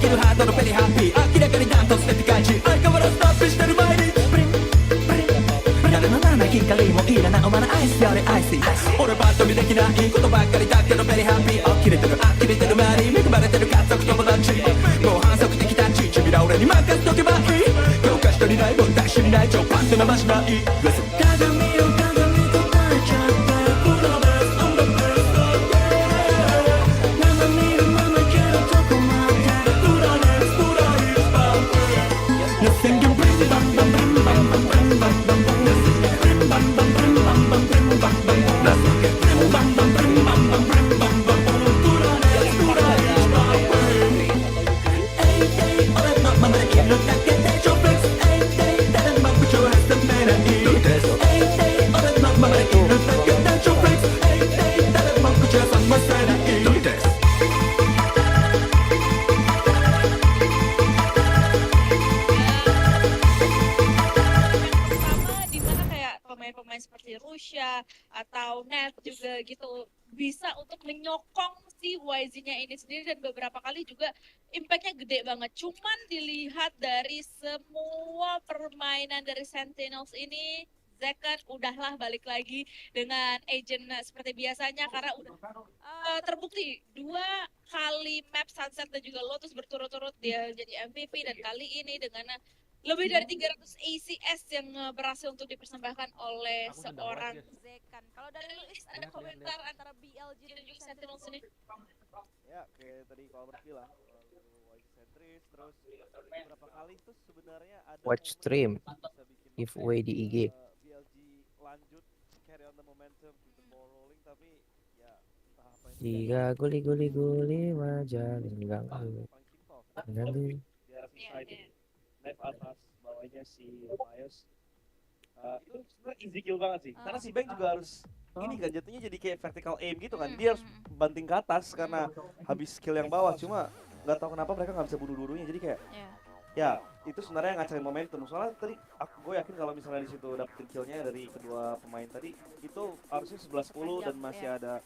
るハートのペリハッピー明らかにダントツでピカイチ相変わらずストップしてる前にプリンプリン誰もならない金貨リーもいいななお前のアイスよりアイスイ俺バッと見できないことばっかりだけどペリハッピー呆れてる呆れてる周り恵まれてる家族友達もう反則的タッチ君ら俺に任せとけばいい教科書にないもん出しにない超パンって生しない Listen 鏡を鏡と泣いちゃってプロです I'm the best of yeah 生身のままけどどこまでプロですプロ is perfect Nothing can bring bam bam bam bam bam bam bam bam bam bam bam bam bam bam bam bam bam Nothing can bring bam bam bam bam bam bam bam bam bamプロですプロ is perfect Hey hey 俺のままでいるだけで超フレックス Hey hey 誰のまま超発めない Hey hey 俺のままでいるだけで超フレックス Hey hey 誰のまま超さませないどうです Pertama di mana kayak pemain-pemain seperti Rusia atau Net juga gitu bisa untuk menyokong si YZ-nya ini sendiri dan beberapa kali juga impact-nya gede banget. Cuman dilihat dari semua permainan dari Sentinels ini, Zekat udahlah balik lagi dengan agent seperti biasanya karena udah terbukti 2 kali map Sunset dan juga Lotus berturut-turut dia jadi MVP dan kali ini dengan lebih dari 300 ACS yang berhasil untuk dipersembahkan oleh seorang Zekan. Kalau dari Luis ada komentar antara BLG dan juga Sentinels ini? Ya, kayak tadi kalau bilang white centris terus beberapa kali tuh sebenarnya ada Watch stream if way di IG. BLG lanjut carry on the momentum keep the ball rolling tapi ya entah apa yang Jika guli wajah enggak paling simpel Left atas bawahnya si Mayos itu sebenarnya easy kill banget sih karena si Bang juga harus ini kan jatuhnya jadi kayak vertical aim gitu kan dia harus banting ke atas karena habis skill yang bawah cuma nggak tahu kenapa mereka nggak bisa bunuh dulunya jadi kayak ya itu sebenarnya ngacarin momentum soalnya tadi gue yakin kalau misalnya di situ dapetin killnya dari kedua pemain tadi itu harusnya 11-10 dan masih ada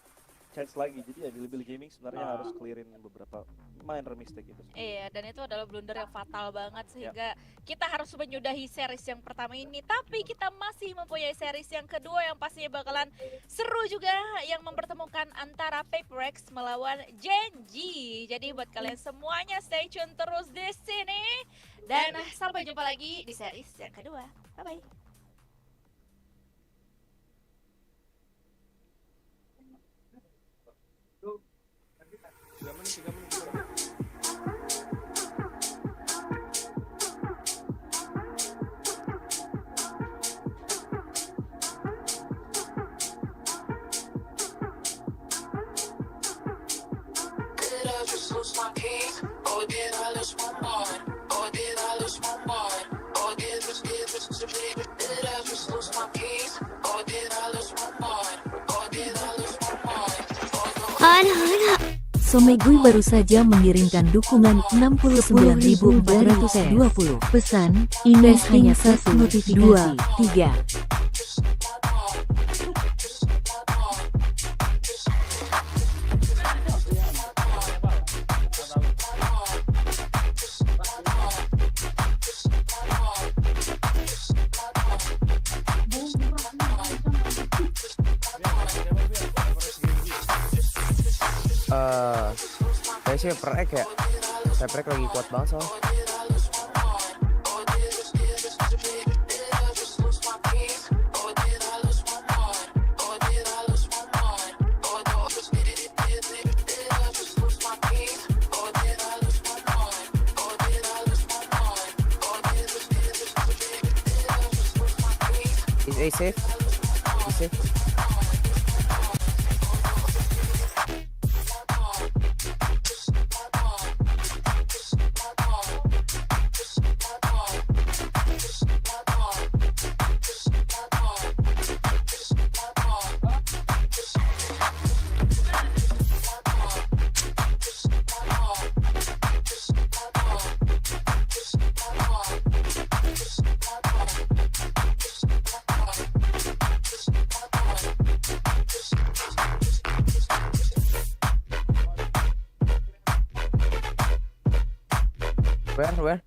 chance lagi jadi ya di Libel Gaming sebenarnya harus clearin beberapa minor mistake itu. Iya, dan itu adalah blunder yang fatal banget sehingga kita harus menyudahi series yang pertama ini. Tapi kita masih mempunyai series yang kedua yang pastinya bakalan seru juga yang mempertemukan antara PRX melawan Genji. Jadi buat kalian semuanya stay tune terus di sini dan sampai jumpa lagi di series yang kedua. Bye bye. Somegui baru saja mengirimkan dukungan 69.420. Pesan, ini hanya 1, 2, 3. Kayaknya sih PRX ya, PRX lagi kuat banget soalnya. Is A safe? Is safe? Where?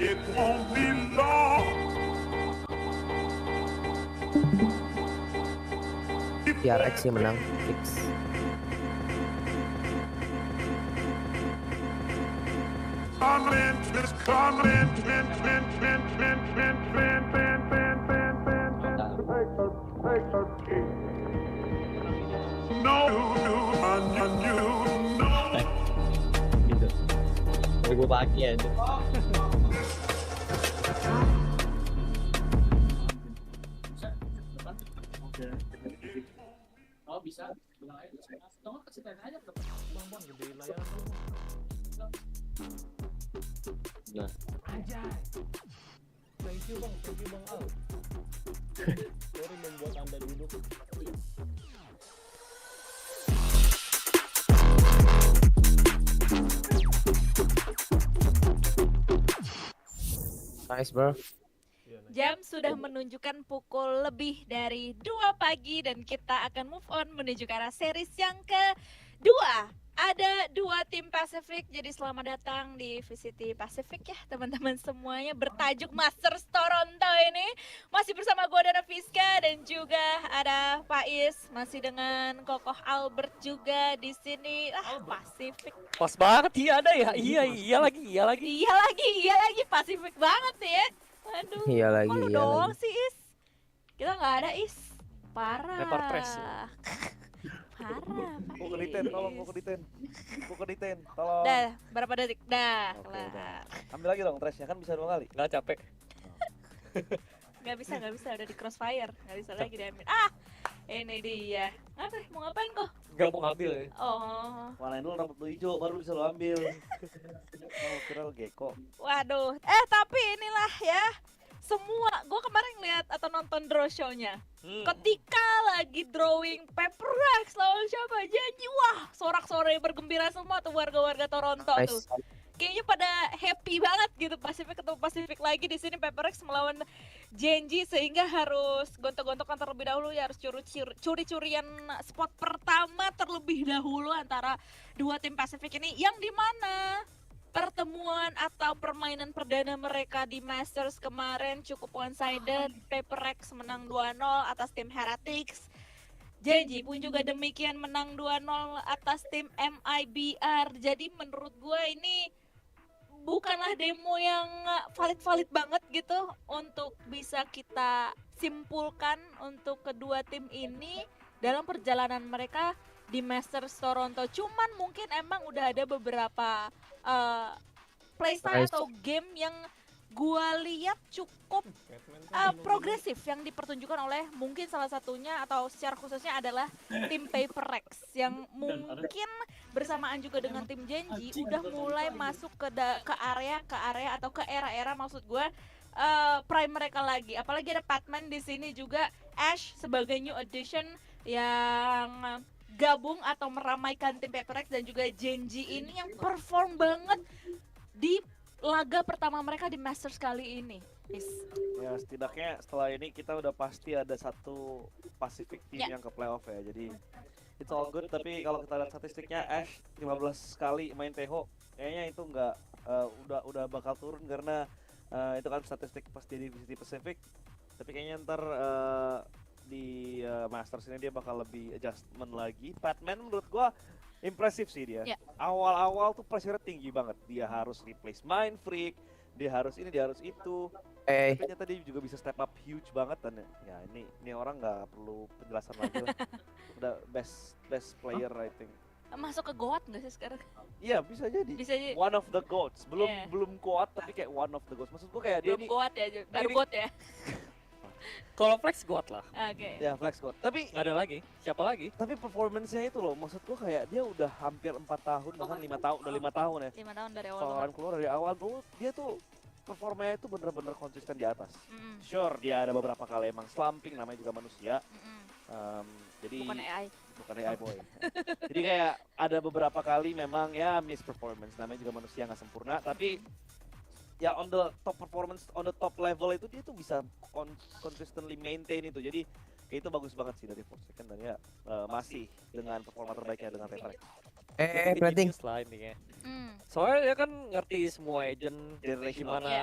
It won't be long. PRX yang menang fix. Gitu. Minggu pagi aja. Oh bisa, bilang aja. Tolong kasih tanya aja. Bang, gedein layar. Nah, Anjay. Thank you bang Al. Sorry membuat anda duduk. Nice bro. Jam sudah menunjukkan pukul lebih dari 2 pagi dan kita akan move on menuju ke arah series yang kedua. Ada 2 tim Pasifik, jadi selamat datang di VCT Pasifik ya teman-teman semuanya, bertajuk Masters Toronto ini. Masih bersama gue Dana Fiska dan juga ada Faiz, masih dengan Kokoh Albert juga di sini. Pasifik. Pas banget iya ada ya. Iya lagi. Iya lagi Pasifik banget ya. Aduh, Iya lagi, kok lu iya doang lagi. sih Is? Kita nggak ada Is. Parah. Lempar press. Parah. Mau ke detain, tolong tolong. Dah, berapa detik? Dah. Oke, Kelar. udah. Ambil lagi dong trashnya, kan bisa 2 kali. nggak capek. Nggak bisa, udah di crossfire. Nggak bisa lagi diambil. Ini dia. Mau ngapain kok? Nggak mau ngambil ya. Oh, Warnain dulu rambut lu hijau, baru bisa lo ambil. Oh, kira lo gecko. waduh. Tapi inilah ya. Semua, gue kemarin lihat atau nonton draw show-nya. Ketika lagi drawing PRX lawan siapa? Janji, wah, sorak-sorai bergembira semua tuh warga-warga Toronto tuh. Nice. Kayaknya pada happy banget gitu, Pasifik ketemu Pasifik lagi di sini. PRX melawan Genji sehingga harus gontok-gontokan terlebih dahulu ya, harus curi-curian spot pertama terlebih dahulu antara 2 tim Pasifik ini, yang dimana pertemuan atau permainan perdana mereka di Masters kemarin cukup one-sided. PRX menang 2-0 atas tim Heretics. Genji pun juga demikian, menang 2-0 atas tim MIBR. Jadi menurut gue ini bukanlah demo yang valid-valid banget gitu untuk bisa kita simpulkan untuk kedua tim ini dalam perjalanan mereka di Masters Toronto. Cuman mungkin emang udah ada beberapa playstyle atau game yang gua lihat cukup progresif yang dipertunjukkan oleh mungkin salah satunya atau secara khususnya adalah tim PRX yang mungkin bersamaan juga dengan tim Genji udah mulai masuk ke area atau ke era-era maksud gua prime mereka lagi. Apalagi ada Patman di sini juga, Ash sebagai new addition yang gabung atau meramaikan tim PRX dan juga Genji ini yang perform banget di laga pertama mereka di Masters kali ini. Ya setidaknya setelah ini kita udah pasti ada satu Pacific team yang ke playoff ya. Jadi it's all good, tapi kalau kita lihat statistiknya Ash 15 kali main TH kayaknya itu nggak udah bakal turun karena Itu kan statistik pas dia di VCT Pacific. Tapi kayaknya ntar di Masters ini dia bakal lebih adjustment lagi. Batman menurut gua impresif sih dia. Ya. Awal-awal tuh pressure tinggi banget. Dia harus replace Mind Freak, dia harus ini, dia harus itu. Tapi ternyata dia juga bisa step up huge banget dan ya ini orang nggak perlu penjelasan lagi lah. Udah best player I think. Masuk ke GOAT nggak sih sekarang? Iya bisa jadi. Bisa jadi. One of the goats. Belum Yeah. belum kuat tapi kayak one of the goats. Maksud gua kayak dia Belum ini GOAT ya, baru ini- GOAT ya. Kalau flex kuat lah. Oke. ya flex goat. Tapi Nggak ada lagi. Siapa lagi? performance-nya itu loh, maksud gua kayak dia udah hampir 4 tahun, bahkan 5 tahun, udah 5 tahun ya. 5 tahun dari awal. Valorant keluar dari awal tuh, dia tuh performanya itu bener-bener konsisten di atas. Mm-mm. Sure, dia ada beberapa kali emang slumping, namanya juga manusia. Jadi Bukan AI. bukan AI boy. Jadi kayak ada beberapa kali memang ya miss performance, namanya juga manusia nggak sempurna. Tapi ya on the top performance, on the top level itu dia tuh bisa consistently maintain itu. Jadi kayak itu bagus banget sih dari Forsaken dan ya masih dengan performa terbaiknya dengan PRX. Planting. Genius lah intinya. Mm. Soalnya dia kan ngerti semua agent Generational. gimana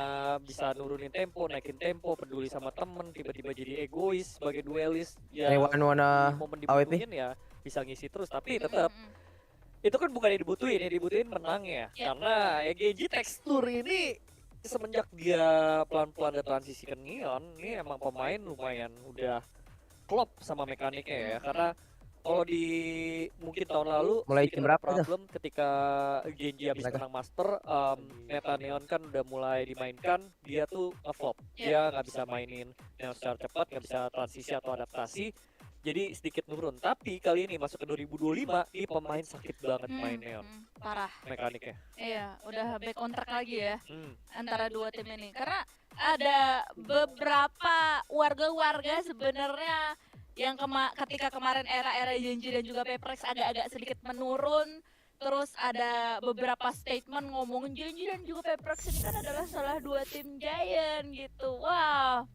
bisa nurunin tempo, naikin tempo, peduli sama temen, tiba-tiba jadi egois sebagai duelist. Ya Anyone wanna momen AWP? dibutuhin ya bisa ngisi terus, tapi tetap itu kan bukan yang dibutuhin menangnya. Ya. Karena EGG tekstur ini semenjak dia pelan-pelan ada transisi ke Neon, ini emang pemain lumayan udah klop sama mekaniknya ya. Karena kalau di mungkin tahun lalu Mulai sedikit jam ada berapa tuh? problem ketika Genji habis Mereka? menang Master, meta Neon kan udah mulai dimainkan, dia tuh ngeflop. Iya. Dia nggak bisa mainin Neon secara cepat, nggak bisa transisi atau adaptasi. Jadi sedikit menurun. Tapi kali ini masuk ke 2025, ini pemain sakit banget main Neon Parah. mekaniknya. Iya, udah back on track lagi ya Hmm. antara dua tim ini. Karena ada beberapa warga-warga sebenarnya yang ketika kemarin era-era Genji dan juga PRX agak-agak sedikit menurun. Terus ada beberapa statement ngomongin Genji dan juga PRX ini kan adalah salah dua tim Giant gitu. Wow.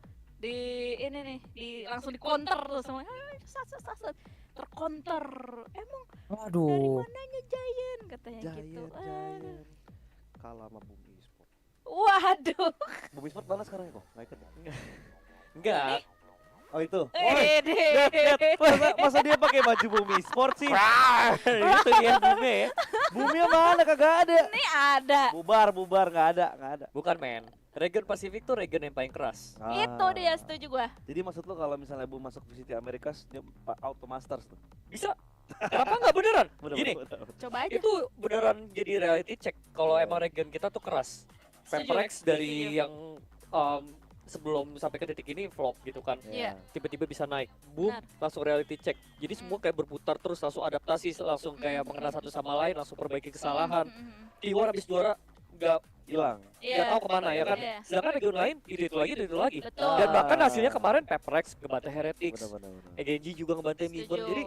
Ini nih, langsung di counter tuh semuanya. Sat. Tercounter. Emang dari Waduh. mananya Giant katanya gitu. Giant. Kalah sama Bumi Sport. Waduh. Bumi Sport mana sekarang ya kok? Nggak ikut ya? Enggak. Oh itu. Lihat. Masa dia pakai baju Bumi Sport sih? Itu dia Bumi ya. Bumi mana kagak ada. Ini ada. Bubar nggak ada. Bukan men. Region Pasifik tuh region yang paling keras. Itu dia, setuju gua. Jadi maksud lo kalau misalnya Bu masuk VCT Amerika dia auto masters tuh. Bisa. Kenapa nggak beneran? Bener, Gini, bener. Coba aja. itu beneran jadi reality check kalau emang region kita tuh keras. Setuju. PRX dari yang sebelum sampai ke titik ini flop gitu kan. Iya. Tiba-tiba bisa naik, boom, Benar. langsung reality check. Jadi semua kayak berputar terus, langsung adaptasi, langsung kayak mengenal satu sama lain, langsung perbaiki kesalahan. T1 habis juara nggak Hilang. nggak tahu kemana ya kan. Iya. Sedangkan region lain itu lagi. Betul. Dan bahkan hasilnya kemarin PRX ngebantai Heretics, Bener. EGG juga ngebantai Setuju. Mibon. Jadi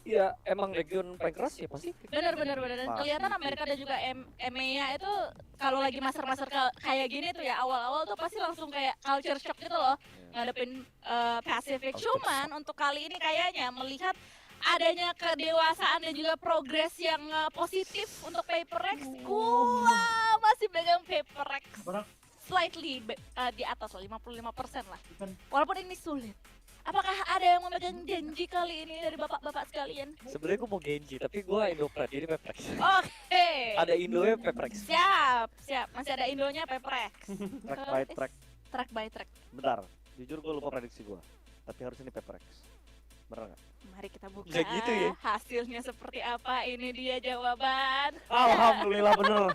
ya emang region paling keras ya pasti. Bener. Dan Pasti. kelihatan Amerika dan juga EMEA itu kalau lagi master kayak gini tuh ya awal-awal tuh pasti langsung kayak culture shock gitu loh ngadepin Pacific. Cuman untuk kali ini kayaknya melihat adanya kedewasaan dan juga progres yang positif untuk PRX, gua masih pegang PRX slightly di atas lah, 55% lah. Walaupun ini sulit. Apakah ada yang memegang janji kali ini dari bapak-bapak sekalian? Sebenarnya gue mau Genji, tapi gue Indopret, jadi PRX. Oke. Ada Indonya PRX. Siap. Masih ada Indonya PRX. Track by track. Track by track. Bentar. Jujur gue lupa prediksi gue. Tapi harus ini PRX. Bener nggak? Mari kita buka. Nggak gitu ya? Hasilnya seperti apa? Ini dia jawaban. Alhamdulillah bener.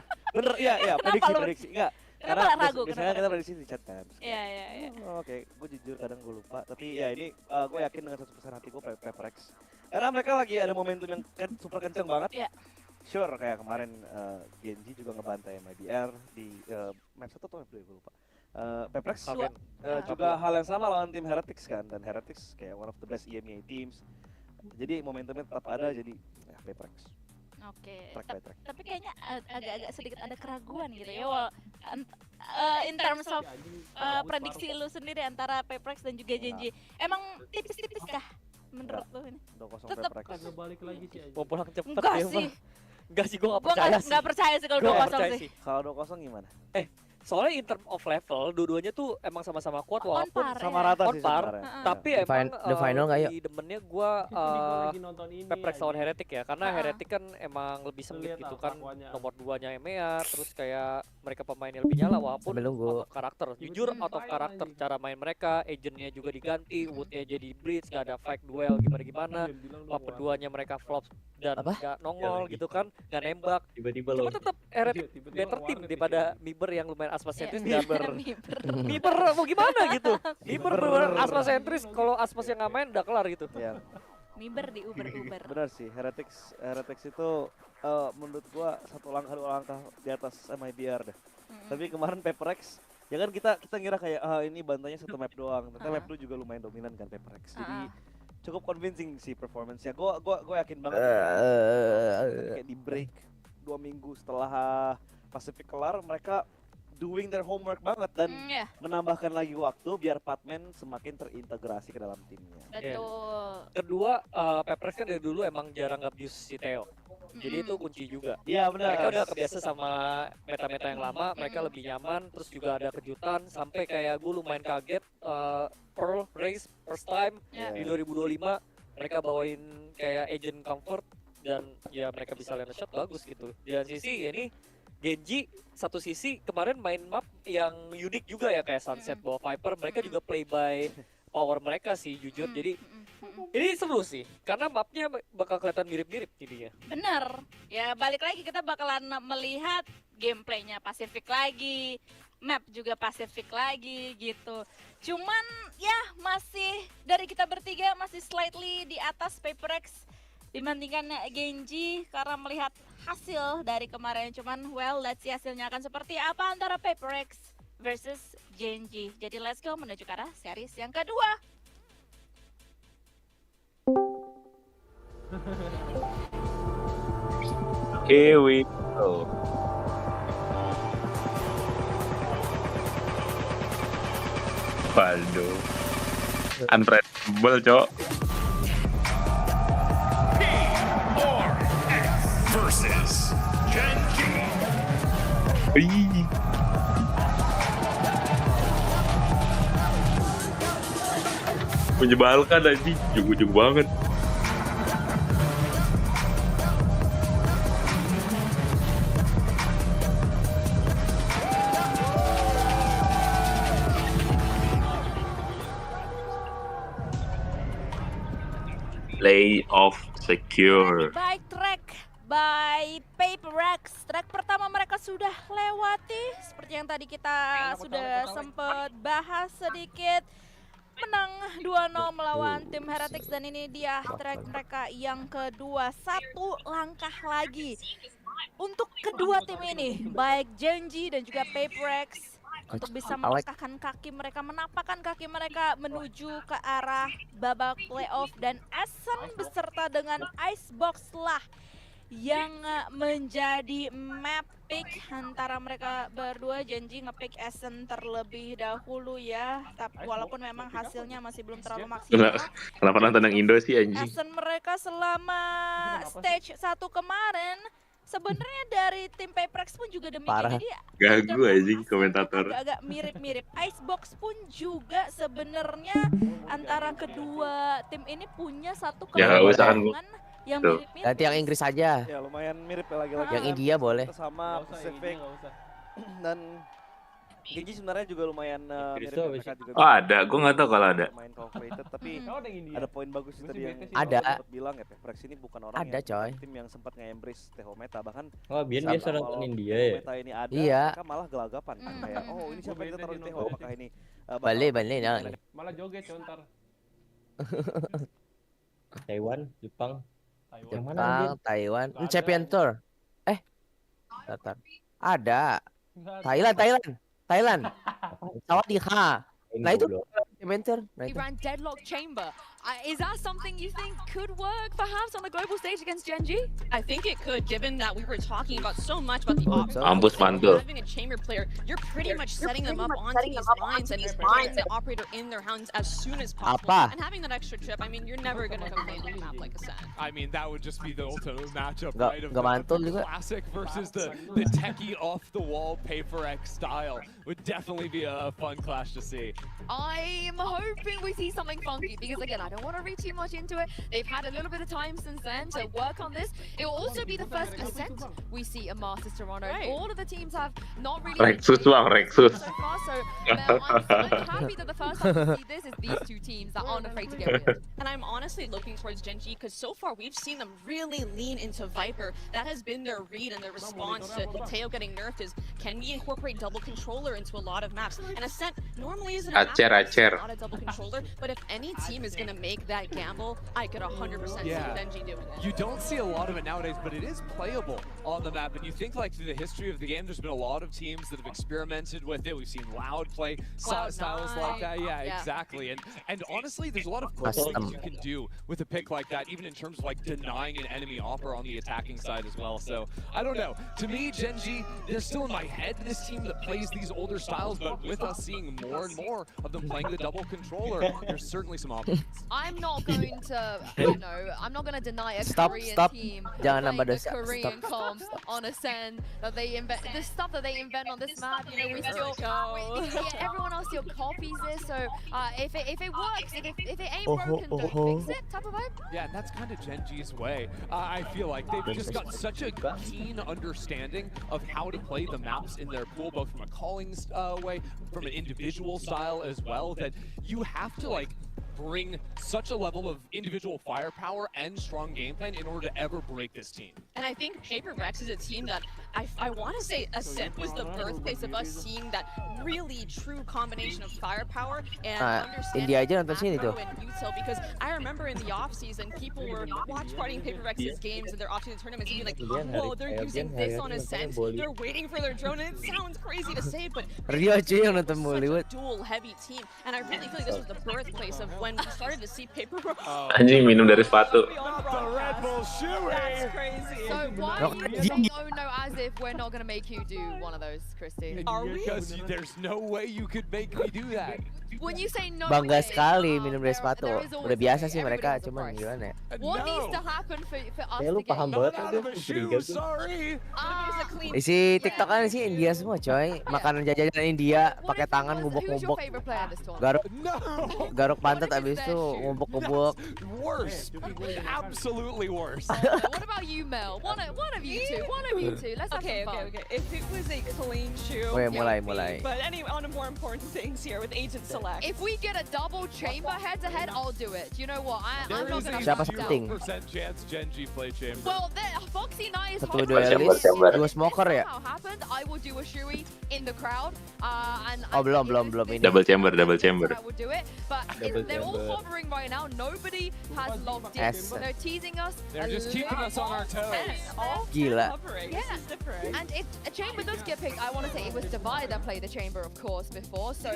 Iya Kenapa lu- prediksi. Enggak. Kenapa ragu? Biasanya Kenapa kita prediksi di chat kan. Iya. Oke, gue jujur kadang gue lupa. Tapi ya ini gue yakin dengan 100% hati gue PRX. Karena mereka lagi ada momentum yang super kenceng banget. Iya. Sure, kayak kemarin Genji juga ngebantai MIBR di map 1 atau map 2 gue lupa. PRX Falcon. juga hal yang sama lawan tim Heretics kan. Dan Heretics kayak one of the best EMEA teams. Jadi momentumnya tetap ada, jadi ya PRX. Oke. Track by track. Tapi kayaknya agak-agak sedikit ada keraguan gitu ya. In terms of prediksi lu sendiri antara PRX dan juga Genji. Emang tipis-tipis kah menurut lu ini? 2-0 Tetep. PRX. Mau pulang cepet Enggak ya, sih. Enggak sih, gue gak Gua percaya sih. nggak percaya sih kalau Gua nggak 2-0 percaya sih. Kalau 2-0 gimana? Soalnya in term of level, dua-duanya tuh emang sama-sama kuat On walaupun par, Sama ya. rata on sih par, sebenarnya. tapi The emang the final nggak, yuk? di demennya gue PRX lawan Heretic ya, karena Heretic kan emang lebih sempit gitu kan, nomor 2-nya EMEA, terus kayak mereka pemainnya lebih nyala walaupun Sambil nunggu. out of karakter. Jujur out of karakter cara main mereka, agentnya juga diganti, woodnya jadi blitz, gak ada fight duel gimana-gimana, weapon 2-nya mereka flop dan Apa? gak nongol gitu kan, gak nembak. Tiba-tiba Cuma tetap Heretic better team daripada Miber yang lumayan asma sentris dan Miber. Miber mau gimana gitu. Miber bener asma sentris, kalau asmas yang nggak main udah kelar gitu. Ya, Miber di Uber. benar sih. Heretics itu menurut gua satu langkah dua langkah di atas MIBR deh. Tapi kemarin PRX ya kan kita ngira kayak ini bantanya satu map doang. Ternyata map 2 juga lumayan dominan kan PRX. Jadi cukup convincing sih performance-nya. Gua yakin banget kayak di break 2 minggu setelah Pacific kelar mereka doing their homework banget dan Ya, menambahkan lagi waktu biar Patman semakin terintegrasi ke dalam timnya. betul. Kedua, PRX kan dari dulu emang jarang abuse si Theo. Jadi itu kunci juga. Iya benar. Mereka udah kebiasa sama meta-meta yang lama, mereka lebih nyaman, terus juga ada kejutan sampai kayak gue lumayan kaget Pearl race first time Ya. di 2025 mereka bawain kayak agent comfort dan ya mereka bisa land shot bagus gitu. Di sisi ini Genji satu sisi kemarin main map yang unik juga ya kayak Sunset bawa Viper, mereka juga play by power mereka sih jujur. Jadi ini seru sih karena mapnya bakal kelihatan mirip-mirip jadinya. Bener. Ya balik lagi kita bakalan melihat gameplaynya Pacific lagi, map juga Pacific lagi gitu. Cuman ya masih dari kita bertiga masih slightly di atas PRX dibandingkan Genji karena melihat hasil dari kemarin. Cuman well, let's see hasilnya akan seperti apa antara PRX versus Genji. Jadi let's go menuju ke arah series yang kedua. Here we go. Waduh. Untraceable, Cok. PRX versus Genji. Wih. Menyebalkan aja, ujung-ujung banget. Play off secure. By track by PRX. Track pertama mereka sudah lewati seperti yang tadi kita sudah sempat bahas sedikit. Menang 2-0 melawan tim Heretics dan ini dia track mereka yang kedua. Satu langkah lagi untuk kedua tim ini, baik Genji dan juga PRX untuk bisa melangkahkan kaki mereka, menapakkan kaki mereka menuju ke arah babak playoff. Dan Essen beserta dengan Icebox lah yang menjadi map pick antara mereka berdua. Genji ngepick Essen terlebih dahulu ya, tapi walaupun memang hasilnya masih belum terlalu maksimal. Kenapa nonton yang Indo sih anjing? Essen mereka selama stage 1 kemarin sebenarnya dari tim PRX pun juga demikian. Parah. Jadi Gagu anjing komentator. agak mirip-mirip. Icebox pun juga sebenarnya antara kedua tim ini punya satu Ya, nggak usah kan, Bu. keunggulan yang Tuh. mirip-mirip. Ganti yang Inggris aja. Ya lumayan mirip ya lagi-lagi. Yang India boleh. Sama Pacific dan Genji sebenarnya juga lumayan mirip ya, mereka juga Oh ada, gue nggak tahu kalau ada. lumayan calculated, tapi ada poin bagus sih tadi yang Ada. sempat bilang ya, PRX ini bukan orang Ada, yang coy. tim yang sempat nge-embrace Teho Meta, bahkan Oh, biar saat biasa nonton awal India Teho ya. Meta ini ada, Iya. mereka malah gelagapan kan, kayak oh ini siapa yang kita taruh di Teho, apakah ini bakal- Balik nah. Malah joget contar. Taiwan, Jepang. Yang mana Jepang, anjir? Taiwan, Nggak ada, Champion anjir. Tour. Tatar. Ada. Thailand. Sawadee ha. Nah itu Champion Tour. Nah itu. Iran deadlock chamber. Is that something you think could work perhaps on the global stage against Genji? I think it could, given that we were talking about so much about the options. Ambus mantul. Having a chamber player, you're pretty much setting them up onto these lines and getting the operator in their hands as soon as possible. And having that extra trip, I mean, you're never going to complain on a map like Ascent. I mean, that would just be the ultimate matchup, Nggak- right? Of nggak mantul the juga. classic versus the techie off-the-wall PRX style would definitely be a fun clash to see. I'm hoping we see something funky because again, I don't want to read too much into it. They've had a little bit of time since then to work on this. It will also be the first Ascent we see a Masters Toronto. Right. All of the teams have not really Rexus bang, Rexus. so far, so I'm happy that the first time we see this is these two teams that aren't afraid to get weird. And I'm honestly looking towards Genji because so far we've seen them really lean into Viper. That has been their read and their response to Teo getting nerfed is, can we incorporate double controller into a lot of maps? And Ascent normally isn't a map Acer, where there's Acer. not a double controller, but if any team is going to make that gamble, I could 100% see Genji doing it. You don't see a lot of it nowadays, but it is playable on the map. And you think like through the history of the game, there's been a lot of teams that have experimented with it. We've seen Loud play styles like that. Yeah, exactly. And honestly, there's a lot of cool things you can do with a pick like that, even in terms of like denying an enemy opera on the attacking side as well. So I don't know. To me, Genji, they're still in my head this team that plays these older styles, but with us seeing more and more of them playing the double controller, there's certainly some options. I'm not going to, you know, I'm not going to deny a Stop, Korean stop. team Jangan playing nambah the dosa. Korean Stop. comp on Ascent that they invent, the stuff that they invent on this map. You know, we still, everyone else still copies this. So if it works, if it ain't broken, don't fix it. Type of vibe. Yeah, and that's kind of Genji's way. I feel like they've just got such a keen understanding of how to play the maps in their pool, both from a calling way, from an individual style as well, that you have to like bring such a level of individual firepower and strong game plan in order to ever break this team. And I think PRX is a team that I want to say Ascent was the birthplace of us seeing that really true combination of firepower and understanding India aja nonton sini macro tuh. and util, because I remember in the off season people were watch partying PRX's games and their off season tournaments and be like, whoa, they're using this on Ascent, they're waiting for their drone, and it sounds crazy to say, but Rio cuy yang nonton such Bollywood. a dual heavy team, and I really feel like this was the birthplace of when we started to see PRX. Anjing minum dari sepatu. That's crazy. So why are you saying oh no as if we're not going to make you do one of those, Christy? Are we? Because there's no way you could make me do that. When you say no Bangga way, sekali minum dari sepatu. there is always Udah a biasa way. sih Everybody mereka, has a cuman price. gimana ya? What needs to happen for us Ya lu to get paham you? banget Out tuh of a dia. shoe, sorry. Isi TikTok kan sih India semua coy. Makanan jajanan India pakai tangan Who's your ngubuk-ngubuk. favorite player in this tournament? Garuk No. garuk pantat abis itu ngubuk-ngubuk. Worse. Absolutely worse. What about you, Mel? One of you two. One of you two. Let's have Okay, some okay, fun. okay. If it was a clean shoe, Oke, it mulai, would be. mulai. But anyway, on to more important things here with Agent Select. If we get a double chamber head-to-head, I'll do it. You know what? I'm There not is a gonna Siapa back down. penting? 0% chance Genji play chamber. Well, Foxy Knight is Satu hoping duelis, Chamber. dua smoker ya? How happened? I will do a Shui in the crowd. And Oh, belum, you know, belum this ini. Double chamber, is double the chamber. I will do it, but they're all hovering right now. Nobody has logged in. S. They're teasing us. They're just keeping us on our toes. Gila. Yeah. And if a chamber does get picked, I want to say it was Divide that played the chamber, of course, before. So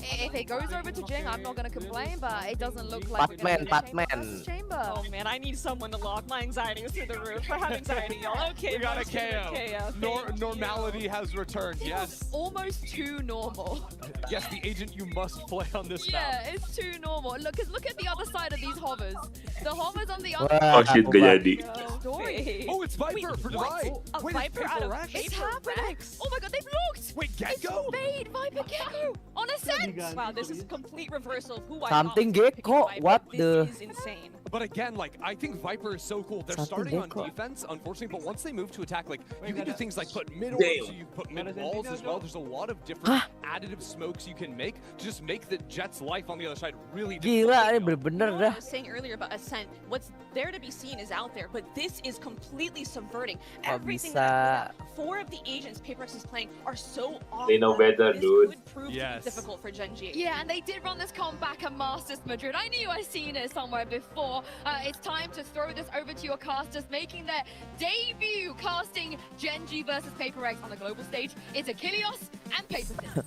if it goes over to Jing, I'm not going to complain, but it doesn't look like we're going to Patman. chamber. Oh man, I need someone to lock. My anxiety is through the roof. I have anxiety, y'all. Okay, We got a let's do KO. Thank Normality has returned. It was Yes. almost too normal. Yes, the agent you must play on this Yeah, map. it's too normal. Look at the other side of these hovers. The hovers on the other Wah, Oh shit, gak bubar. jadi. story. Oh, it's Viper for Divide. A Wait, Viper out of PRX? It's happening. Oh my god, they've looked. Wait, Gecko? Spade, Viper, Gecko on Ascent. Wow, this is a complete reversal of who I Something thought was Gecko, Viper. what This the- is insane. But again, like, I think Viper is so cool. They're Something starting on Gecko. defense, unfortunately, but once they move to attack, like, you can do things like put mid Damn. orbs, you put mid walls as well. There's a lot of different additive smokes you can make to just make the Jet's life on the other side really difficult. Gila, ini bener-bener What dah. I was saying earlier about Ascent, what's there to be seen is out there, but this is completely subverting everything that I put out. 4 of the agents PRX is playing are so off. They know better, this dude. could prove Yes. to be difficult for Genji. Yeah, and they did run this comeback at Masters Madrid. I knew I seen it somewhere before. It's time to throw this over to your casters, making their debut casting Genji versus PRX on the global stage. It's Achilles and Paper.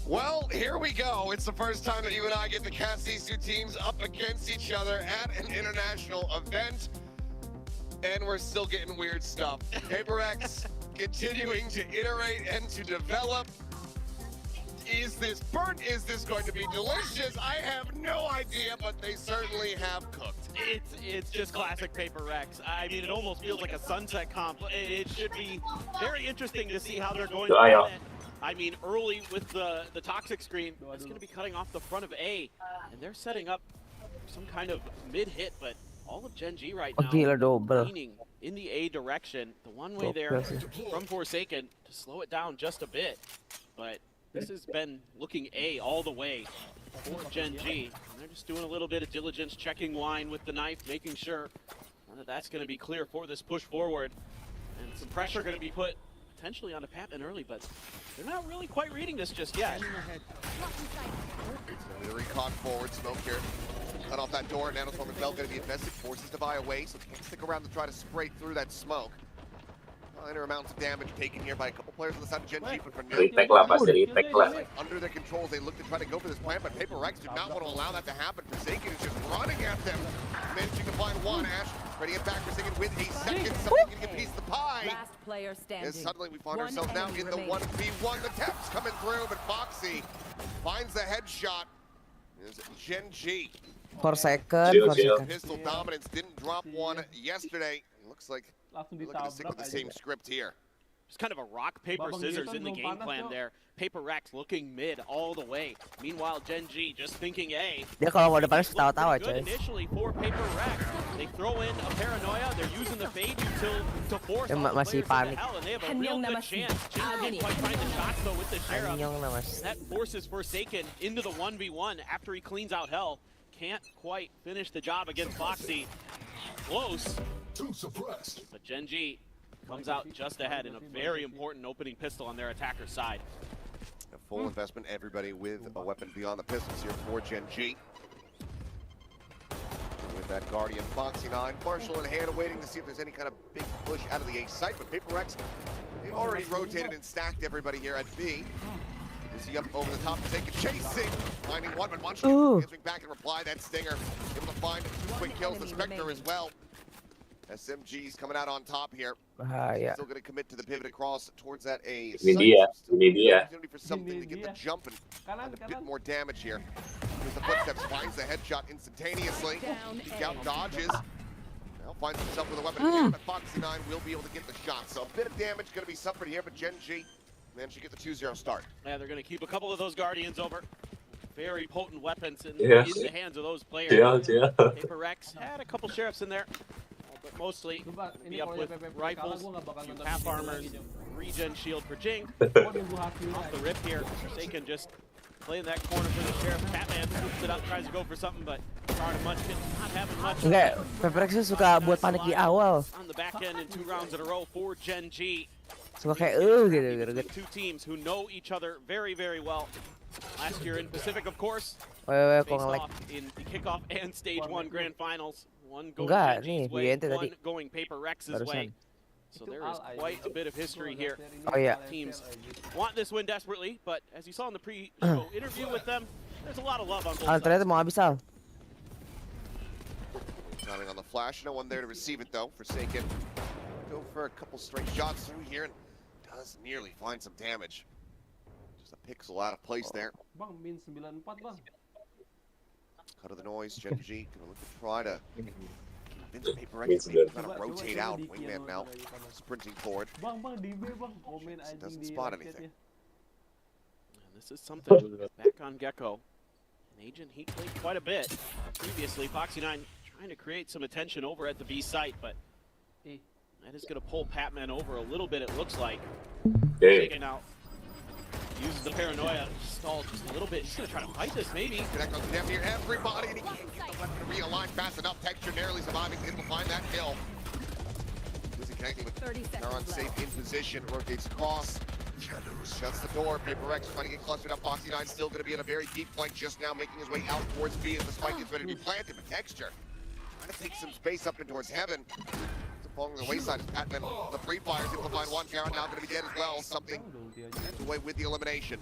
Well, here we go. It's the first time that you and I get to cast these two teams up against each other at an international event. And we're still getting weird stuff. PRX continuing to iterate and to develop. Is this burnt? Is this going to be delicious? I have no idea, but they certainly have cooked. It's just classic PRX. I mean, it almost feels like a sunset comp. It should be very interesting to see how they're going to do it. I mean, early with the toxic screen, it's going to be cutting off the front of A, and they're setting up some kind of mid-hit, but all of Gen G right now leaning in the A direction. The one way there from Forsaken to slow it down just a bit, but this has been looking A all the way for Gen G. And they're just doing a little bit of diligence, checking line with the knife, making sure that that's going to be clear for this push forward. And some pressure going to be put potentially onto Patman early, but they're not really quite reading this just yet. The recon forward, smoke here. Cut off that door, Nanoswarm and Bell going to be invested, forces Devi away, so they can't stick around to try to spray through that smoke. Minor amounts of damage taken here by a couple players on the side of Gen G, but for now, under their controls, they look to try to go for this plan, but PRX do not want to allow that to happen. Forsaken is just running at them, managing to find one. Ash ready to get back, Forsaken with a second, something can get a piece of the pie. Last player standing. As suddenly we find ourselves now in the 1v1. The taps coming through, but Foxy finds the headshot. Is Gen G. Forsaken. Pistol dominance didn't drop one yesterday. It looks like they're looking to stick with the same script here. Just kind of a rock, paper, scissors in the game plan there. PRX looking mid all the way. Meanwhile, Gen G just thinking A. Dia kalau mau depan tawa-tawa coy. Initially for PRX, they throw in a paranoia. They're using the fade util to force all the masih players into panik. hell, and they have a real good chance. Can't quite find the shots though with the Sheriff. That forces Forsaken into the 1v1 after he cleans out hell. Can't quite finish the job against Foxy. Close. But Gen G comes out just ahead in a very important opening pistol on their attacker's side. A full investment, everybody with a weapon beyond the pistols here for Gen G. With that Guardian, Foxy9, Marshall in hand, waiting to see if there's any kind of big push out of the A site, but PRX, they've already rotated and stacked everybody here at B. Is he up over the top, taking chasing, finding one, but Munchkin answering back and reply. That Stinger able to find 2 quick kills, the Spectre as well. SMG's coming out on top here. Still going to commit to the pivot across towards that A. Opportunity for something to get the jump and a bit more damage here. With the footsteps, finds the headshot instantaneously. Peek out, dodges. Now finds himself with a weapon again, but Foxy9 will be able to get the shot. So a bit of damage going to be suffered here, but Gen G managed to get the 2-0 start. Yeah, they're going to keep a couple of those Guardians over. Very potent weapons in the hands of those players. PRX had a couple Sheriffs in there. But mostly be up with rifles, half armors, regen shield for Jing. Off the rip here, Forsaken just playing that corner for the Sheriff. Batman swoops it up, tries to go for something, but Star and Munchkin not having much. Enggak, PRX suka buat panik di awal. On the back end in 2 rounds in a row for Gen G. Suka kayak gitu. Two teams who know each other very, very well. Last year in Pacific, of course, kok faced nge-lag. off in the kickoff and Stage 1 Grand Finals. One going Enggak, Gen G's nih, way, Viente one tadi. going PRX's way. So there is quite a bit of history here. Oh yeah. Teams want this win desperately, but as you saw in the pre-show interview with them, there's a lot of love on both sides. Ternyata mau habis Al. Timing on the flash, no one there to receive it though. Forsaken go for a couple straight shots through here and does nearly find some damage. Just a pixel out of place there. Cut of the noise, Gen G gonna look to try to convince PRX to kind of rotate out. Wingman now sprinting forward. Doesn't spot anything. And this is something back on Gecko. An agent he played quite a bit previously. Foxy9 trying to create some attention over at the B site, but that is going to pull Patman over a little bit, it looks like. Taking out. Uses the paranoia, stalled just a little bit. He's going to try to fight this, maybe. Connect on damn near everybody, and he can't get the weapon to realign fast enough. Texture narrowly surviving, able to find that kill. Losing connecting with Naron safe in position, rotates across. Shuts the door. PRX trying to get clustered up. Foxy9 still going to be in a very deep flank, just now making his way out towards B as the spike is ready to be planted. But Texture trying to take some space up and towards heaven. Falling to the wayside is Patman. The free fire is able to find one. Karen now going to be dead as well. Something gets away with the elimination.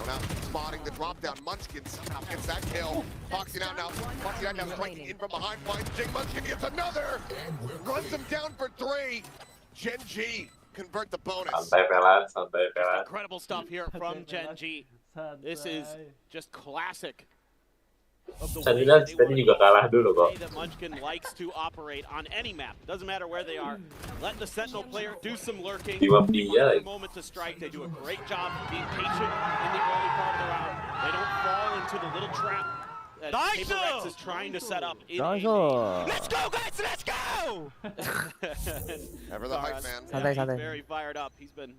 So now spotting the drop down. Munchkin somehow gets that kill. Boxing out now. Boxing out now, striking in from behind. Finds Jing. Munchkin gets another. Runs him down for 3. Gen G convert the bonus. Santai Pelan, santai Pelan. Incredible stuff here from Gen G. This is just classic. Santai tadi juga kalah dulu kok. That Munchkin likes to operate on any map. Doesn't matter where they are. Let the Sentinel player do some lurking. Dia. Moment to strike. They do a great job of being patient in the early part of the round. They don't fall into the little trap that PRX is trying to set up. Let's go, guys! Let's go! Ever the hype man. Santai, santai. He's very fired up. He's been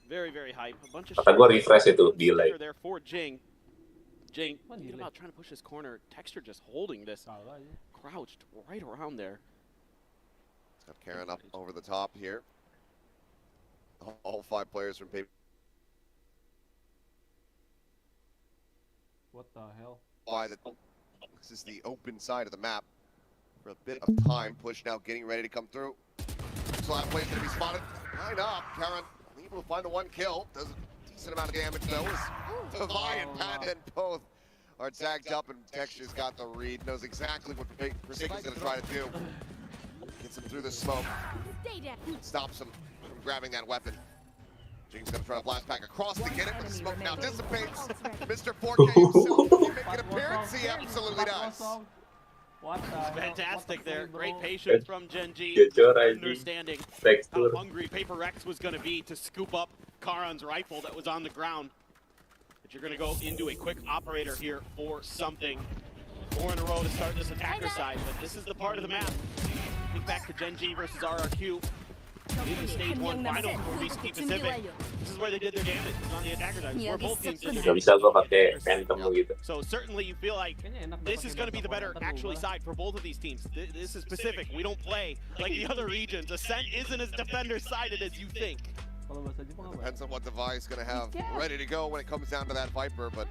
very, very hype. A bunch of Kata gua refresh itu delay. there for Jing. Jing, thinking about trying to push his corner. Texture just holding this. Crouched right around there. It's got Karen up over the top here. All 5 players from PiFy. What the hell? This is the open side of the map. For a bit of time, push now getting ready to come through. Slap plays gonna be spotted. Line up, Karen able to find the 1 kill. Does a decent amount of damage though. PiFy and Pat both are tagged up, and Texture's got the read. Knows exactly what Forsaken's gonna try to do. Gets him through the smoke. Stops him from grabbing that weapon. Jing's gonna try to blast back across to get it, but the smoke now dissipates. Mr. 4K himself, can he make an appearance? He absolutely does. Fantastic there. Great patience from Gen G. Understanding how hungry PRX was going to be to scoop up Karan's rifle that was on the ground. But you're going to go into a quick operator here for something. 4 in a row to start this attacker side, but this is the part of the map. Think back to Gen G versus RRQ. In the stage 1 final for VCT Pacific. This is where they did their damage, on the attacker side. Where both teams did their damage. So certainly you feel like this is going to be the better actually side for both of these teams. This is Pacific. We don't play like the other regions. Ascent isn't as defender-sided as you think. Depends on what device going to have ready to go when it comes down to that Viper, but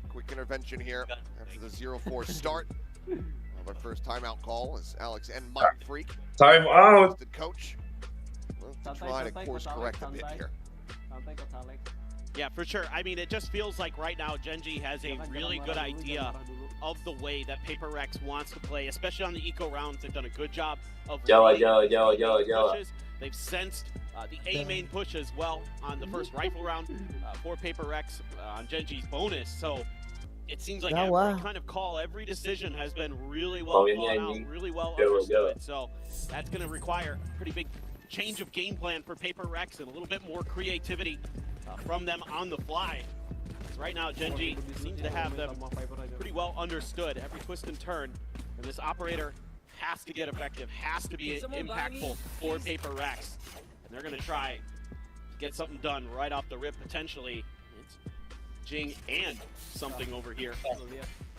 quick intervention here after the 0-4 start. Our first timeout call is Alex and Mutton Freak. Time out. The coach. Well, to try to course correct a bit here. Yeah, for sure. I mean, it just feels like right now Gen G has a really good idea of the way that PiFy wants to play, especially on the eco rounds. They've done a good job of pushes. They've sensed the A main push as well on the first rifle round for PiFy on Gen G's bonus. So it seems like every kind of call, every decision has been really well thought out, really well understood. So that's going to require a pretty big change of game plan for PiFy and a little bit more creativity from them on the fly. So right now, Gen G seems to have them pretty well understood, every twist and turn. And this operator has to get effective, has to be impactful for PiFy. And they're going to try to get something done right off the rip, potentially. It's Jing and something over here,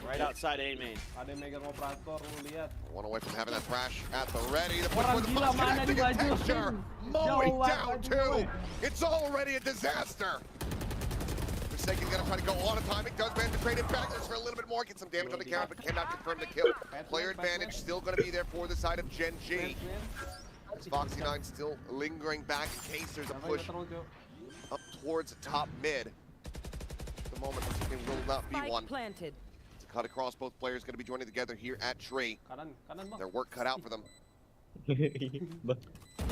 right outside A main. One away from having that flash at the ready. The push for the punch connecting a Texture. Mowing down 2. It's already a disaster. Forsaken's gonna try to go on a timing. Does manage to trade it back. There's for a little bit more. Get some damage on the counter, but cannot confirm the kill. Player advantage still gonna be there for the side of Gen G. As Foxy9 still lingering back in case there's a push up towards the top mid. The moment there will not be one. Planted. To cut across, both players going to be joining together here at Tree. Their work cut out for them.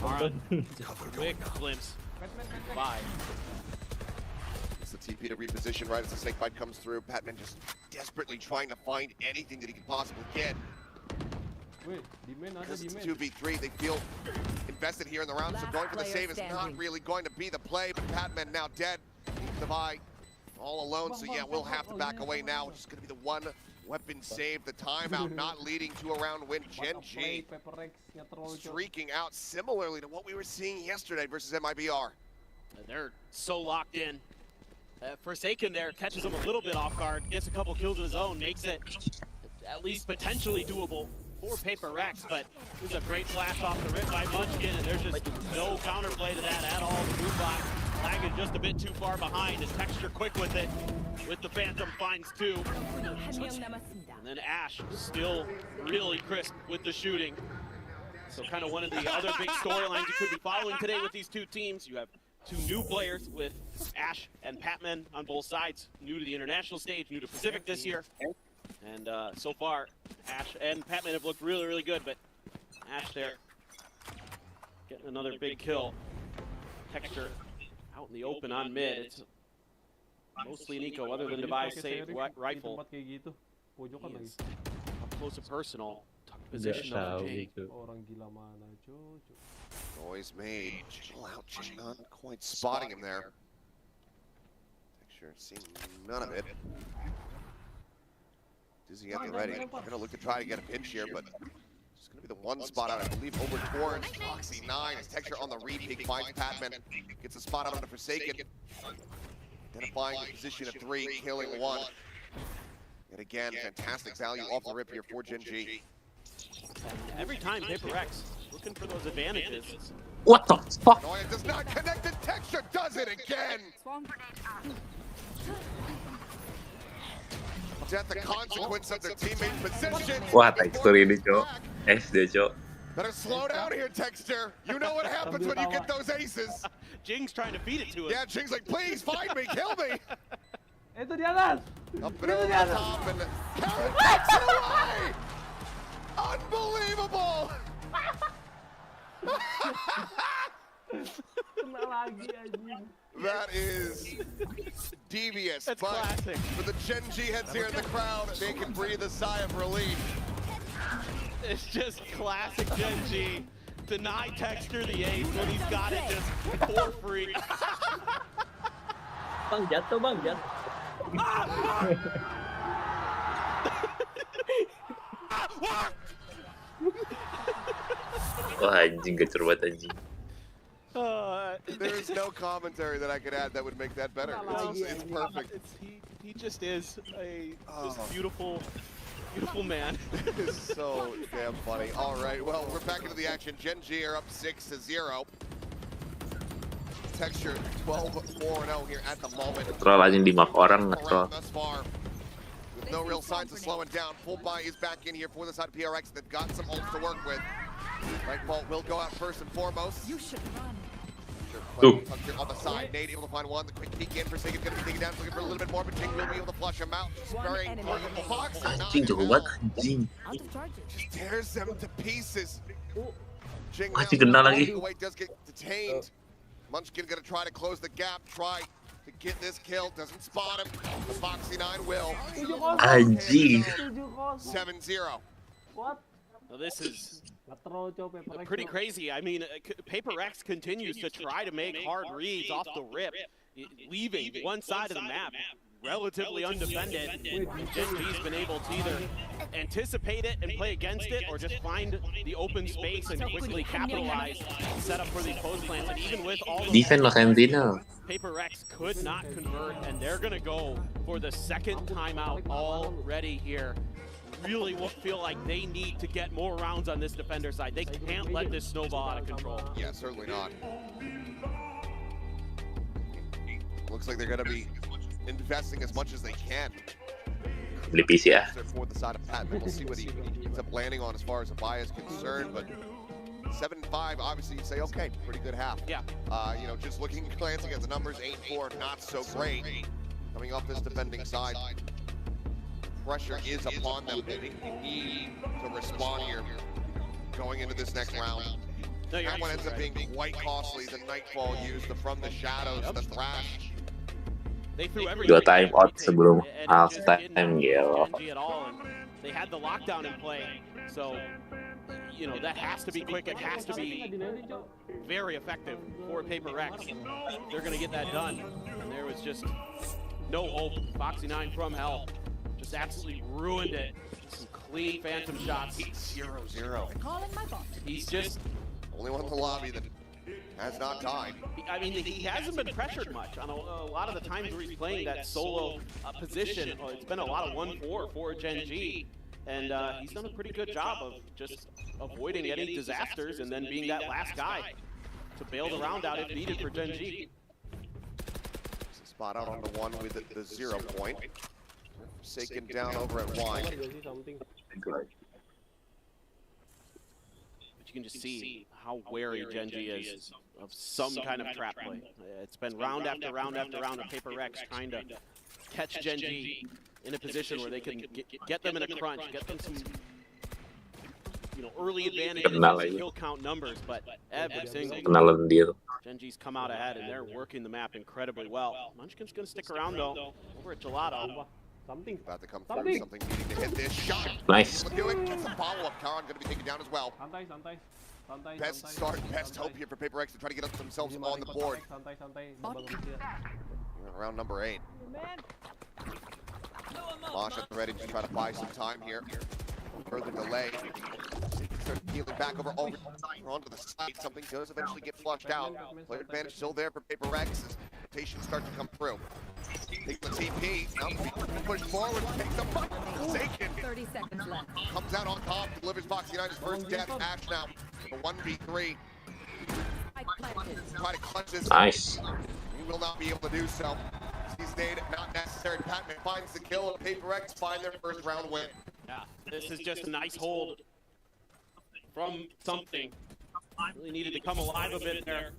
Alright, quick glimpse. 5. It's the TP to reposition right as the snake bite comes through. Patman just desperately trying to find anything that he can possibly get. Because it's 2v3, they feel invested here in the round, so going for the save is not really going to be the play, but Patman now dead. PiFy all alone, so yeah, we'll have to back away now, which is going to be the one weapon save. The timeout not leading to a round win. Gen G streaking out similarly to what we were seeing yesterday versus MIBR. They're so locked in. Forsaken there catches him a little bit off guard, gets a couple kills of his own, makes it at least potentially doable for PiFy, but it was a great flash off the rip by Munchkin, and there's just no counterplay to that at all. The Moonbot lagging just a bit too far behind. His Texture quick with it, with the Phantom finds 2. And then Ash still really crisp with the shooting. So kind of one of the other big storylines you could be following today with these two teams. You have two new players with Ash and Patman on both sides, new to the international stage, new to Pacific this year. And so far, Ash and Patman have looked really, really good, but Ash there getting another big kill. Texture out in the open on mid. It's mostly Nico, other than Device saved rifle. He is up close and personal. Tuck position of Jing. Noise made. Chill out, Jing not quite spotting him there. Texture seeing none of it. Dizzy at the ready. Gonna look to try to get a pinch here, but it's gonna be the one spot out, I believe, over towards Foxy 9. His Texture on the repeat finds Patman. Gets a spot out on the Forsaken. Identifying the position of 3, killing 1. And again, fantastic value off the rip here for Gen G. Every time PiFy looking for those advantages. What the fuck? Noya does not connect, the Texture does it again! At the consequence of their teammate position. Wah, Texture ini, Cok. SD, Cok. Better slow down here, Texture. You know what happens when you get those aces. Jing's trying to feed it to him. Yeah, Jing's like, please find me, kill me. Itu di atas. Up and over the top and Karen takes it away. Unbelievable. That is devious. That's but classic. for the Gen G heads here in the crowd, they can breathe a sigh of relief. It's just classic Gen G. Deny Texture the ace when he's got it just for free. Bang, jatuh bang, jatuh. Wah, anjing, gacor banget anjing. There is no commentary that I could add that would make that better. It's perfect. He just is a just beautiful man. It is so damn funny. All right, well, we're back into the action. Gen G are up 6-0. Texture 12-4-0 here at the moment. Ngetrol anjing di mark orang ngetrol. Thus far, with no real signs of slowing down. Full buy is back in here for the side of PRX. They've got some ults to work with. Nightfall will go out first and foremost. You should run. On the side, Nate able to find one. The quick peek in. Forsaken's gonna be taken down, looking for a little bit more, but Jing will be able to flush him out. Spraying Fox. Anjing, jago banget anjing. Just tears them to pieces. Jing Masih kena lagi. does get detained. Munchkin gonna try to close the gap, try to get this kill, doesn't spot him. The Foxy 9 will. Anjing. 7-0. What? Well, this is pretty crazy. I mean, PRX continues to try to make hard reads off the rip, leaving one side of the map relatively undefended. Gen G's been able to either anticipate it and play against it, or just find the open space and quickly capitalize, set up for these post plants. And even with all the PRX could not convert, and they're gonna go for the second timeout already here. Really will feel like they need to get more rounds on this defender side. They can't let this snowball out of control. Yeah, certainly not. Looks like they're going to be investing as much as they can. Beli PC ya. For the side of Patman, we'll see what he ends up landing on as far as Avaya is concerned, but 7-5, obviously you say, okay, pretty good half. Yeah. You know, just glancing at the numbers, 8-4, not so great. Coming off this defending side. Pressure is upon them. They need to respond here going into this next round. No, that one ends up being quite costly. The Nightfall used from the shadows, the Thrash. They threw everything. 2 time out sebelum half time gitu. They had the lockdown in play, so you know that has to be quick. It has to be very effective for PRX. They're gonna get that done, and there was just no hope. Foxy 9 from hell. Just absolutely ruined it. Some clean phantom shots. 0-0. He's just only one in the lobby that has not died. I mean, he hasn't been pressured much on a lot of the times where he's playing that solo position. It's been a lot of 1-4 for Gen G, and he's done a pretty good job of just avoiding any disasters and then being that last guy to bail the round out if needed for Gen G. Spot out on the one with the 0 point. Forsaken down over at Y. But you can just see how wary Gen G is. of some kind of trap play. It's been round after round after round of PiFy trying to catch Gen G in a position where they can get them in a crunch, get them some early advantages and kill count numbers, but every single Kenalan dia tuh. Gen G's come out ahead and they're working the map incredibly well. Munchkin's gonna stick around though over at Gelato. Something about to come through. Something needing to hit this shot. Nice. Do it. Gets a follow-up. Karan going to be taken down as well. Best start, best hope here for PiFy to try to get themselves on the board. Around number 8. Mosh at the ready to try to buy some time here. Further delay. Start peeling back over onto the side. Something does eventually get flushed out. Player advantage still there for PiFy as rotations start to come through. Take the TP. Now push forward. Takes the puck. Forsaken. 30 seconds left. Comes out on top. Delivers Box United's first death. Ash now. A 1v3. Try to clutch this. Nice. He will not be able to do so. He's made not necessary. Patman finds the kill, and PiFy find their first round win. Yeah, this is just a nice hold from something. Really needed to come alive a bit there,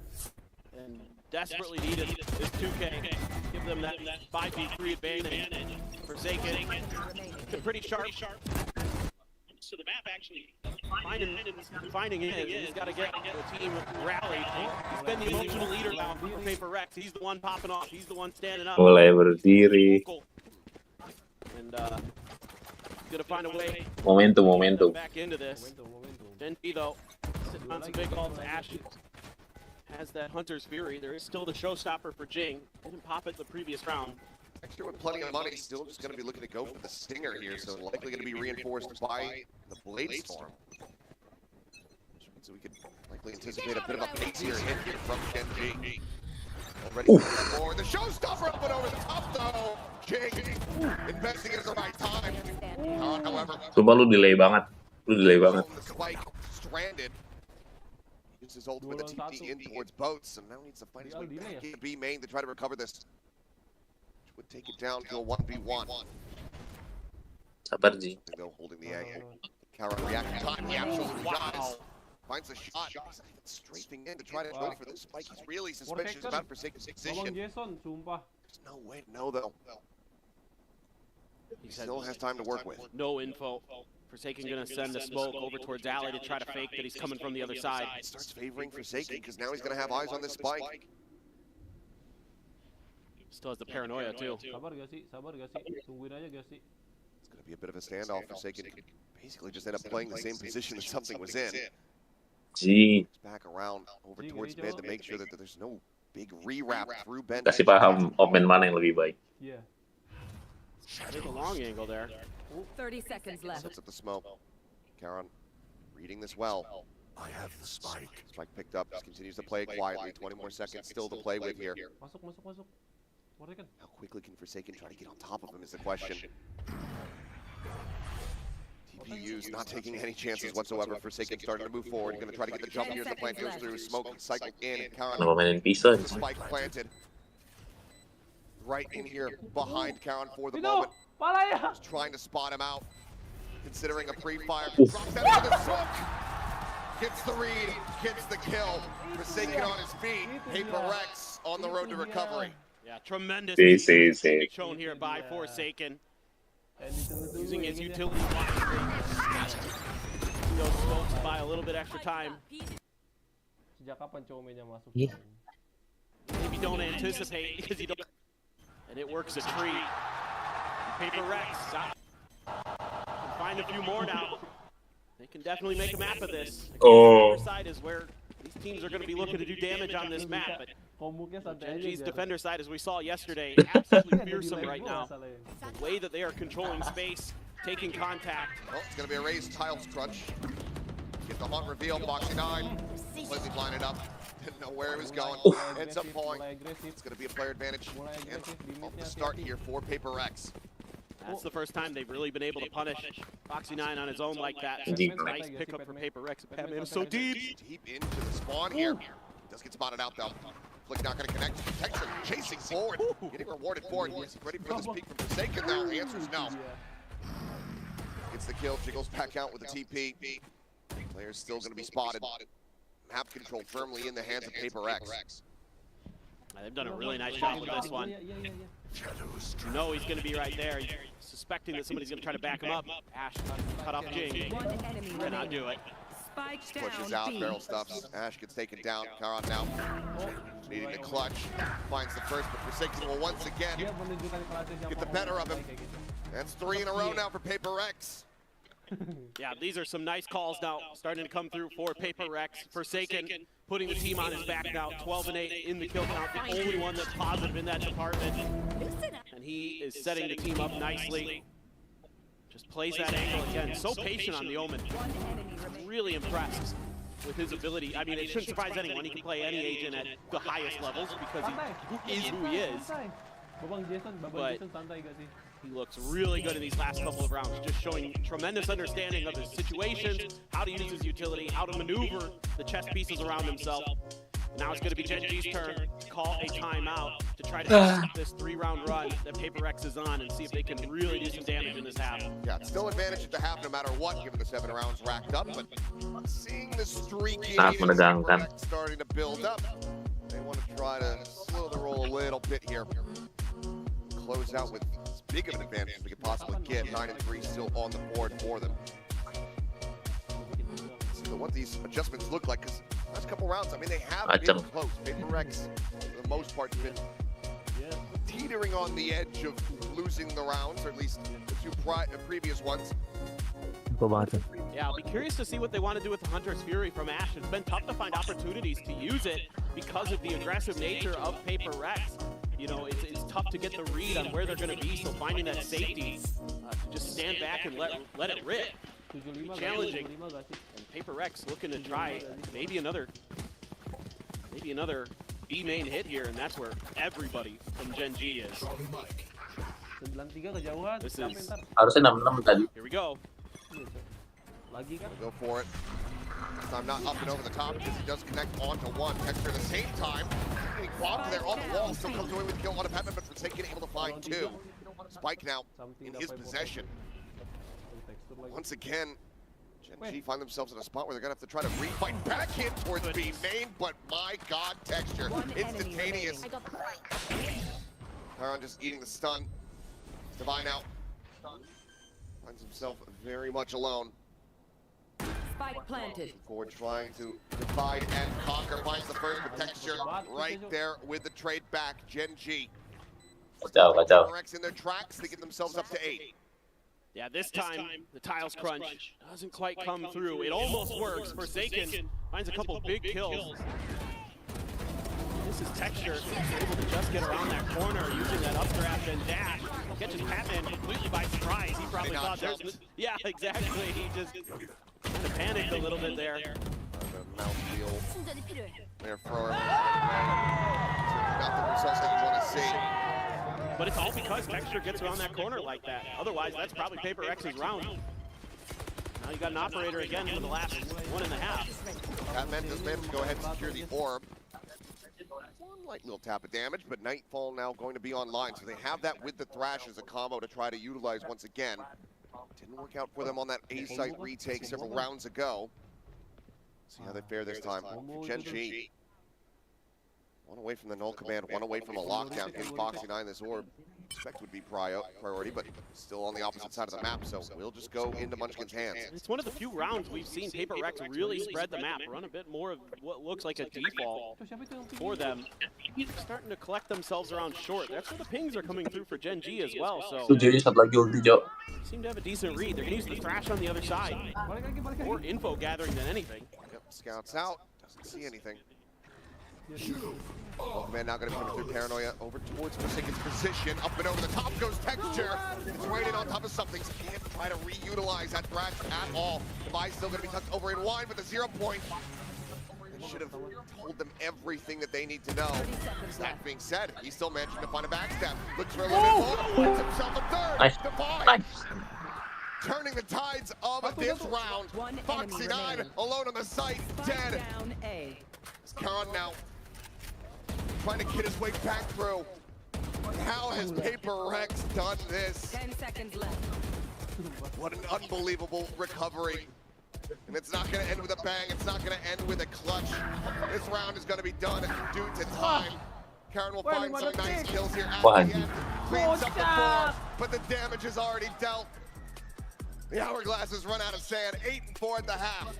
and desperately needed this 2K. Give them that 5v3 advantage. Forsaken, pretty sharp. So the map actually finding it. He's got to get the team rallied. He's been the emotional leader now for PiFy. He's the one popping off. He's the one standing up. Mulai berdiri. And gonna find a way. Momentum. Back into this. Gen G though, sitting on some big ults. Ash has that Hunter's Fury. There is still the showstopper for Jing. Didn't pop it the previous round. Extra with plenty of money, still just going to be looking to go for the Stinger here, so likely going to be reinforced by the Blade Storm. So we could likely anticipate a bit of a pacier hit here from Gen G. Already for the showstopper up and over the top though. Jing investing at the right time. However, Sumpah lu delay banget. the spike stranded. Uses his ult with a TP in towards boats, and now needs to find his way back into B main to try to recover this. Would take it down to a 1v1. Sabar Ji. Though holding the A. Karan reaction time. He absolutely does. Finds a shot. He's strafing in to try to go for this spike. He's really suspicious about Forsaken's position. There's no way to know though. He still has time to work with. No info. Forsaken gonna send the smoke over towards Alley to try to fake that he's coming from the other side. Starts favoring Forsaken because now he's gonna have eyes on this spike. Still has the paranoia too. Sabar gak sih? Tungguin aja gak sih? It's going to be a bit of a standoff. Forsaken basically just end up playing the same position that something was in. Ji. Back around over towards mid to make sure that there's no big rewrap through Ben. Kasih paham open mana yang lebih baik. Yeah. There's a long angle there. 30 seconds left. Sets up the smoke. Karan reading this well. I have the spike. Spike picked up. Just continues to play it quietly. 20 more seconds still to play with here. Masuk. How quickly can Forsaken try to get on top of him is the question. TPU's not taking any chances whatsoever. Forsaken starting to move forward. He's going to try to get the jump here as the plant goes through. Smoke cycled in. And Karan Mainin pisau. spike planted. Right in here behind Karan for the moment. Just trying to spot him out. Considering a pre-fire. Drops out into the smoke. Gets the read. Gets the kill. Forsaken on his feet. PiFy on the road to recovery. Yeah, tremendous VCT. shown here by Forsaken. Using his utility those smokes to buy a little bit extra time. Sejak kapan cowok mainnya masuk? Maybe don't anticipate because you don't. And it works a treat. PiFy can find a few more now. They can definitely make a map of this. The other side is where these teams are going to be looking to do damage on this map. But Gen G's defender side, as we saw yesterday, absolutely fearsome right now. The way that they are controlling space, taking contact. Oh, it's going to be a raised tiles crunch. Get the hunt reveal. Boxing 9 completely blinded up. Didn't know where he was going. Ends up falling. It's going to be a player advantage. And off the start here for PiFy. That's the first time they've really been able to punish Foxy 9 on his own like that. Nice pickup for PiFy. Patman is so deep. Deep into the spawn here. Does get spotted out though. Flick not going to connect. Protection chasing forward. Getting rewarded for it. He's ready for this peek from Forsaken now. The answer is no. Gets the kill. Jiggles back out with the TP. Player's still going to be spotted. map control firmly in the hands of PiFy. They've done a really nice job with this one. You know he's going to be right there. He's suspecting that somebody's going to try to back him up. Ash cut off Jing. Cannot do it. Pushes out, barrel stuffs. Ash gets taken down. Karan now needing to clutch. Finds the first, but Forsaken will once again get the better of him. That's 3 in a row now for PRX. Yeah, these are some nice calls now starting to come through for PRX. Forsaken putting the team on his back now, 12-8 in the kill count, the only one that's positive in that department. And he is setting the team up nicely. Just plays that angle again. So patient on the Omen. Really impressed with his ability. I mean, it shouldn't surprise anyone. He can play any agent at the highest levels because he is who he is. But he looks really good in these last couple of rounds, just showing tremendous understanding of his situations, how to use his utility, how to maneuver the chess pieces around himself. Now it's going to be Gen G's turn to call a timeout to try to stop this 3-round run that PRX is on and see if they can really do some damage in this half. Yeah, it's still advantage at the half no matter what, given the 7 rounds racked up, but seeing the streaky starting to build up, they want to try to slow the roll a little bit here. Close out with as big of an advantage as we could possibly get. 9-3 still on the board for them. So what these adjustments look like, because last couple rounds, I mean, they have been close. PRX, for the most part, has been teetering on the edge of losing the rounds, or at least the 2 previous ones. Yeah, I'll be curious to see what they want to do with the Hunter's Fury from Ash. It's been tough to find opportunities to use it because of the aggressive nature of PRX. You know, it's tough to get the read on where they're going to be, so finding that safety to just stand back and let it rip. Be challenging. And PRX looking to try maybe another B main hit here, and that's where everybody from Gen G is. This is here we go. Go for it. This time not up and over the top because he does connect onto one. Texture at the same time. Getting quads there on the wall. Still comes away with the kill on a Batman, but Forsaken able to find 2. Spike now in his possession. Once again, Gen G find themselves in a spot where they're going to have to try to refight back in towards B main, but my god, Texture. Instantaneous. Karan just eating the stun. Divine out. Finds himself very much alone. Spike planted. Forward trying to divide and conquer. Finds the first with Texture right there with the trade back. Gen G. PRX in their tracks. They get themselves up to 8. Yeah, this time the tiles crunch doesn't quite come through. It almost works. Forsaken finds a couple big kills. This is Texture, able to just get around that corner using that updraft and dash. Catches Batman completely by surprise. He probably thought there's... Yeah, exactly. He just kind of panicked a little bit there. The mouthfeel there for not the results that you want to see. But it's all because Texture gets around that corner like that. Otherwise, that's probably PRX's round. Now you got an operator again for the last 1.5. Batman does manage to go ahead and secure the orb. One light little tap of damage, but Nightfall now going to be online. So they have that with the Thrash as a combo to try to utilize once again. Didn't work out for them on that A site retake several rounds ago. See how they fare this time. For Gen G. 1 away from the null command, 1 away from a lockdown. Getting Foxy 9 this orb. Expect would be priority, but still on the opposite side of the map, so we'll just go into Munchkin's hands. It's one of the few rounds we've seen PRX really spread the map, run a bit more of what looks like a default for them. Starting to collect themselves around short. That's where the pings are coming through for Gen G as well, so seem to have a decent read. They're going to use the Thrash on the other side. More info gathering than anything. Yep, scouts out, doesn't see anything. Man now going to be coming through Paranoia over towards Forsaken's position. Up and over the top goes Texture. It's right in on top of something. So can't try to reutilize that Thrash at all. Device still going to be tucked over in wide with a 0 point. They should have told them everything that they need to know. That being said, he's still managing to find a backstab. Looks for a little bit more. Wins himself a third. Divine. Turning the tides of this round. Foxy 9 alone on the site. Dead. Karan now trying to get his way back through. How has PRX done this? 10 seconds left. What an unbelievable recovery. And it's not going to end with a bang. It's not going to end with a clutch. This round is going to be done due to time. Karen will find some nice kills here at the end. Cleans up the board, but the damage is already dealt. The hourglass has run out of sand. 8-4 at the half.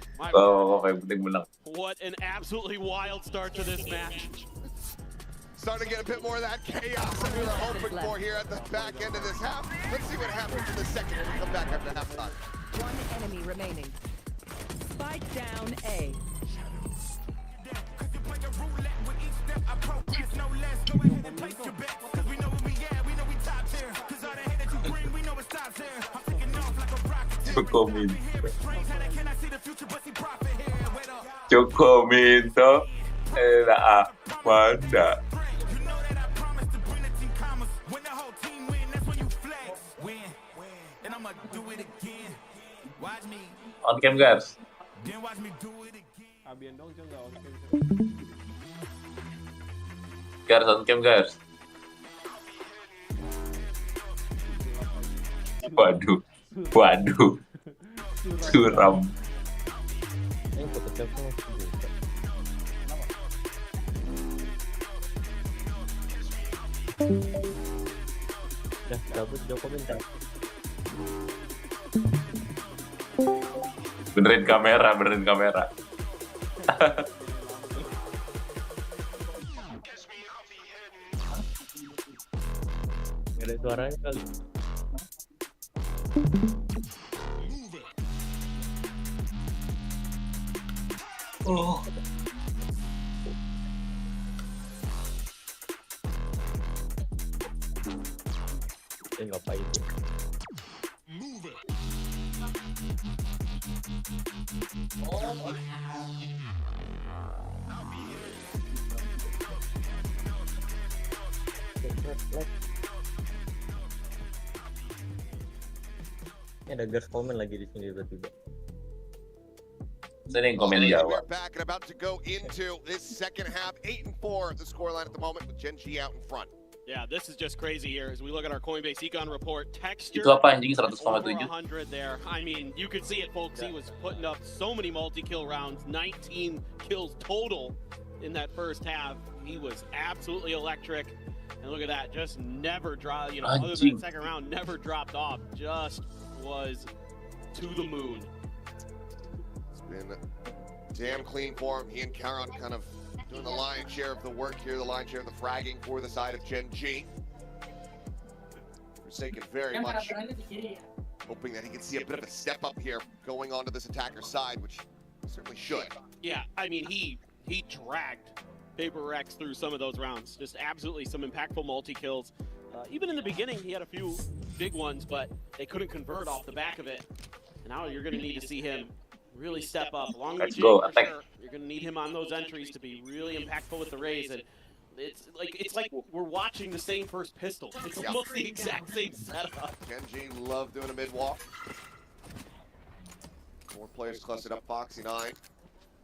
What an absolutely wild start to this match. Starting to get a bit more of that chaos that we were hoping for here at the back end of this half. Let's see what happens in the second when we come back after halftime. One enemy remaining. Spike down A. Jokominto era Amanda. On cam guys. Abian dong Cong, nggak on cam. Guys on cam guys. Waduh. Waduh. Suram. Dah gabut Joko minta. Benerin kamera, benerin kamera. Gak ada suaranya kali. Oh. Ngapain dia? Ini ada guys komen lagi di sini tiba-tiba. We're back and about to go into this second half. 8-4 the scoreline at the moment with Gen G out in front. Yeah, this is just crazy here as we look at our Coinbase Econ report. Texture Itu apa anjing over 100,7? 100 there. I mean, you could see it, folks. He was putting up so many multi-kill rounds, 19 kills total in that first half. He was absolutely electric. And look at that, just never dropped, you know, other than the second round, never dropped off. Just was to the moon. It's been damn clean for him. He and Karon kind of doing the lion's share of the work here, the lion's share of the fragging for the side of Gen G. Forsaken very much, hoping that he can see a bit of a step up here going onto this attacker's side, which he certainly should. Yeah, I mean, he dragged PRX through some of those rounds. Just absolutely some impactful multi-kills. Even in the beginning, he had a few big ones, but they couldn't convert off the back of it. And now you're going to need to see him really step up. Along with Jake, for sure. You're going to need him on those entries to be really impactful with the Rays. And it's like we're watching the same first pistol. It's almost the exact same setup. Gen G love doing a mid-walk. 4 players clustered up, Foxy 9.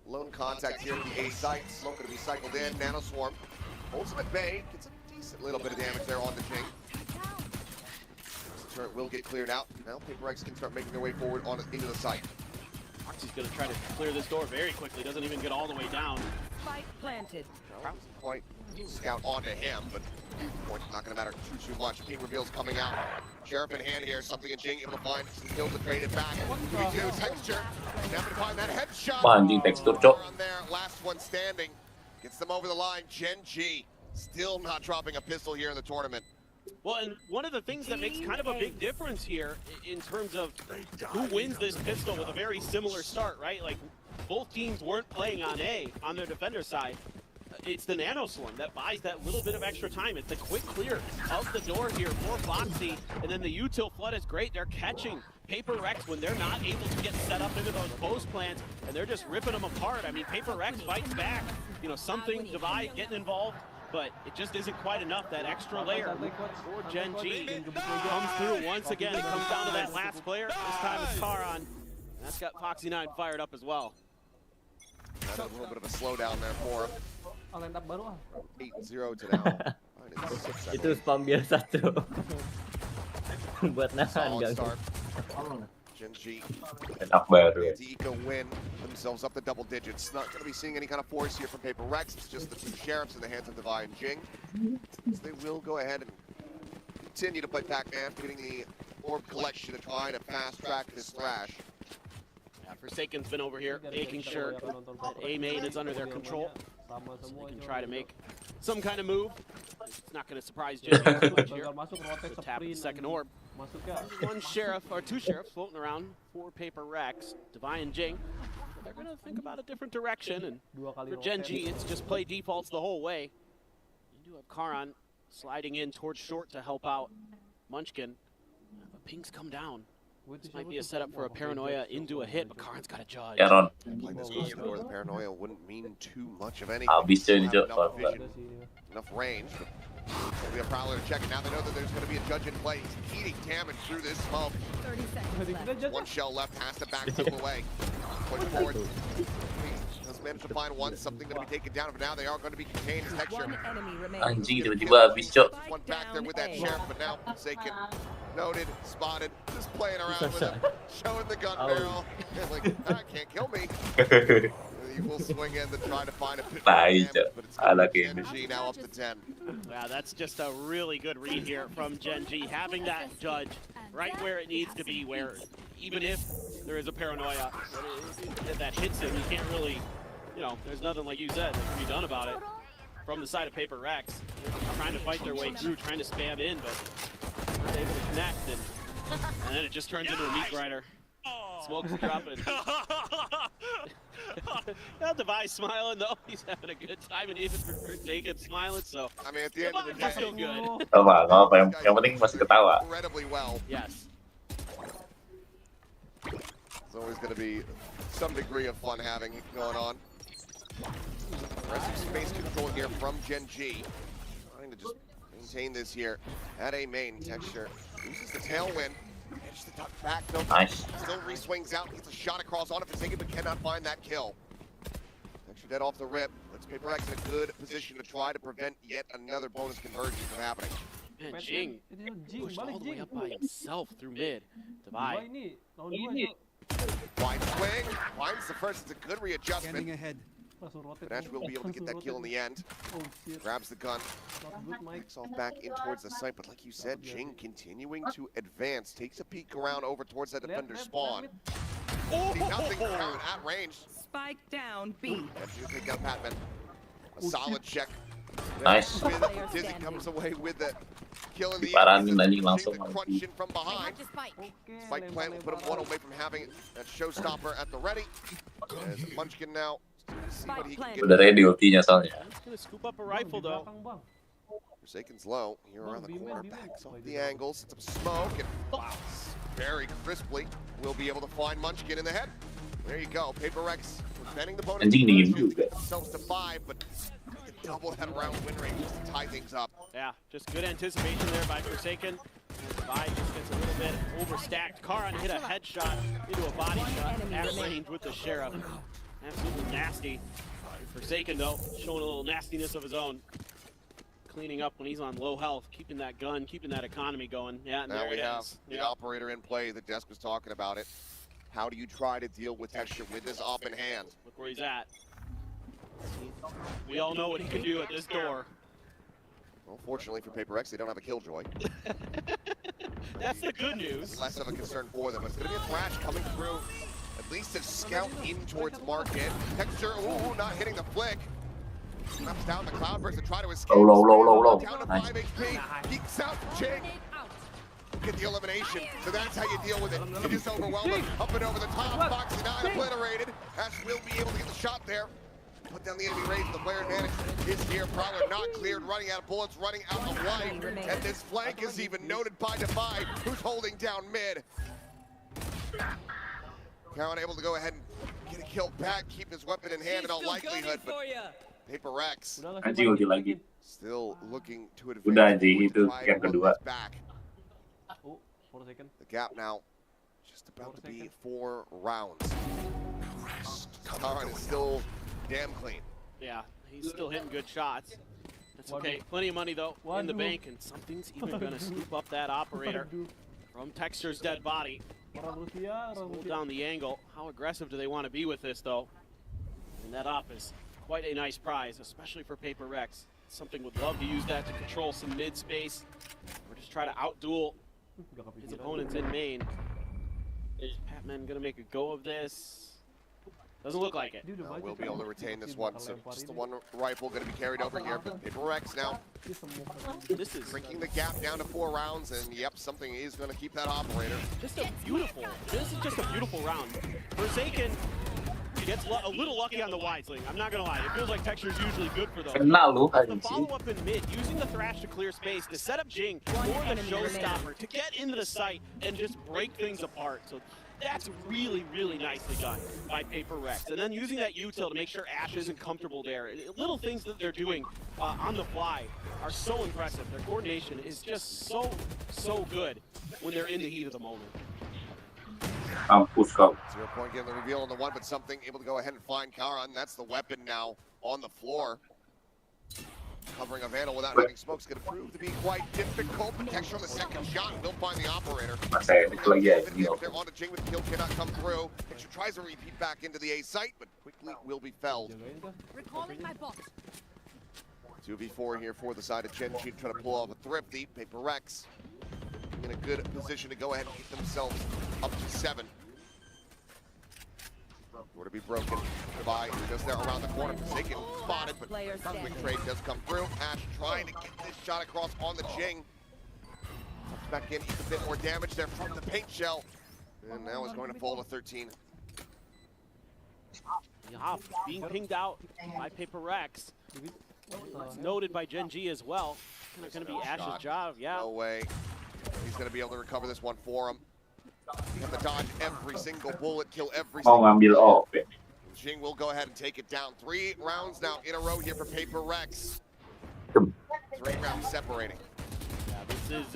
Lone contact here at the A site. Smoke going to be cycled in. Nano Swarm holds him at bay. Gets a decent little bit of damage there on the King. This turret will get cleared out. Now PiFy can start making their way forward into the site. Foxy's going to try to clear this door very quickly. Doesn't even get all the way down. Spike planted. Not quite scout onto him, but point's not going to matter too much. King reveals coming out. Sheriff in hand here. Something in Jing able to find some kills to trade it back. 3-2 texture. Now to find that headshot. Anjing tekstur cok. On there, last one standing. Gets them over the line. Gen G still not dropping a pistol here in the tournament. Well, and one of the things that makes kind of a big difference here in terms of who wins this pistol with a very similar start, right? Like, both teams weren't playing on A, on their defender side. It's the Nano Swarm that buys that little bit of extra time. It's the quick clear of the door here for Foxy, and then the util flood is great. They're catching PRX when they're not able to get set up into those post plants, and they're just ripping them apart. I mean, PRX fights back. You know, something, Divide getting involved, but it just isn't quite enough. That extra layer for Gen G comes through once again. It comes down to that last player. This time it's Karon. That's got Foxy 9 fired up as well. Had a little bit of a slowdown there for him. 8-0 to now. Itu spam biasa tuh. Buat nahan gang. Gen.G Enak baru. Eco win themselves up the double digits. Not going to be seeing any kind of force here from PiFy. It's just the two sheriffs in the hands of Devi and Jing. So they will go ahead and continue to play Pac-Man, getting the orb collection to try to fast track this thrash. Forsaken's been over here making sure that A main is under their control, so they can try to make some kind of move. It's not going to surprise Gen.G too much here. So tap the second orb. One sheriff or two sheriffs floating around for PiFy. Devi and Jing, they're going to think about a different direction, and for Gen.G it's just play defaults the whole way. You do have Karan sliding in towards short to help out Munchkin, but pings come down. This might be a setup for a Paranoia into a hit, but Karan's got a judge. Yaron. Playing this close to the door, the Paranoia wouldn't mean too much of anything. Habis Still dia have ni, enough vision, enough range. There'll be a Prowler to check it. Now they know that there's going to be a judge in play. He's eating damage through this smoke. 30 seconds left. One shell left, has to back some away. Push forward. Let's manage to find one, something going to be taken down, but now they are going to be contained. Texture. One enemy remaining. Anjing tiba-tiba habis, Cok. One back there with that sheriff, but now Forsaken noted, spotted, just playing around with him, showing the gun barrel. Like, that can't kill me. He will swing in to try to find a pit, but it's Gen.G now up to 10. Yeah, that's just a really good read here from Gen.G, having that judge right where it needs to be, where even if there is a Paranoia that hits him, you can't really, you know, there's nothing, like you said, that can be done about it. From the side of PiFy, trying to fight their way through, trying to spam in, but not able to connect, and then it just turns into a meat grinder. Smoke's dropping. Now Devi's smiling though, he's having a good time, and even Forsaken smiling, so I mean, at the end of the day, still good. Apa, nggak apa, yang penting masih ketawa. Incredibly well. Yes. It's always going to be some degree of fun having it going on. Aggressive space control here from Gen.G. Trying to just maintain this here at A main. Texture uses the tailwind. Manages to duck back, though. Nice. Still re-swings out, gets a shot across on it, Forsaken, but cannot find that kill. Texture dead off the rip. Puts PiFy in a good position to try to prevent yet another bonus conversion from happening. Man, Jing pushed all the way up by himself through mid. Devi. Wide swing, finds the first, it's a good readjustment. But Ash will be able to get that kill in the end. Grabs the gun, backs off back in towards the site, but like you said, Jing continuing to advance, takes a peek around over towards that defender spawn. See nothing around at range. Spike down B. That's take out Patman. A solid check. Nice. Dizzy comes away with the kill in the Diparanin end. anjing langsung. Crunch in from behind. Spike plant will put him one away from having that showstopper at the ready. As Munchkin now see what he can get. Udah ready ultinya soalnya. He's gonna scoop up a rifle though. Forsaken's low here around the corner, backs off the angle, sets up smoke, and very crisply will be able to find Munchkin in the head. There you go, PiFy preventing the bonus. Anjing dingin juga. Themselves to 5, but double that around win rate just to tie things up. Yeah, just good anticipation there by Forsaken. Devi just gets a little bit overstacked. Karan hit a headshot into a body shot at range with the sheriff. Absolutely nasty. Forsaken though, showing a little nastiness of his own. Cleaning up when he's on low health, keeping that gun, keeping that economy going. Yeah, and now there we it have is. the operator in play. The desk was talking about it. How do you try to deal with Texture with this op in hand? Look where he's at. We all know what he can do at this door. Well, fortunately for PiFy, they don't have a killjoy. That's the good news. Less of a concern for them. It's going to be a thrash coming through. At least a scout in towards Market. Texture, ooh, not hitting the flick. Snaps down the Cloudburst to try to escape. Low. Down to Nice. 5 HP. Geeks out Jing. Get the elimination. So that's how you deal with it. You just overwhelm them. Up and over the top. Foxy 9 obliterated. Ash will be able to get the shot there. Put down the enemy raise. The player advantage is here. Prowler not cleared. Running out of bullets. Running out of life. And this flank is even noted by Defi, who's holding down mid. Cowan able to go ahead and get a kill back. Keep his weapon in hand in all likelihood. But PiFy Anjing ulti lagi. still looking to advance. Udah anjing, itu Try yang to win kedua. this back. The gap now just about to be 4 rounds. Karan is still damn clean. Yeah, he's still hitting good shots. That's okay. Plenty of money though in the bank, and something's even gonna scoop up that operator from Texture's dead body. Hold down the angle. How aggressive do they want to be with this, though? And that op is quite a nice prize, especially for PiFy. Something would love to use that to control some mid space, or just try to outduel his opponents in main. Is Patman gonna make a go of this? Doesn't look like it. We'll be able to retain this one, so just the one rifle going to be carried over here. But PiFy now this is shrinking the gap down to 4 rounds, and yep, something is going to keep that operator. Just a beautiful, this is just a beautiful round. Forsaken gets a little lucky on the wide sling. I'm not gonna lie, it feels like Texture is usually good for those. The follow-up in mid, using the thrash to clear space, to set up Jing for the showstopper, to get into the site and just break things apart. So that's really, really nicely done by PiFy. And then using that util to make sure Ash isn't comfortable there. Little things that they're doing on the fly are so impressive. Their coordination is just so good when they're in the heat of the moment. 0 point getting the reveal on the one, but something able to go ahead and find Kara, and that's the weapon now on the floor. Covering a Vandal without having smoke's going to prove to be quite difficult. But Texture on the second shot will find the operator. They're on to Jing, but the kill cannot come through. Texture tries to repeat back into the A site, but quickly will be felled. Recalling my bot. 2v4 here for the side of Genji, trying to pull off a thrifty. PiFy in a good position to go ahead and get themselves up to 7. Were to be broken by just there around the corner. Forsaken spotted, but quick trade does come through. Ash trying to get this shot across on the Jing. Comes back in, eats a bit more damage there from the paint shell. And now is going to fall to 13. Yeah, being pinged out by PiFy. It's noted by Genji as well. It's going to be Ash's job, yeah. No way. He's going to be able to recover this one for him. You have to dodge every single bullet, kill every single Jing will go ahead and take it down. 3 rounds now in a row here for PiFy. 3 rounds separating. Yeah, this is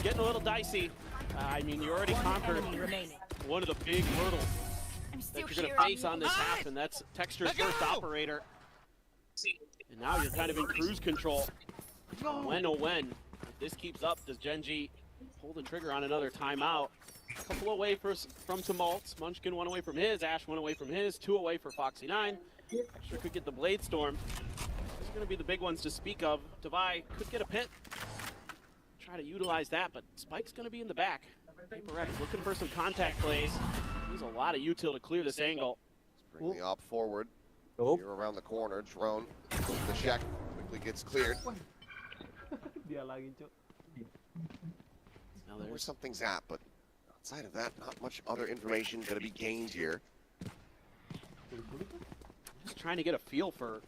getting a little dicey. I mean, you already conquered one of the big hurdles that you're going to face on this half, and that's Texture's first operator. And now you're kind of in cruise control. When, oh when, if this keeps up, does Genji pull the trigger on another timeout? A couple away from some ults. Munchkin 1 away from his, Ash 1 away from his, 2 away for Foxy9. Texture could get the Blade Storm. These are going to be the big ones to speak of. Devi could get a pit. Try to utilize that, but Spike's going to be in the back. PiFy looking for some contact plays. Needs a lot of util to clear this angle. Let's bring the op forward. Here around the corner, drone. The shack quickly gets cleared. Now where something's at, but outside of that, not much other information going to be gained here. Just trying to get a feel for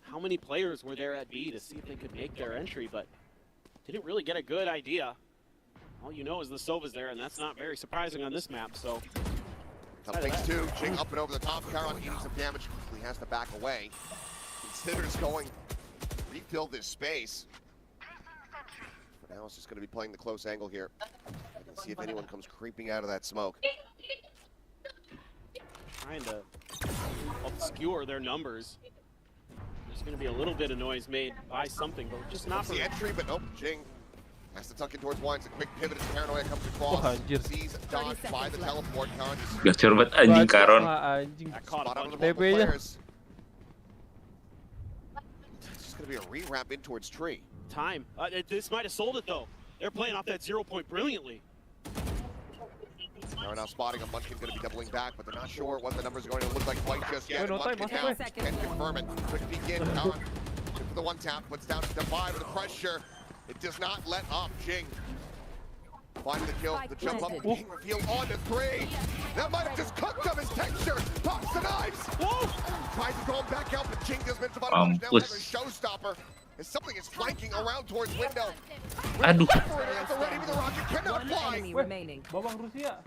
how many players were there at B to see if they could make their entry, but didn't really get a good idea. All you know is the Sova's there, and that's not very surprising on this map, so. Tough things too. Jing up and over the top. Caron eating some damage. Quickly has to back away. Considers going refill this space. For now, it's just going to be playing the close angle here. I can see if anyone comes creeping out of that smoke. Trying to obscure their numbers. There's going to be a little bit of noise made by something, but just not for the entry. But nope, Jing has to tuck in towards Wines. A quick pivot as Paranoia comes across. Sees dodged by the teleport. Caron Gacor banget anjing Karon. Spot on the players. It's just going to be a re-wrap in towards Tree. Time. This might have sold it though. They're playing off that 0 point brilliantly. They're now spotting a Munchkin going to be doubling back, but they're not sure what the numbers are going to look like quite just yet. Munchkin now can confirm it. Quick peek in. Caron for the 1-tap, puts down to Devi with the pressure. It does not let up. Jing finding the kill, the jump up, King reveal on to 3. That might have just cooked him as Texture pops the knives. Whoa! Tries to go back out, but Jing does miss about a now has a showstopper. As something is flanking around towards window. Aduh. At the ready with the rocket, cannot fly.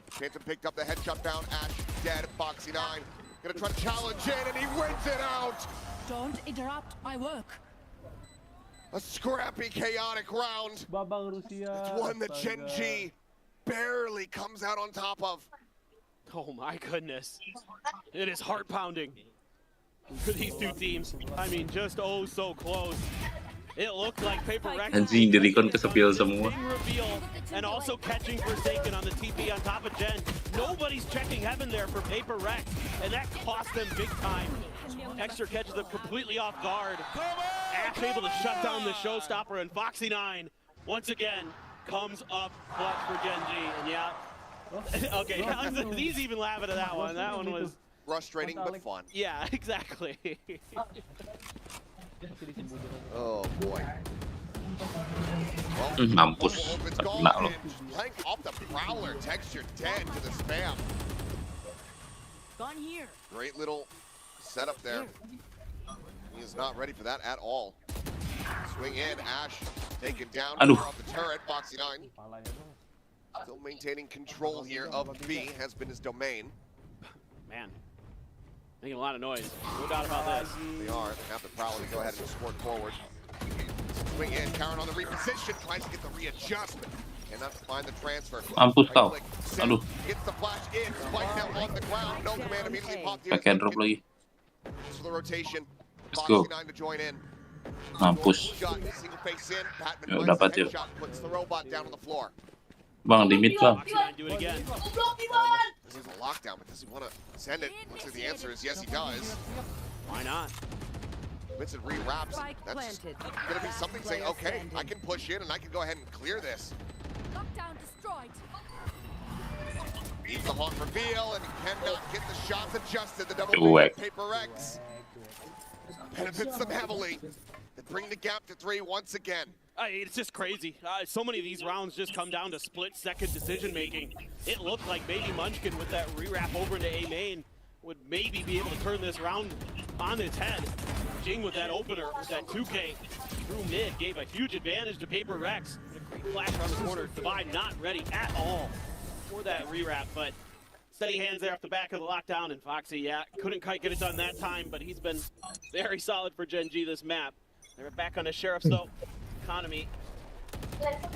Phantom picked up the headshot down. Ash dead. Foxy9 gonna try to challenge in, and he wins it out. Don't interrupt my work. A scrappy, chaotic round. It's one that Genji barely comes out on top of. Oh my goodness. It is heart pounding for these two teams. I mean, just oh so close. It looked like PiFy Anjing, dari kon kesepil semua. reveal and also catching Forsaken on the TP on top of Gen. Nobody's checking heaven there for PiFy, and that cost them big time. Extra catches them completely off guard. Ash able to shut down the showstopper, and Foxy9 once again comes up clutch for Gen G. And yeah, okay, he's even laughing at that one. That one was frustrating but fun. Yeah, exactly. Oh boy. Mampus. Kena lo. Playing off the prowler, texture dead to the spam. Gone here. Great little setup there. He is not ready for that at all. Swing in, Ash taken down off the turret. Foxy9 still maintaining control here of B, has been his domain. Man, making a lot of noise. No doubt about this. They are. They have the prowler to go ahead and sport forward. Swing in, Karen on the reposition, tries to get the readjustment. Cannot find the transfer. Mampus kau. Aduh. Gets the flash in, spike now on the ground. No command immediately popped in. Pakai drop lagi. For the rotation. Let's go. Foxy9 to join in. Mampus. Single face in. Ya, dapat ya. Puts the robot down on the floor. Bang, di mid bang. Do it again. This is a lockdown, but does he want to send it? Looks like the answer is yes, he does. Why not? Vincent rewraps. That's going to be something saying, okay, I can push in and I can go ahead and clear this. Lockdown destroyed. Beats the hot reveal and cannot get the shots adjusted. The double PRX benefits them heavily. They bring the gap to 3 once again. It's just crazy. So many of these rounds just come down to split-second decision-making. It looked like maybe Munchkin with that re-wrap over into A main would maybe be able to turn this round on its head. Jing with that opener, with that 2K through mid, gave a huge advantage to PRX. A great flash around the corner. Divide not ready at all for that re-wrap, but steady hands there off the back of the lockdown, and Foxy, yeah, couldn't quite get it done that time, but he's been very solid for Gen G this map. They're back on the Sheriff's though. Economy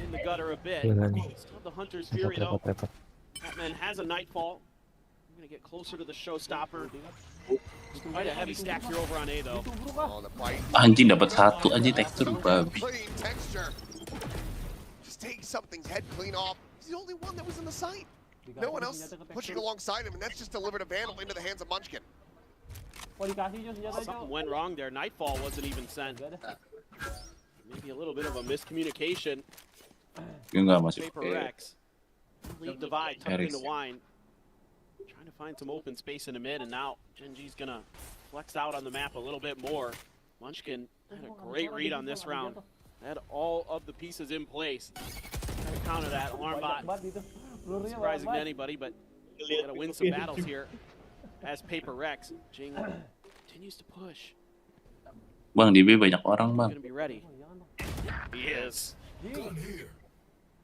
in the gutter a bit. Still the Hunter's Fury though. Batman has a Nightfall. I'm gonna get closer to the showstopper. Quite a heavy stack here over on A though. Anjing dapat satu anjing tekstur babi. Clean texture. Just take something's head clean off. He's the only one that was in the site. No one else pushing alongside him, and that's just delivered a Vandal into the hands of Munchkin. Something went wrong there. Nightfall wasn't even sent. Maybe a little bit of a miscommunication. PRX. Lead divide, tucked into wine. Trying to find some open space in the mid, and now Gen G's gonna flex out on the map a little bit more. Munchkin had a great read on this round. Had all of the pieces in place. Trying to counter that alarm bot. Not surprising to anybody, but gotta win some battles here. As PRX, Jing continues to push. Bang, di B banyak orang bang. Gonna be ready. He is.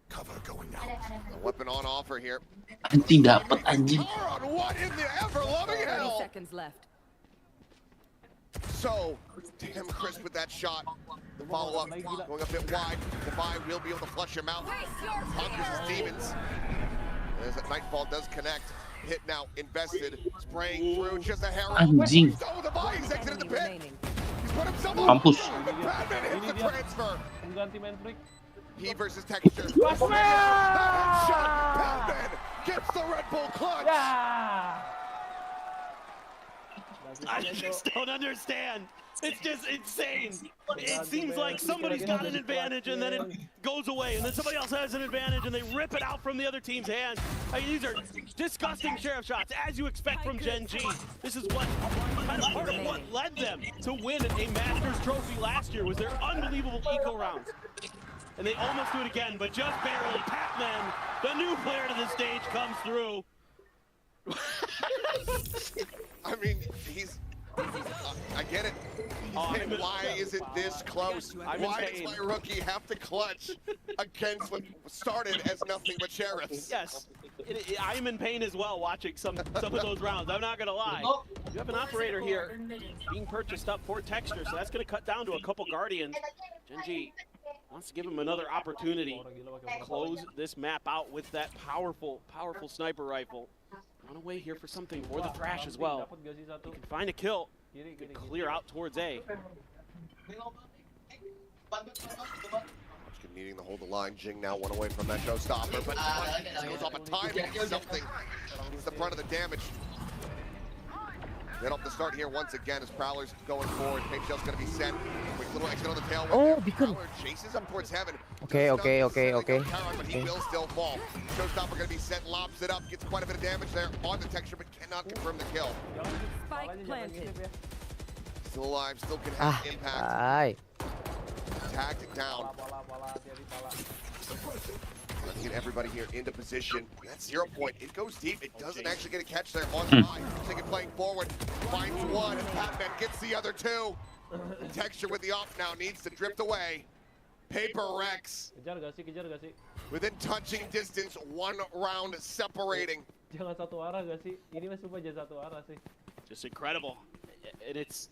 Cover going out. A weapon on offer here. Anjing dapat anjing. What in the ever-loving hell? 30 seconds left. So damn crisp with that shot. The follow-up going a bit wide. Divide will be able to flush him out. Conquers his demons. As that Nightfall does connect. Hit now invested. Spraying through just a hair. Anjing. Oh, Divide, he's exited the pit. He's put himself on. Mampus. Batman hits the transfer. Freak. He versus texture. Headshot. Batman gets the Red Bull clutch. I just don't understand. It's just insane. It seems like somebody's got an advantage and then it goes away, and then somebody else has an advantage and they rip it out from the other team's hands. I mean, these are disgusting sheriff shots, as you expect from Gen G. This is what kind of part of what led them to win a Masters trophy last year, was their unbelievable eco rounds. And they almost do it again, but just barely. Pac-Man, the new player to the stage, comes through. I mean, he's... I get it. Why is it this close? Why does my rookie have to clutch against what started as nothing but sheriffs? Yes, I'm in pain as well watching some of those rounds. I'm not gonna lie. You have an operator here being purchased up for texture, so that's gonna cut down to a couple guardians. Gen G wants to give him another opportunity to close this map out with that powerful sniper rifle. On a way here for something for the Thrash as well. He can find a kill. He can clear out towards A. Needing to hold the line. Jing now one away from that showstopper, but goes off a timing something. It's the brunt of the damage. Get off the start here once again as Prowler's going forward. Pape Shell's going to be sent. Quick little exit on the tail. Oh, beacon. Prowler chases up towards heaven. Okay. But he will still fall. Showstopper going to be sent, lobs it up, gets quite a bit of damage there on the texture, but cannot confirm the kill. Spike planted. Still alive, still can have impact. Ay. Tagged it down. Let's get everybody here into position. That 0 point, it goes deep. It doesn't actually get a catch there on the line. Take it playing forward. Finds one, and Batman gets the other two. Texture with the off now needs to drift away. PRX. Kejar gak sih? Within touching distance, 1 round separating. Jangan satu arah gak sih? Ini mah supaya jangan satu arah sih. Just incredible. And it's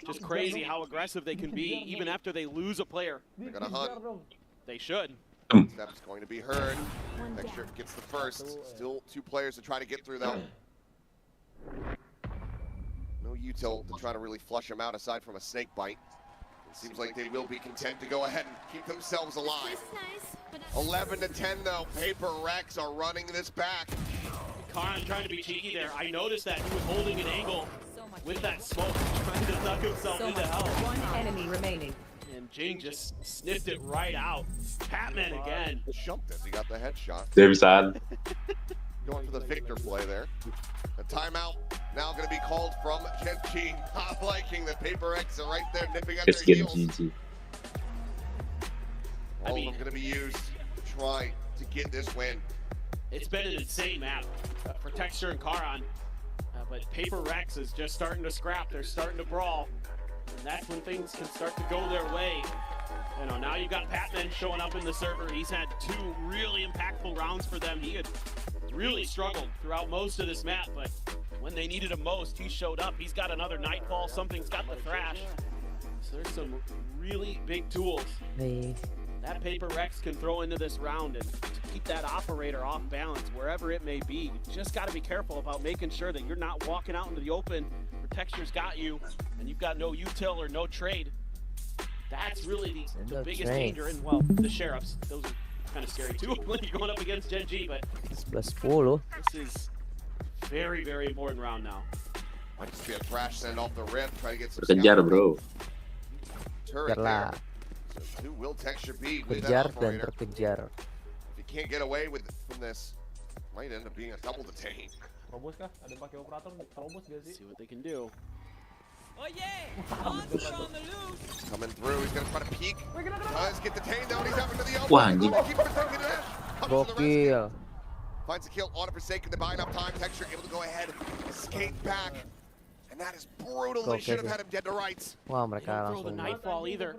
just crazy how aggressive they can be even after they lose a player. They're gonna hunt. They should. Step's going to be heard. Texture gets the first. Still 2 players to try to get through though. No util to try to really flush him out aside from a snake bite. It seems like they will be content to go ahead and keep themselves alive. 11 to 10 though. PRX are running this back. Karan trying to be cheeky there. I noticed that he was holding an angle with that smoke, trying to duck himself into hell. 1 enemy remaining. And Jing just sniffed it right out. Patman again. Jumped as he got the headshot. Davisan. Going for the Victor play there. A timeout now going to be called from Genji. Not liking that PRX are right there nipping at their heels. All of them going to be used to try to get this win. It's been an insane map for Texture and Karan. But PRX is just starting to scrap. They're starting to brawl. And that's when things can start to go their way. You know, now you've got Patman showing up in the server. He's had 2 really impactful rounds for them. He had really struggled throughout most of this map, but when they needed him most, he showed up. He's got another Nightfall. Something's got the Thrash. So there's some really big tools that PRX can throw into this round and keep that operator off balance wherever it may be. You just got to be careful about making sure that you're not walking out into the open where Texture's got you and you've got no util or no trade. That's really the biggest danger. And well, the Sheriffs, those are kind of scary too when you're going up against Genji, but this is very, very important round now. Might just be a Thrash send off the rip, try to get some Kejar, bro. turret there. So 2 will Texture be with that operator. If you can't get away from this, might end up being a double detain. Robos kah? Ada pakai operator robos gak sih? See what they can do. Oh yeah! Monster on the loose! Coming through, he's gonna try to peek. Does get detained down, he's out into the open. Wah, anjing. Gokil. Finds a kill on a Forsaken, they're buying up time. Texture able to go ahead, escape back. And that is brutal. They should have had him dead to rights. Wah, mereka They don't throw the langsung. Nightfall either.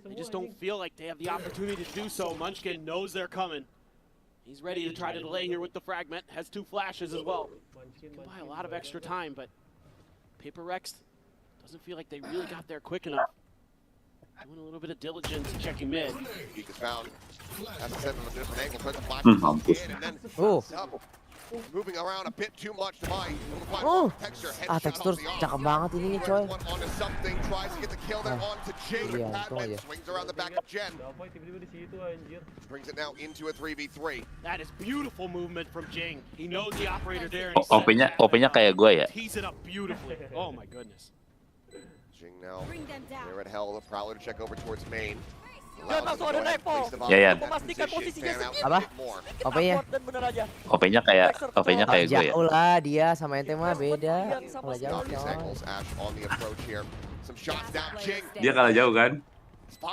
They just don't feel like they have the opportunity to do so. Munchkin knows they're coming. He's ready to try to delay here with the fragment. Has 2 flashes as well. Can buy a lot of extra time, but PRX doesn't feel like they really got there quick enough. Doing a little bit of diligence, checking mid. Peek is found. As I said, from a different angle, tries to flash Mampus. and then Oh. moving around a bit too much to buy. Oh. Texture, Ah, tekstur cakep banget ininya, coy. Onto something, tries to get the kill there onto Jing. Iya, untung Patman aja. swings around the back of Jen. Tiba-tiba di situ anjir. Brings it now into a 3v3. That is beautiful movement from Jing. He knows the operator there. OP-nya kayak gue ya. Tees it up beautifully. Oh my goodness. Jing now, they're at hell. The Prowler to check over towards main. Jangan langsung ada Nightfall. Ya, Memastikan posisinya Apa? Apa-nya? OP-nya kayak gue ya. Jauh lah dia sama ente mah beda. Kalau jauh Ash on the approach here. Some shots down, Jing. Dia kalah jauh kan?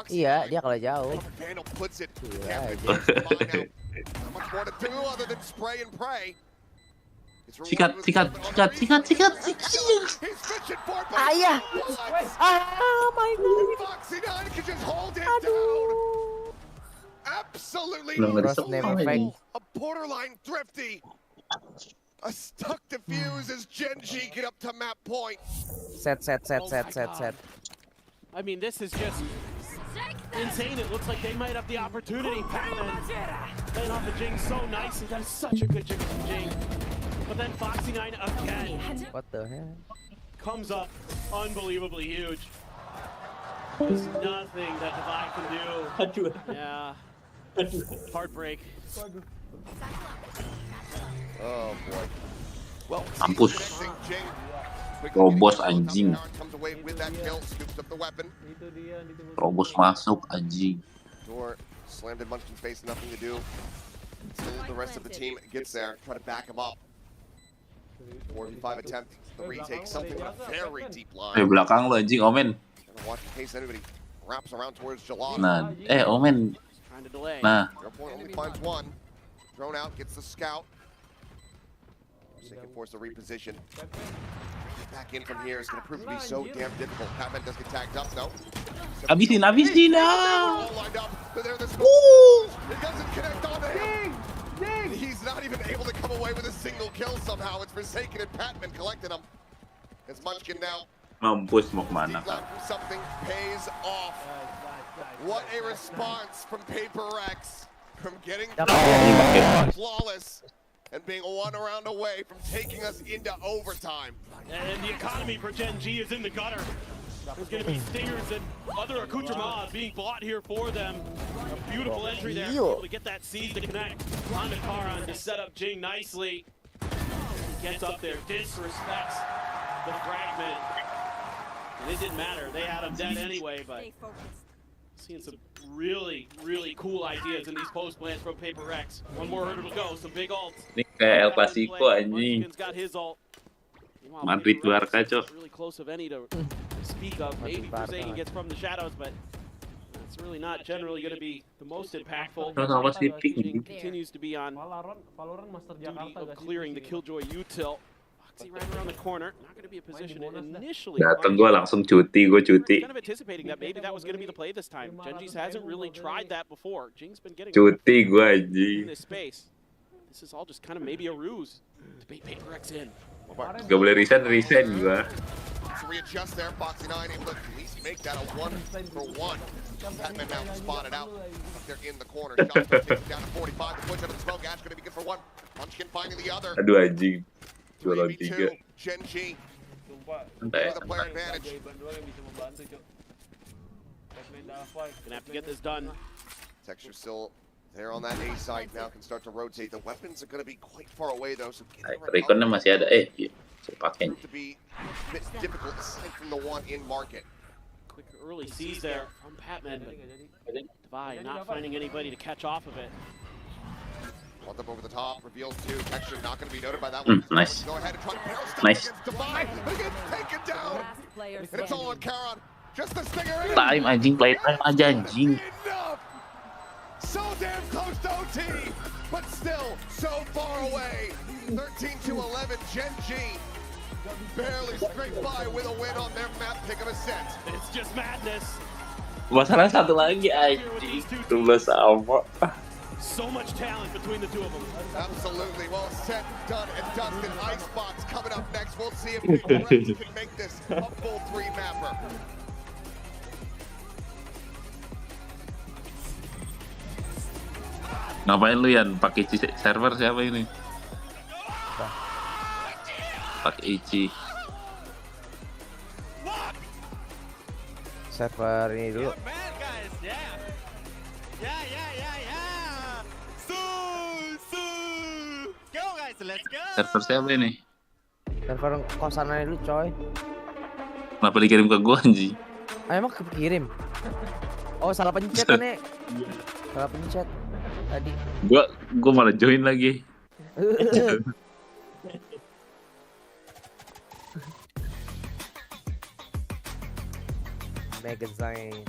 Iya, dia kalau jauh. Vandal puts it. Gila, Not much more to do other than spray and pray. Sikat. Ayah. Oh my god. Foxy 9 can just hold it down. Absolutely a borderline thrifty. A stuck defuse as Genji get up to map point. Set. I mean, this is just insane. It looks like they might have the opportunity. Patman playing off of Jing so nice. He does such a good job from Jing. But then Foxy 9 again. What the hell? Comes up unbelievably huge. There's nothing that Divide can do. Yeah. Heartbreak. Oh boy. Well, Mampus. connecting Jing. Robos anjing. Comes away with that kill, scoops up the weapon. Robos masuk anjing. Door slammed in Munchkin's face, nothing to do. Until the rest of the team gets there, try to back him up. 4v5 attempt, the retake, something with a very deep line. Belakang lo anjing, Omen. Gonna watch in case anybody wraps around towards Gelato. Nah, Omen. Trying to delay. Nah. Point only finds one. Thrown out, gets the scout. So they can force a reposition. Back in from here is going to prove to be so damn difficult. Patman does get tagged up, though. Habisin, habisin na! All lined up. They're the it doesn't connect on him. He's not even able to come away with a single kill somehow. It's Forsaken and Patman collected him. It's Munchkin now. Mampus mau kemana kan? Something pays off. What a response from PRX from getting flawless and being one round away from taking us into overtime. And the economy for Gen G is in the gutter. There's going to be stingers and other accoutrements being bought here for them. A beautiful entry there, able to get that seed to connect onto Karan to set up Jing nicely. He gets up there, disrespects the fragment. And it didn't matter, they had him dead anyway, but seeing some really, really cool ideas in these post plans from PRX. One more hurdle to go, some big ults. Ini kayak El Clasico anjing. Munchkin's got his ult. Madrid Barca cok. Really close of any to speak of. Maybe Forsaken gets from the shadows, but it's really not generally going to be the most impactful. Jing continues to be on duty of clearing the Killjoy util. Foxy right around the corner. Not going to be a position initially. Datang gue langsung cuti, gue cuti. Kind of anticipating that maybe that was going to be the play this time. Genji's hasn't really tried that before. Jing's been getting Cuti gue anjing. in this space. This is all just kind of maybe a ruse to bait PRX in. Gak boleh resign gue. To readjust there, Foxy 9 able to at least make that a 1-for-1. Batman now spotted out. They're in the corner. Shot takes down to 45. The push out of the smoke. Ash going to be good for one. Munchkin finding the other. Aduh anjing. 2-3. Gen G. Santai, The player santai. advantage. Gonna have to get this done. Texture still there on that A site. Now can start to rotate. The weapons are going to be quite far away though. So Rekonnya masih ada. Iya. Saya pakai. to be a bit difficult aside from the one in market. Quick early sees there from Patman, but Divide not finding anybody to catch off of it. Brought up over the top, reveals two. Texture not going to be noted by that one. Nice. Go ahead and try to barrel step Nice. against Divide. But it gets taken down. And it's all on Karan. Just the stinger in. Time anjing, play time aja anjing. Enough. So damn close to OT, but still so far away. 13-11, Gen G barely scraped by with a win on their map pick of a set. It's just madness. Masalah satu lagi anjing. 12 sama. So much talent between the two of them. Absolutely. Well said, done, and Dustin. Icebox coming up next. We'll see if PRX can make this a full 3-mapper. Ngapain lu Yan? Pakai server siapa ini? Pakai Ichi. Server ini dulu. Server siapa ini? Server kosannya dulu coy. Kenapa dikirim ke gua anjing? Ah, emang kekirim? Oh salah pencet nih. Salah pencet tadi. Gua malah join lagi. Magazine.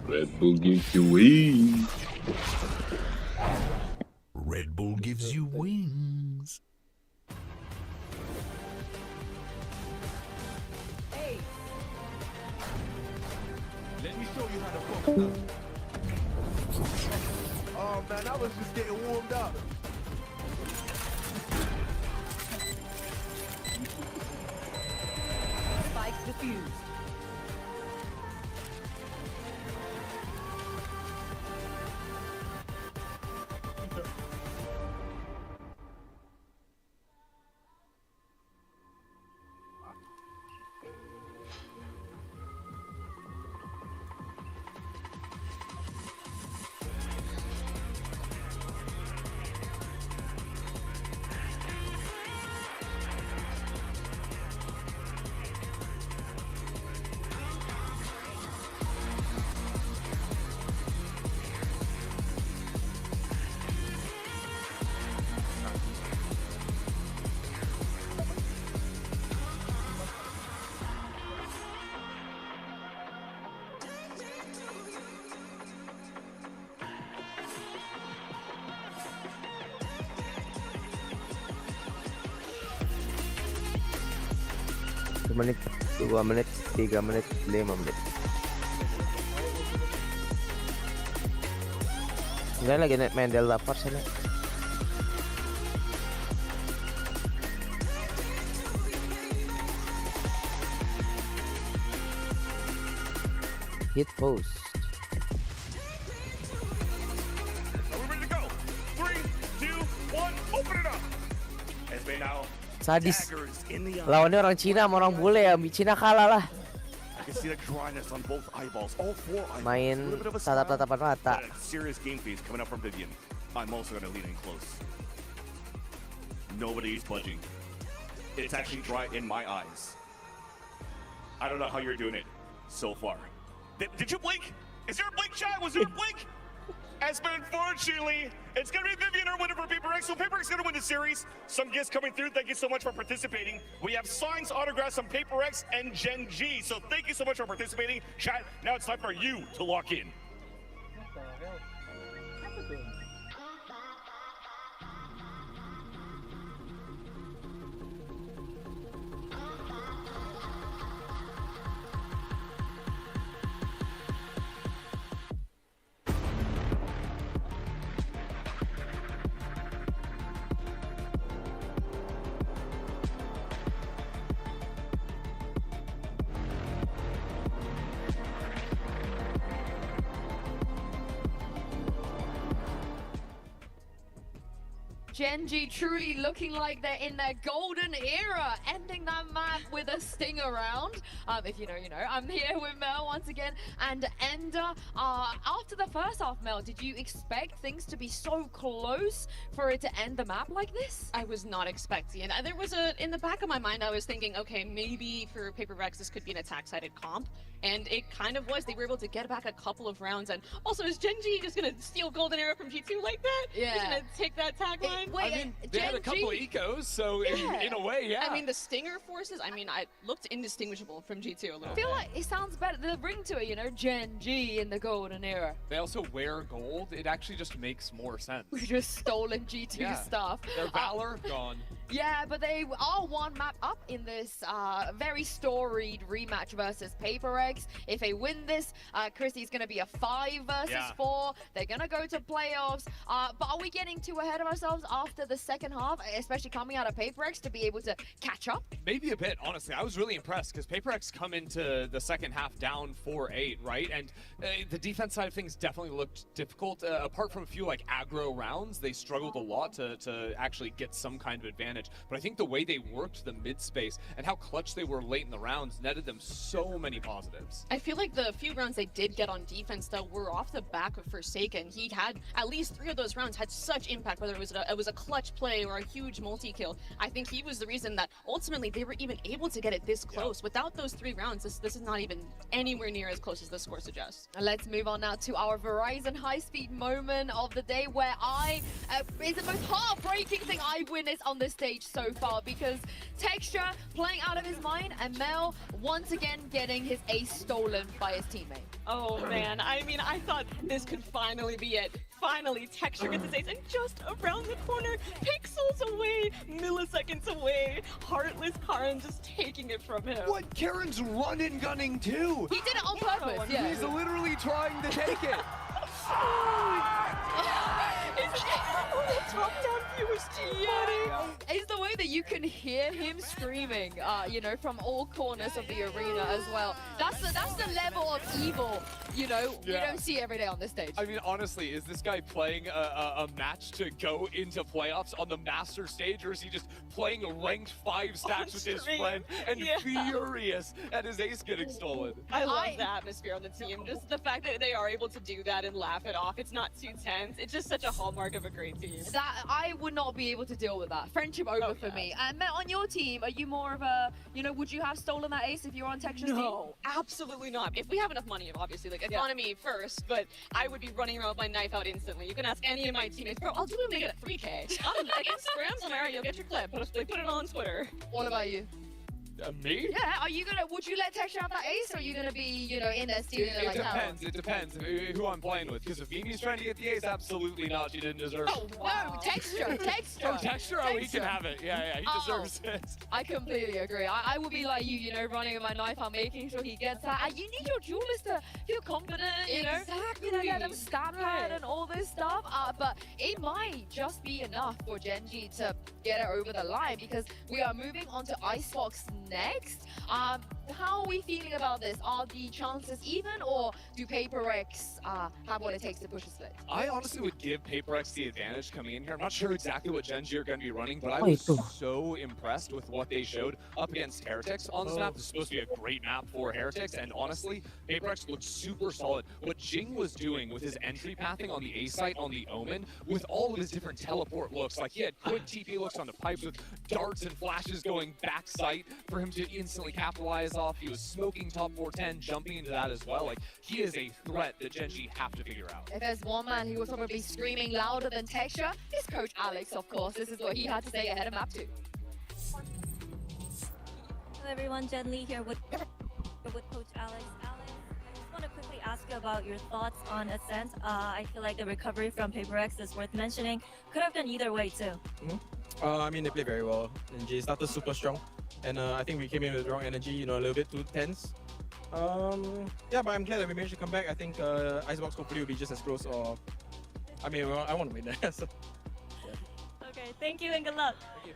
Red Bull gives you wings. Red Bull gives you wings. Let me show you how to focus. Oh man, I was just getting warmed up. defused. Menit, 2 menit, 3 menit, 5 menit. Enggak lagi main Delta Force ini. Hit post. Sadis. Lawannya orang Cina sama orang bule ya. Cina kalah lah. Main tatap-tatapan mata. Nobody's budging. It's actually dry in my eyes. I don't know how you're doing it so far. Did you blink? Is there a blink, chat? Was there a blink? As but unfortunately, it's going to be Vivian or winner for PRX. So PRX is going to win the series. Some gifts coming through. Thank you so much for participating. We have signs, autographs from PRX and Gen G. So thank you so much for participating. Chat, now it's time for you to lock in. What the hell? Apa tuh? Gen G truly looking like they're in their golden era, ending that map with a sting around. If you know, you know. I'm here with Mel once again, and Ender. After the first half, Mel, did you expect things to be so close for it to end the map like this? I was not expecting it. There was in the back of my mind, I was thinking, okay, maybe for PRX this could be an attack-sided comp, and it kind of was. They were able to get back a couple of rounds, and also is Gen G just gonna steal golden arrow from G2 like that? Yeah. Just gonna take that tagline? Wait, I mean, they had a couple of ecos, so in a way, yeah. I mean, the Stinger forces, I mean, I looked indistinguishable from G2 a little I feel like it sounds better. The ring to it, you know, Gen G in the golden era. They also wear gold. It actually just makes more sense. We just stolen G2 stuff. Their Valor gone. Yeah, but they are one map up in this very storied rematch versus PRX. If they win this, Chrissy's going to be a 5 versus 4. They're going to go to playoffs. But are we getting too ahead of ourselves after the second half, especially coming out of PRX, to be able to catch up? Maybe a bit, honestly. I was really impressed because PRX come into the second half down 4-8, right? And the defense side of things definitely looked difficult. Apart from a few like aggro rounds, they struggled a lot to actually get some kind of advantage. But I think the way they worked the mid space and how clutch they were late in the rounds netted them so many positives. I feel like the few rounds they did get on defense, though, were off the back of Forsaken. He had at least 3 of those rounds had such impact, whether it was a clutch play or a huge multi-kill. I think he was the reason that ultimately they were even able to get it this close. Without those 3 rounds, this is not even anywhere near as close as the score suggests. Let's move on now to our Verizon high-speed moment of the day, where it's the most heartbreaking thing I've witnessed on this stage so far, because Texture playing out of his mind, and Mel once again getting his ace stolen by his teammate. Oh man, I mean, I thought this could finally be it. Finally, Texture gets his ace, and just around the corner, pixels away, milliseconds away, Heartless Karin just taking it from him. What? Karen's run and gunning too! He did it on purpose, yeah. He's literally trying to take it! Top down It was funny. It's the way that you can hear him screaming, you know, from all corners of the arena as well. That's the level of evil, you know, we don't see every day on this stage. I mean, honestly, is this guy playing a match to go into playoffs on the master stage, or is he just playing a ranked 5 stacks with his friend and furious at his ace getting stolen? I love the atmosphere on the team. Just the fact that they are able to do that and laugh it off. It's not too tense. It's just such a hallmark of a great team. That I would not be able to deal with that. Friendship over for me. And Matt, on your team, are you more of a, you know, would you have stolen that ace if you were on Texture's team? No, absolutely not. If we have enough money, obviously, like economy first, but I would be running around with my knife out instantly. You can ask any of my teammates, bro, I'll do it, make it at 3K. Against Grams, Amara, you'll get your clip. Put it on Twitter. What about you? Me? Yeah, would you let Texture have that ace, or are you gonna be, you know, in there stealing it like that? It depends who I'm playing with, because if Mimi's trying to get the ace, absolutely not, she didn't deserve it. Oh, wow. No, Texture. Oh, Texture? Oh, he can have it. Yeah, he deserves it. I completely agree. I would be like you know, running with my knife out, making sure he gets that. And you need your duelist to feel confident, you know? Exactly. You know, let them stab pad and all this stuff. But it might just be enough for Genji to get it over the line, because we are moving on to Icebox next. How are we feeling about this? Are the chances even, or do PaperX have what it takes to push a split? I honestly would give PaperX the advantage coming in here. I'm not sure exactly what Genji are going to be running, but I was so impressed with what they showed up against Heretics on this map. This is supposed to be a great map for Heretics, and honestly, PaperX looked super solid. What Jing was doing with his entry pathing on the A site on the Omen, with all of his different teleport looks, like he had quick TP looks on the pipes with darts and flashes going back site for him to instantly capitalize off. He was smoking top 410, jumping into that as well. Like, he is a threat that Genji have to figure out. If there's one man who was probably screaming louder than Texture, it's Coach Alex, of course. This is what he had to say ahead of map 2. Hello everyone, Jen Lee here with Coach Alex. Alex, I just want to quickly ask you about your thoughts on Ascent. I feel like the recovery from PaperX is worth mentioning. Could have gone either way too. I mean, they play very well. And Jay started super strong. And I think we came in with the wrong energy, you know, a little bit too tense. Yeah, but I'm glad that we managed to come back. I think Icebox hopefully will be just as close, or I mean, I want to win that. So, yeah. Okay, thank you and good luck. Thank you.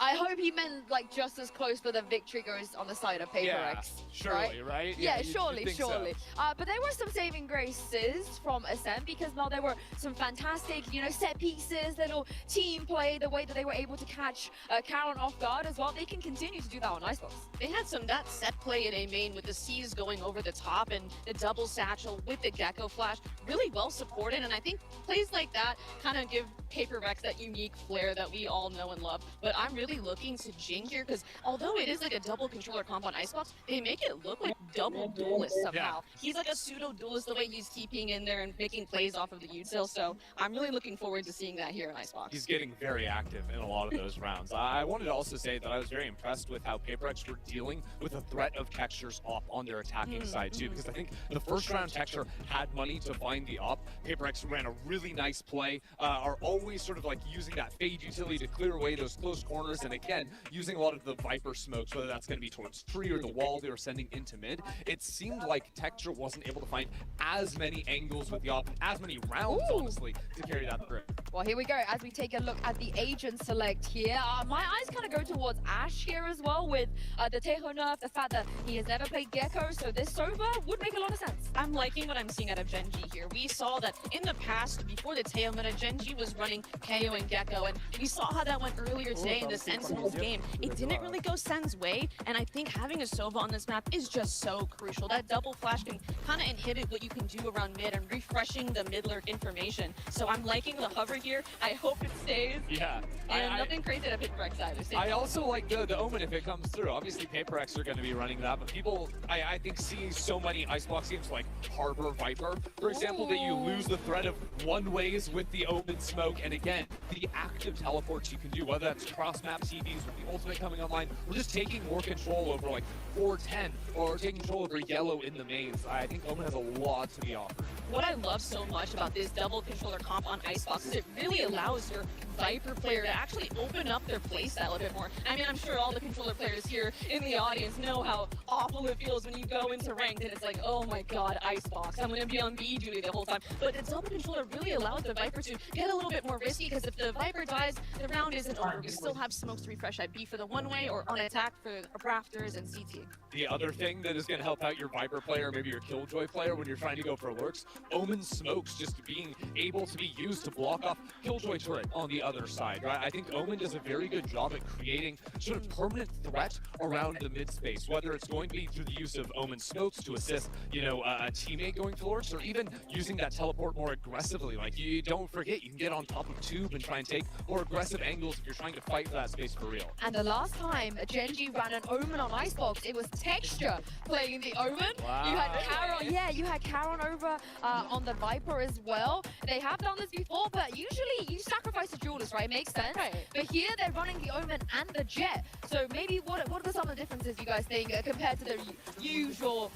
I hope he meant like just as close, but the victory goes on the side of PaperX. Yeah, surely, right? Yeah, you'd surely. think so. But there were some saving graces from Ascent, because now there were some fantastic, you know, set pieces, little team play, the way that they were able to catch Karen off guard as well. They can continue to do that on Icebox. They had that set play in A main with the C's going over the top and the double satchel with the Gecko flash, really well supported. And I think plays like that kind of give PaperX that unique flair that we all know and love. But I'm really looking to Jing here, because although it is like a double controller comp on Icebox, they make it look like double duelist somehow. He's like a pseudo duelist the way he's TPing in there and making plays off of the util. So I'm really looking forward to seeing that here in Icebox. He's getting very active in a lot of those rounds. I wanted to also say that I was very impressed with how PaperX were dealing with the threat of Textures op on their attacking side too, because I think the first round Texture had money to find the op. PaperX ran a really nice play, are always sort of like using that fade utility to clear away those close corners, and again, using a lot of the Viper smokes, whether that's going to be towards tree or the wall they were sending into mid. It seemed like Texture wasn't able to find as many angles with the op, as many rounds, honestly, to carry that through. Well, here we go, as we take a look at the agent select here. My eyes kind of go towards Ash here as well, with the Tejo nerf, the fact that he has never played Gecko, so this Sova would make a lot of sense. I'm liking what I'm seeing out of Genji here. We saw that in the past, before the Teo meta, Genji was running KO and Gecko, and we saw how that went earlier today in the Sentinels game. It didn't really go Sen's way, and I think having a Sova on this map is just so crucial. That double flash can kind of inhibit what you can do around mid and refreshing the mid lurk information. So I'm liking the hover here. I hope it stays. Yeah. And nothing crazy at PaperX either. I also like the Omen if it comes through. Obviously, PaperX are going to be running that, but people, I think, seeing so many Icebox games like Harbor Viper, for example, that you lose the threat of one-ways with the Omen smoke, and again, the active teleports you can do, whether that's cross-map TVs with the ultimate coming online, or just taking more control over like 410, or taking control over yellow in the mains. I think Omen has a lot to be offered. What I love so much about this double controller comp on Icebox is it really allows your Viper player to actually open up their playstyle a bit bit more. I mean, I'm sure all the controller players here in the audience know how awful it feels when you go into ranked and it's like, oh my god, Icebox, I'm going to be on B duty the whole time. But the double controller really allows the Viper to get a little bit more risky, because if the Viper dies, the round isn't over. We still have smokes to refresh at B for the one-way or on attack for Rafters and CT. The other thing that is going to help out your Viper player, maybe your Killjoy player, when you're trying to go for lurks, Omen smokes just being able to be used to block off Killjoy turret on the other side, right? I think Omen does a very good job at creating sort of permanent threat around the mid space, whether it's going to be through the use of Omen smokes to assist, you know, a teammate going for lurks, or even using that teleport more aggressively. Like, you don't forget, you can get on top of Tube and try and take more aggressive angles if you're trying to fight for that space for real. And the last time Genji ran an Omen on Icebox, it was Texture playing the Omen. Wow. You had Caron, yeah, you had Caron over on the Viper as well. They have done this before, but usually you sacrifice the duelist, right? It makes sense. Right. But here they're running the Omen and the Jet. So maybe what are some of the differences you guys think compared to the usual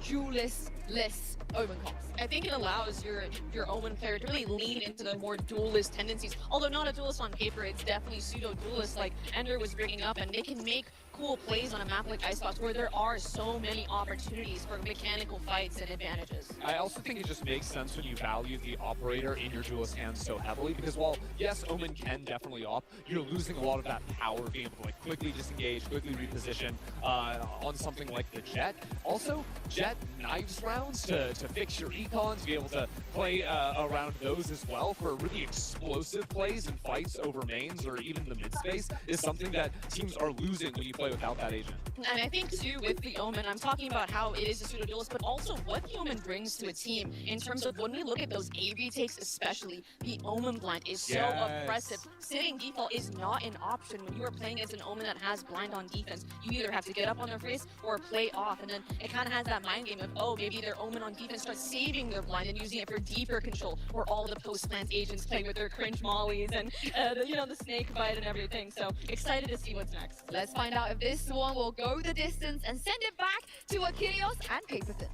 duelist-less Omen comps? I think it allows your Omen player to really lean into the more duelist tendencies. Although not a duelist on paper, it's definitely pseudo-duelist like Ender was bringing up, and they can make cool plays on a map like Icebox where there are so many opportunities for mechanical fights and advantages. I also think it just makes sense when you value the operator in your duelist hands so heavily, because while, yes, Omen can definitely op, you're losing a lot of that power being able to like quickly disengage, quickly reposition on something like the Jet. Also, Jet knives rounds to fix your econ, to be able to play around those as well for really explosive plays and fights over mains or even the mid space is something that teams are losing when you play without that agent. And I think too with the Omen, I'm talking about how it is a pseudo duelist, but also what the Omen brings to a team in terms of when we look at those A/B takes, especially the Omen blind is so oppressive. Sitting default is not an option when you are playing as an Omen that has blind on defense. You either have to get up on their face or play off, and then it kind of has that mind game of, oh, maybe their Omen on defense starts saving their blind and using it for deeper control, where all the post-plant agents play with their cringe mollies and the snake bite and everything. So excited to see what's next. Let's find out if this one will go the distance and send it back to Achilles and Paperthin.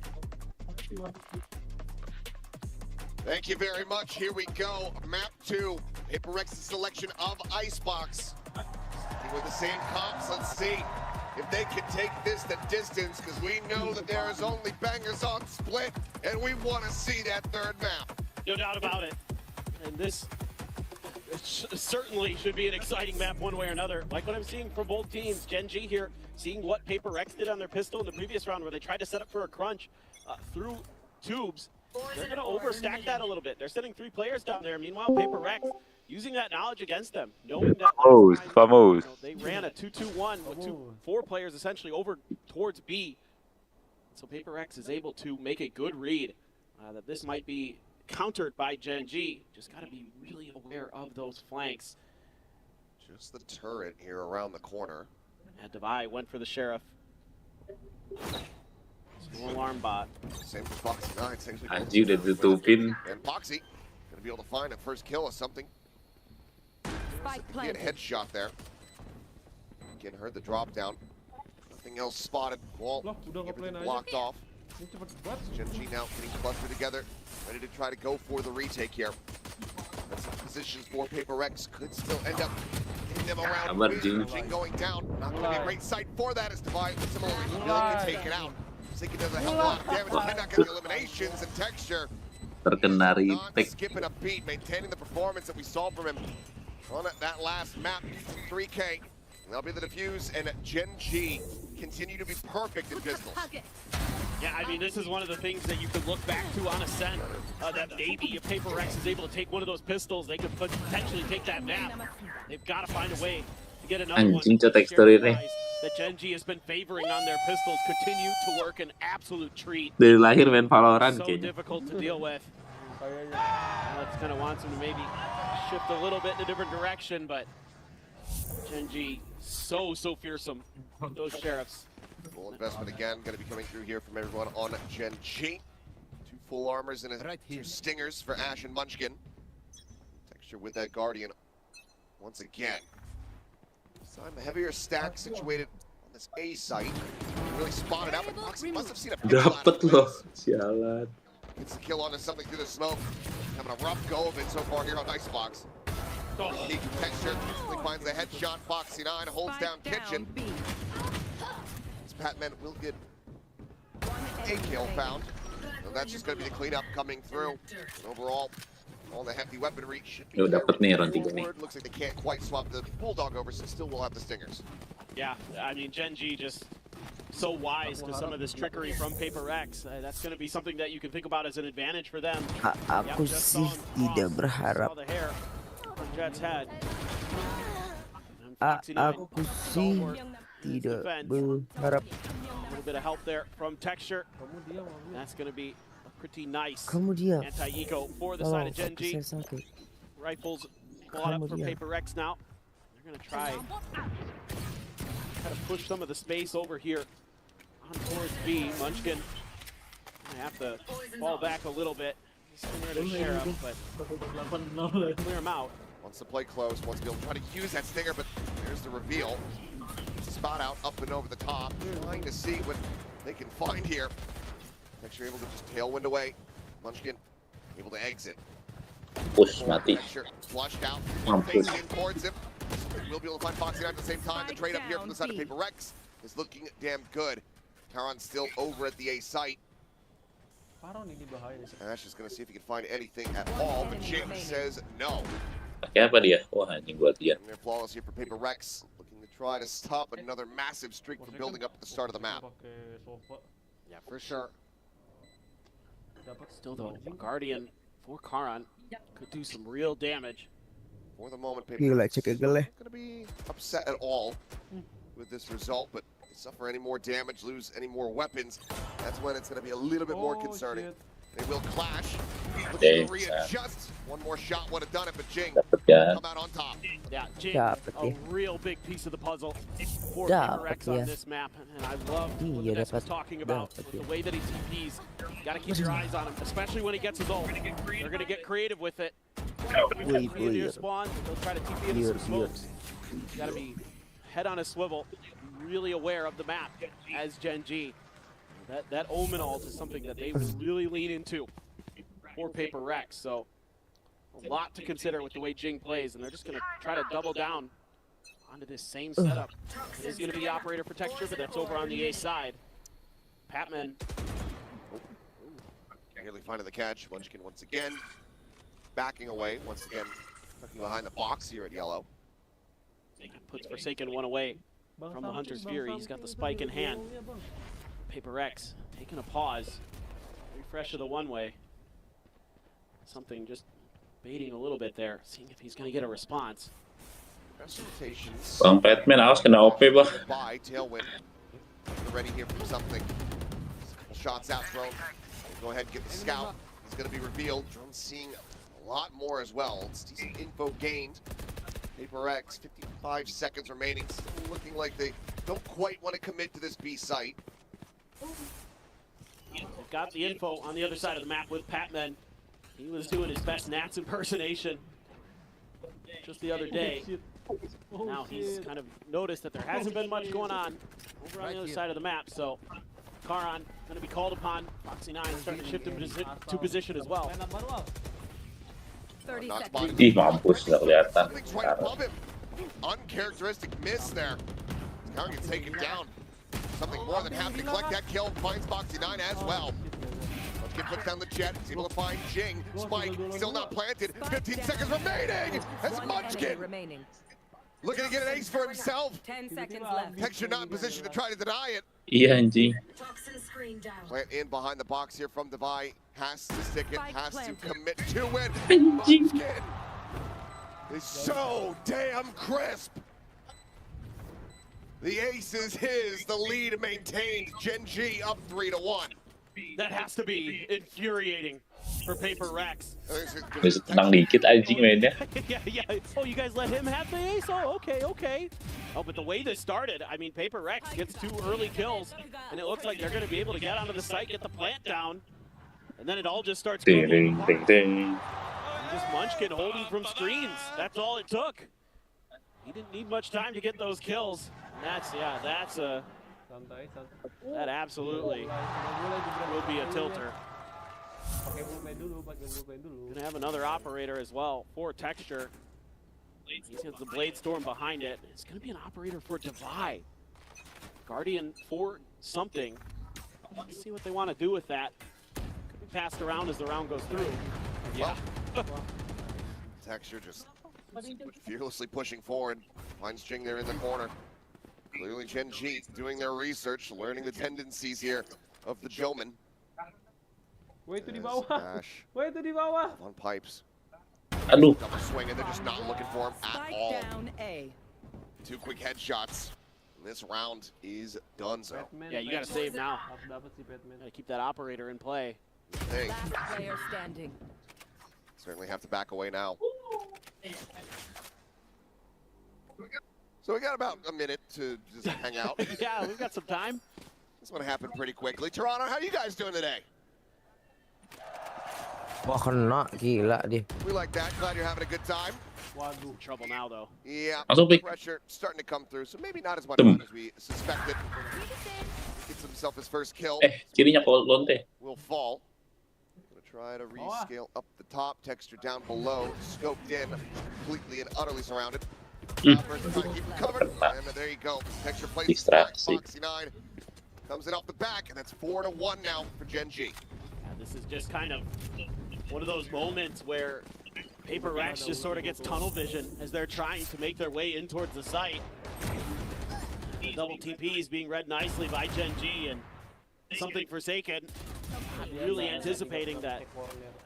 Thank you very much. Here we go. Map 2. PRX's selection of Icebox. With the same comps, let's see if they can take this the distance, because we know that there is only bangers on split, and we want to see that third map. No doubt about it. And this certainly should be an exciting map one way or another. Like what I'm seeing from both teams, Genji here, seeing what PRX did on their pistol in the previous round where they tried to set up for a crunch through tubes. They're going to overstack that a little bit. They're sending 3 players down there. Meanwhile, PRX using that knowledge against them, knowing that they ran a 2-2-1 with 4 players essentially over towards B. So PRX is able to make a good read that this might be countered by Genji. Just got to be really aware of those flanks. Just the turret here around the corner. And Devi went for the Sheriff. No alarm bot. Same for Foxy 9. Anjir udah ditutupin. And Foxy gonna be able to find a first kill or something. Get a headshot there. Again, heard the drop down. Nothing else spotted. Wall blocked off. Genji now getting clustered together, ready to try to go for the retake here. And some positions for PRX could still end up hitting them around. Genji going down. Not going to be a great sight for that as Devi similarly willing to take it out. Zika does a hell of a lot of damage. They're not getting eliminations and Texture. Terkena Not retake. skipping a beat, maintaining the performance that we saw from him on that last map, 3K. And that'll be the defuse, and Genji continue to be perfect in pistols. Yeah, I mean, this is one of the things that you could look back to on Ascent, that maybe if PRX is able to take one of those pistols, they could potentially take that map. They've got to find a way to get another one. Anjing tekstur ini. That Genji has been favoring on their pistols continue to work an absolute treat. Dari lahir main Valorant So kayaknya. difficult to deal with. Alex kind of wants him to maybe shift a little bit in a different direction, but Genji so fearsome with those Sheriffs. Full investment again, going to be coming through here from everyone on Genji. 2 full armors and 2 stingers for Ash and Munchkin. Texture with that Guardian once again. This time a heavier stack situated on this A site. Really spotted out, but Foxy must have seen a pixel out Dapat of loh, place. sialan. Gets the kill onto something through the smoke. Having a rough go of it so far here on Icebox. He Texture finds the headshot. Foxy 9 holds down Kitchen. This Patman will get a kill found. So that's just going to be the cleanup coming through. Overall, all the hefty weaponry should be forward. Looks like they can't quite swap the Bulldog over, so still will have the Stingers. Yeah, I mean, Gen.G just so wise to some of this trickery from PiFy. That's going to be something that you can think about as an advantage for them. Aku sih tidak berharap. Aku sih tidak berharap. A little bit of help there from Texture. That's going to be a pretty nice Kemudian, anti-eco for the side of Gen.G. Rifles bought up for PiFy now. They're going to try to push some of the space over here on towards B. Munchkin gonna have to fall back a little bit. He's there to share him, but clear him out. Wants to play close, wants to be able to try to use that Stinger, but there's the reveal. Spot out, up and over the top, trying to see what they can find here. Texture able to just tailwind away. Munchkin able to exit. Push mati. Texture flushed out, facing in towards him. We'll be able to find Foxy 9 at the same time. The trade up here from the side of PiFy is looking damn good. Taron still over at the A site. And that's just going to see if he can find anything at all, but Jing says no. Pakai apa dia? Wah, anjing buat dia. They're flawless here for PiFy, looking to try to stop another massive streak from building up at the start of the map. Yeah, for sure. Still though, Guardian for Karan could do some real damage. For the moment, Gila, not cek going to be upset at all with this result, but suffer any more damage, lose any more weapons, that's when it's going to be a little bit more concerning. They will clash. Looking to readjust. One more shot would have done it, but Jing come out on top. Yeah, Jing, a real big piece of the puzzle for PRX on this map, and I love what the Ness was talking about with the way that he TPs. You got to keep your eyes on him, especially when he gets his ult. They're going to get creative with it. TP into your spawn, they'll try to TP into some smokes. You got to be head on a swivel, really aware of the map as Gen.G. That Omen ult is something that they really lean into for PiFy. So a lot to consider with the way Jing plays, and they're just going to try to double down onto this same setup. It is going to be the operator for Texture, but that's over on the A side. Patman. Nearly finding the catch. Munchkin once again backing away. Once again tucking behind the box here at yellow. Puts Forsaken one away from the Hunter's Fury. He's got the spike in hand. PiFy taking a pause. Refresh of the one-way. Something just baiting a little bit there, seeing if he's going to get a response. Bang Batman awas kena OP bah. By tailwind. They're ready here for something. Shots out thrown. Go ahead and get the scout. He's going to be revealed. Drone seeing a lot more as well. It's decent info gained. PiFy, 55 seconds remaining. Still looking like they don't quite want to commit to this B site. They've got the info on the other side of the map with Patman. He was doing his best Nats impersonation just the other day. Now he's kind of noticed that there hasn't been much going on over on the other side of the map, so Karan going to be called upon. Foxy 9 starting to shift him to position as well. 30 Ih, mampus nggak kelihatan. Something's right above him. Uncharacteristic miss there. Karan gets taken down. Something more than happy to collect that kill. Finds Foxy 9 as well. Munchkin puts down the jet. He's able to find Jing. Spike still not planted. 15 seconds remaining. As Munchkin looking to get an ace for himself. 10 seconds left. Texture not in position to try to deny it. Iya anjing. Plant in behind the box here from Devi. Has to stick it. Has to commit to it. Anjing. Munchkin is so damn crisp. The ace is his, the lead maintained. Gen.G up 3-1. That has to be infuriating for PiFy. Bisa tenang dikit anjing mainnya. Yeah. Oh, you guys let him have the ace? Oh, okay. Oh, but the way this started, I mean, PiFy gets 2 early kills, and it looks like they're going to be able to get onto the site, get the plant down, and then it all just starts Ding, moving. ding, ding. Just Munchkin holding from screens. That's all it took. He didn't need much time to get those kills. That absolutely will be a tilter. Gonna have another operator as well for Texture. He's got the Blade Storm behind it. It's going to be an operator for Divide. Guardian for something. Let's see what they want to do with that. Could be passed around as the round goes through. Yeah. Texture just fearlessly pushing forward. Finds Jing there in the corner. Clearly Gen G doing their research, learning the tendencies here of the Joman. Wait to di bawah. Ash Wait to di bawah. on pipes. Aduh. Double swing, and they're just not looking for him at all. Down A. 2 quick headshots. And this round is done. So Yeah, you got to save now. Got to keep that operator in play. hey, Last player standing. certainly have to back away now. So we got about a minute to just hang out. Yeah, we've got some time. This one happened pretty quickly. Toronto, how you guys doing today? Wah kena, gila dia. We like that. Glad you're having a good time. Waduh. Trouble now, though. Yeah, Masuk, Vic. pressure starting to come through, so maybe not as much fun as we suspected. Gets himself his first kill. Kirinya Lonte. Will fall. Gonna try to rescale up the top, texture down below, scoped in, completely and utterly surrounded. Trying to keep him covered, and there you go. Texture plays back. Foxy 9 comes in off the back, and that's 4-1 now for Gen G. Yeah, this is just kind of one of those moments where PaperX just sort of gets tunnel vision as they're trying to make their way in towards the site. The double TP is being read nicely by Gen G, and something Forsaken not really anticipating that.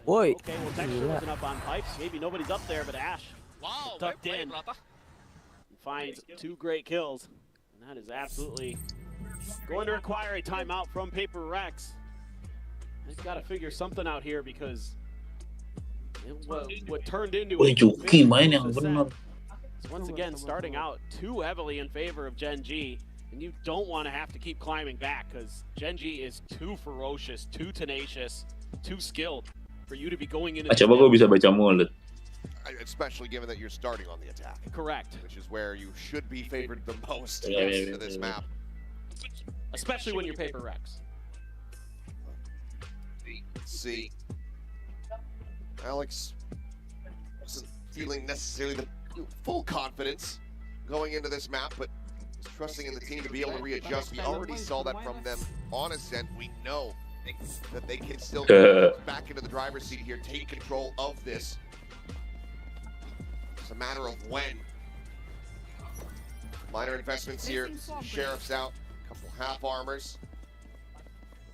Woi, Okay, well, Texture wasn't up on pipes. Maybe nobody's up there, but Ash tucked in. Finds 2 great kills, and that is absolutely going to require a timeout from PaperX. They've got to figure something out here because what turned into Woi, Juki main yang benar. is once again starting out too heavily in favor of Gen G, and you don't want to have to keep climbing back because Gen G is too ferocious, too tenacious, too skilled for you to be going into. Coba kau bisa baca mulut. Especially given that you're starting on the attack. Correct. Which is where you should be favored the most Yeah, to this map. Especially when you're PaperX. Let's see. Alex wasn't feeling necessarily the full confidence going into this map, but was trusting in the team to be able to readjust. We already saw that from them on Ascent. We know that they can still get back into the driver's seat here, take control of this. It's a matter of when. Minor investments here. Sheriff's out. A couple half armors.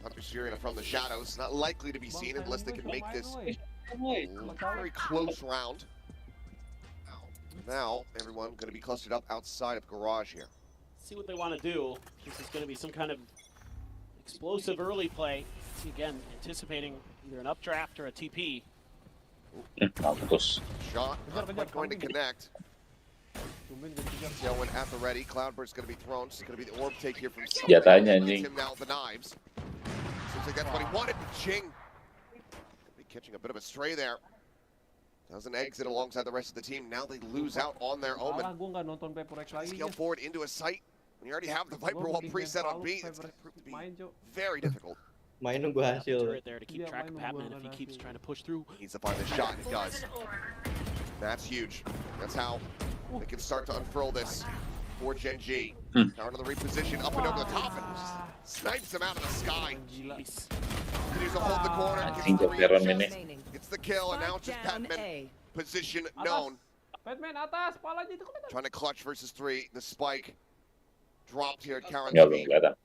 Hunter Syrian from the shadows. Not likely to be seen unless they can make this a very close round. Now, everyone going to be clustered up outside of garage here. See what they want to do. This is going to be some kind of explosive early play. See, again, anticipating either an updraft or a TP. Shot not going to connect. Yelwin at the ready. Cloudburst going to be thrown. It's going to be the orb take here from Senjatanya, anjing. him now with the knives. Seems like that's what he wanted. Ching be catching a bit of a stray there. Doesn't exit alongside the rest of the team. Now they lose out on their Omen. Scale forward into a site. When you already have the Viper Wall preset on B, it's going to prove to be very difficult. Main nunggu hasil. Turret there to keep track of Batman if he keeps trying to push through. Needs to find the shot. He does. That's huge. That's how they can start to unfurl this for Gen G. Down to the reposition, up and over the top, and snipes him out of the sky. Continues to hold the corner. Gets the kill, and now it's just Batman position known. Batman atas, palanya itu. Trying to clutch versus 3. The spike dropped here at Karen's Nggak, belum feet. kelihatan.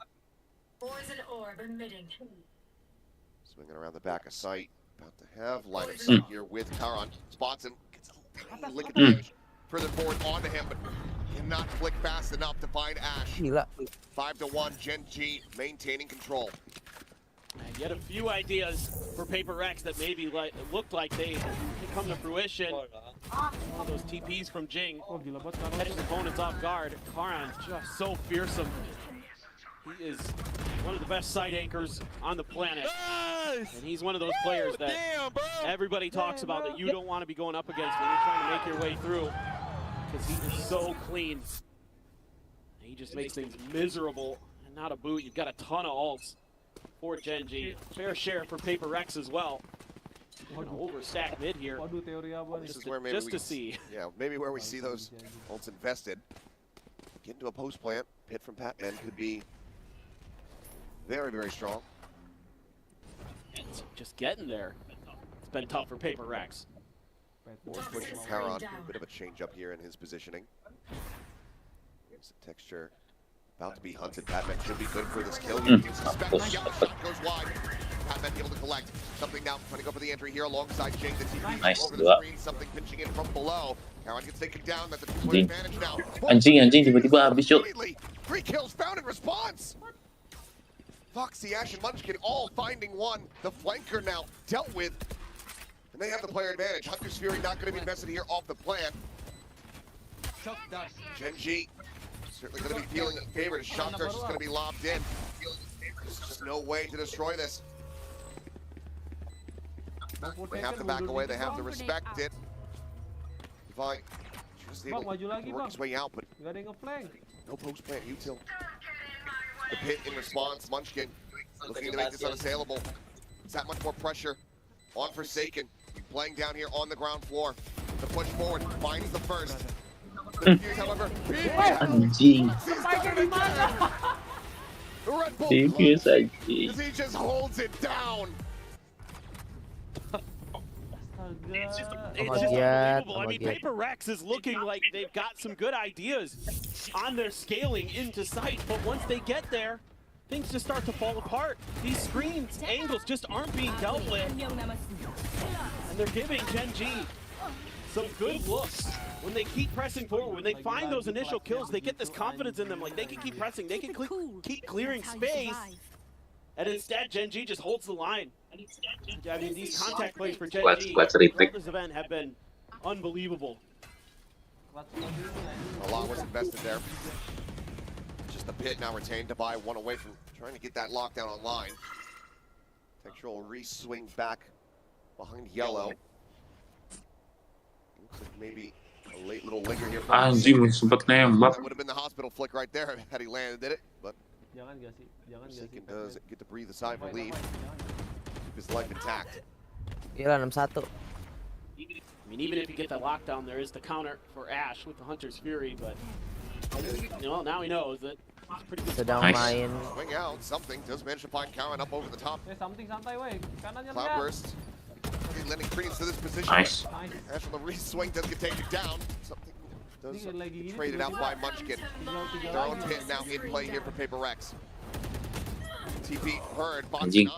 Swinging around the back of sight. About to have line of sight here with Karan. Spots him. Gets a tiny lick of damage. Further forward onto him, but cannot flick fast enough to find Ash. Gila. 5-1, Gen G maintaining control. And yet a few ideas for PaperX that maybe looked like they could come to fruition. One of those TPs from Jing, catching opponents off guard. Karan just so fearsome. He is one of the best side anchors on the planet. And he's one of those players that everybody talks about that you don't want to be going up against when you're trying to make your way through. Because he is so clean. He just makes things miserable. And not a boot. You've got a ton of ults for Gen G. Fair share for PaperX as well. Gonna overstack mid here. This is where maybe just we to can see. Yeah, maybe where we see those ults invested. Get into a post plant. Pit from Patman could be very, very strong. It's just getting there. It's been tough for PiFy. More push from Karon. A bit of a change up here in his positioning. Here's the texture. About to be hunted. Patman should be good for this kill. You can suspect the yellow shot goes wide. Patman able to collect. Something now trying to go for the entry here alongside Jing. The TV Nice, over the screen. Something pinching in from below. Karon gets taken down. That's a two-point advantage now. Anjing tiba-tiba habis cuk. 3 kills found in response. Foxy, Ash, and Munchkin all finding one. The flanker now dealt with. And they have the player advantage. Hunter's Fury not going to be invested here off the plan. Genji certainly going to be feeling favored. His shot curse is going to be lobbed in. There's just no way to destroy this. They have to back away. They have to respect it. PiFy just able to work his way out, but no post plant util. The pit in response. Munchkin looking to make this unassailable. It's that much more pressure on Forsaken. Playing down here on the ground floor. The push forward finds the first. The defuse, however, Anjing. Red Bull Defuse anjing. as he just holds it down. It's just unbelievable. I mean, PiFy is looking like they've got some good ideas on their scaling into sight, but once they get there, things just start to fall apart. These screens, angles just aren't being dealt with. And they're giving Genji some good looks. When they keep pressing forward, when they find those initial kills, they get this confidence in them. Like, they can keep pressing, they can keep clearing space. And instead, Genji just holds the line. I mean, these contact plays for Genji throughout this event have been unbelievable. A lot was invested there. Just the pit now retained to buy one away from trying to get that lockdown online. Textural re-swing back behind yellow. Looks like maybe a late little linger here. Anjing sempat nembak. That would have been the hospital flick right there had he landed it, but Forsaken does get to breathe a sigh of relief. Keep his life intact. Gila 6-1. I mean, even if you get the lockdown, there is the counter for Ash with the Hunter's Fury, but you know, now he knows that it's pretty good. Nice. Swing out, something does manage to find Karon up over the top. Cloudburst. Lending credence to this position. Nice. Ash on the re-swing does get taken down. Something does get traded out by Munchkin. Their own pit now in play here for PiFy. TP heard, box 9.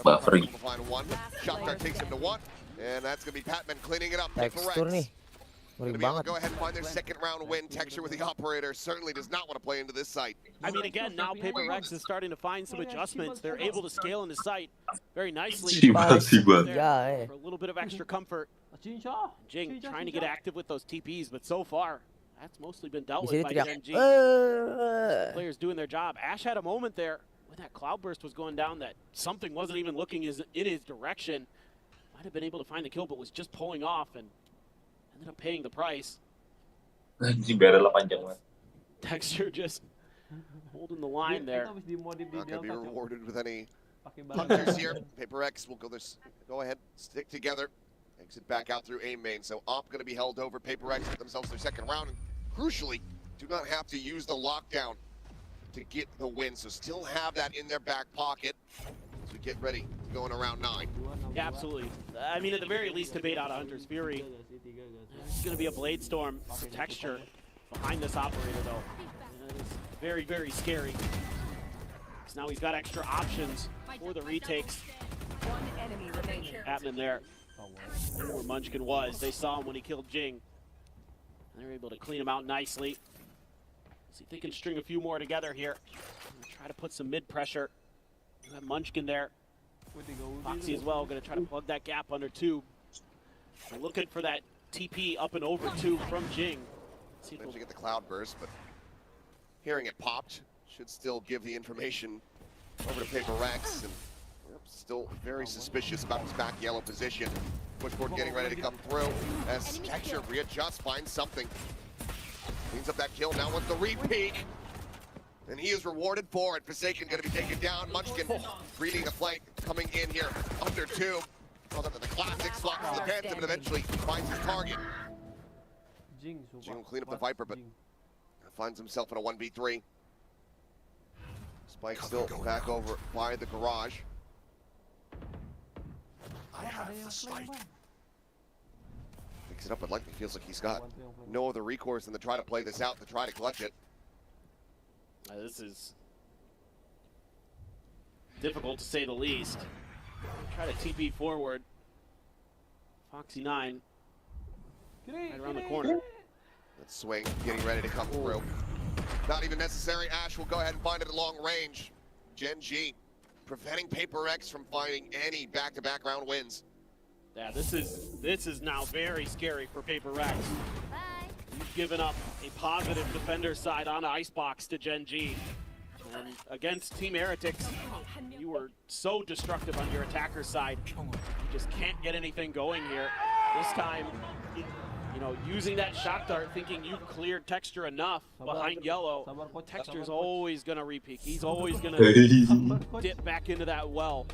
Buffering. Shot dart takes him to 1. And that's going to be Patman cleaning it up. Tekstur nih. Gonna be able to go ahead and find their second round win. Texture with the operator certainly does not want to play into this site. I mean, again, now PiFy is starting to find some adjustments. They're able to scale into sight very nicely. For a little bit of extra comfort. Jing trying to get active with those TPs, but so far, that's mostly been dealt with by Genji. Players doing their job. Ash had a moment there when that Cloudburst was going down that something wasn't even looking in his direction. Might have been able to find the kill, but was just pulling off and ended up paying the price. Texture just holding the line there. Not going to be rewarded with any hunters here. PiFy will go ahead, stick together, exit back out through aim main. So Op going to be held over. PiFy get themselves their second round, and crucially, do not have to use the lockdown to get the win. So still have that in their back pocket as we get ready to go in around 9. Yeah, absolutely. I mean, at the very least, to bait out a Hunter's Fury. It's going to be a Blade Storm for Texture behind this operator, though. It's very, very scary. Because now he's got extra options for the retakes. Happening there. Where Munchkin was. They saw him when he killed Jing. They were able to clean him out nicely. See if they can string a few more together here. Try to put some mid pressure. You have Munchkin there. Foxy as well, going to try to plug that gap under 2. They're looking for that TP up and over 2 from Jing. See if we'll get the Cloudburst, but hearing it popped should still give the information over to PiFy, and still very suspicious about his back yellow position. Pushboard getting ready to come through as Texture readjusts, finds something. Cleans up that kill, now wants the re-peek. And he is rewarded for it. Forsaken going to be taken down. Munchkin reading the flank, coming in here under 2. Throws up to the classic, slots to the phantom, and eventually finds his target. Jing will clean up the Viper, but finds himself in a 1v3. Spike still back over by the garage. I have the spike. Picks it up, but likely feels like he's got no other recourse than to try to play this out, to try to clutch it. This is difficult to say the least. Try to TP forward. Foxy9 right around the corner. That swing getting ready to come through. Not even necessary. Ash will go ahead and find it at long range. Gen G preventing PaperX from finding any back-to-back round wins. Yeah, this is now very scary for PaperX. You've given up a positive defender side on Icebox to Gen G. And against Team Heretics, you were so destructive on your attacker side. You just can't get anything going here. This time, you know, using that shot dart, thinking you've cleared Texture enough behind yellow. Texture's always gonna repeat. He's always gonna dip back into that well.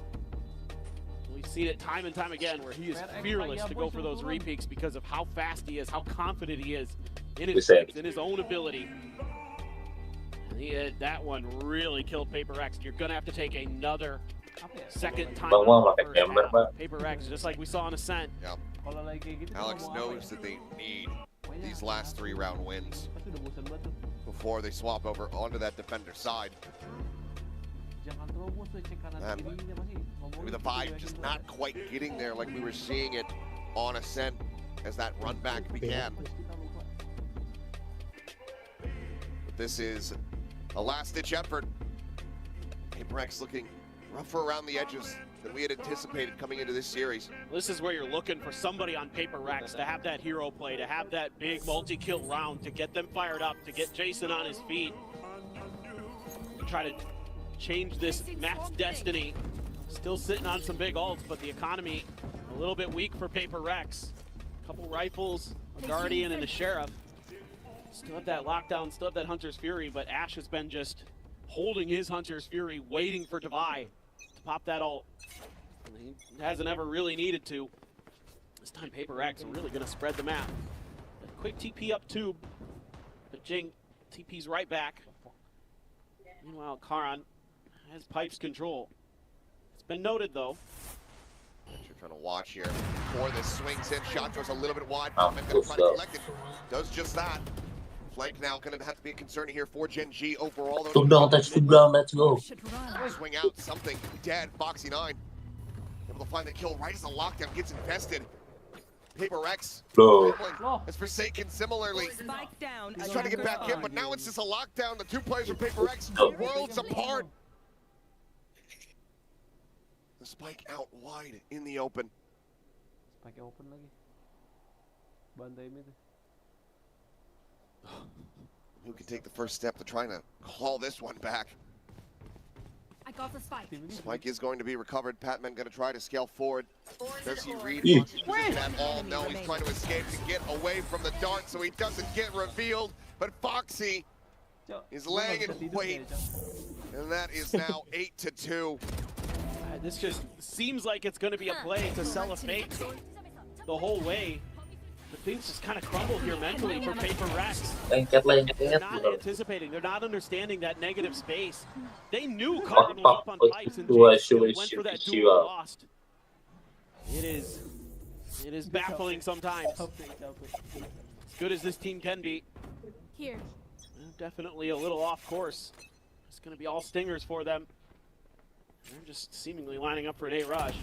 We've seen it time and time again where he is fearless to go for those repeats because of how fast he is, how confident he is in his tricks, in his own ability. And that one really killed PaperX. You're gonna have to take another second time. PaperX, just like we saw on Ascent. Yep. Alex knows that they need these last 3 round wins before they swap over onto that defender side. Maybe the vibe just not quite getting there like we were seeing it on Ascent as that run back began. But this is a last-ditch effort. PaperX looking rougher around the edges than we had anticipated coming into this series. This is where you're looking for somebody on PaperX to have that hero play, to have that big multi-kill round, to get them fired up, to get Jason on his feet, to try to change this map's destiny. Still sitting on some big ults, but the economy a little bit weak for PaperX. A couple rifles, a Guardian, and a Sheriff. Still have that lockdown, still have that Hunter's Fury, but Ash has been just holding his Hunter's Fury, waiting for Devi to pop that ult. He hasn't ever really needed to. This time PaperX are really gonna spread the map. A quick TP up tube, but Jing TP's right back. Meanwhile, Karan has Pipes control. It's been noted though. You're trying to watch here before this swings in. Shot goes a little bit wide. Gonna try to collect it. Does just that. Flank now going to have to be a concern here for Gen G overall. Let's go. Swing out, something dead. Foxy9 able to find the kill right as the lockdown gets invested. PaperX as Forsaken similarly. He's trying to get back in, but now it's just a lockdown. The 2 players from PaperX worlds apart. The spike out wide in the open. Spike open lagi. Bantai mid. Who can take the first step to trying to claw this one back? I got the spike. Spike is going to be recovered. Patman going to try to scale forward. Does he read Foxy's position at all? No, he's trying to escape to get away from the dart so he doesn't get revealed. But Foxy is laying in wait. And that is now 8-2. This just seems like it's going to be a play to sell a fake the whole way. But things just kind of crumble here mentally for PaperX. They're not anticipating, they're not understanding that negative space. They knew Carbon was up on Pipes and went for that duel lost. It is baffling sometimes. As good as this team can be. Here. Definitely a little off course. It's going to be all stingers for them. They're just seemingly lining up for an A rush.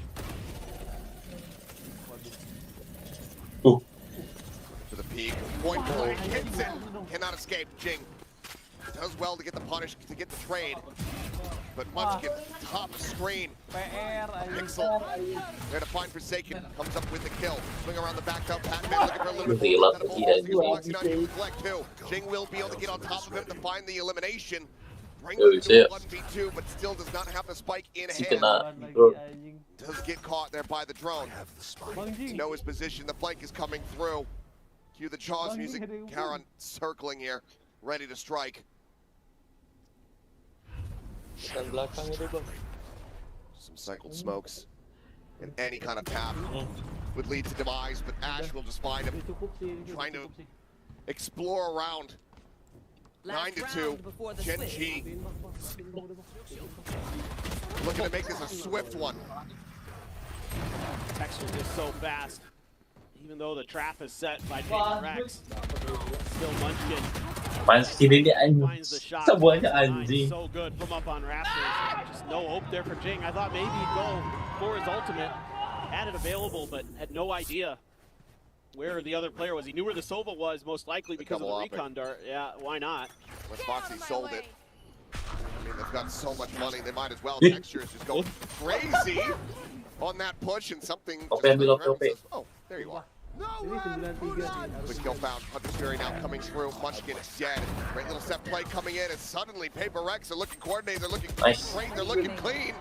To the peak, point blank, hits it, cannot escape. Jing does well to get the punish, to get the trade, but Munchkin top screen. Pixel there to find Forsaken, comes up with the kill. Swing around the back up, Patman looking for a little bit more. Collect two. Jing will be able to get on top of him to find the elimination. Brings him to a 1v2, but still does not have the spike in hand. Does get caught there by the drone. To know his position, the flank is coming through. Cue the Jaws music. Karan circling here, ready to strike. Some cycled smokes And any kind of tap would lead to demise, but Ash will just find him trying to explore around. 9-2, Gen G looking to make this a swift one. Texture is so fast. Even though the trap is set by PRX, still Munchkin finds the shot. So good from up on Raptors. Just no hope there for Jing. I thought maybe he'd go for his ultimate. Had it available, but had no idea where the other player was. He knew where the Sova was, most likely because of the recon dart. Yeah, why not? When Foxy sold it, I mean, they've got so much money, they might as well. Texture is just going crazy on that push, and something just says, oh, there you are. Quick kill found. Hunter's Fury now coming through. Munchkin is dead. Great little set play coming in, and suddenly PaperX are looking coordinated. They're looking great. They're looking clean.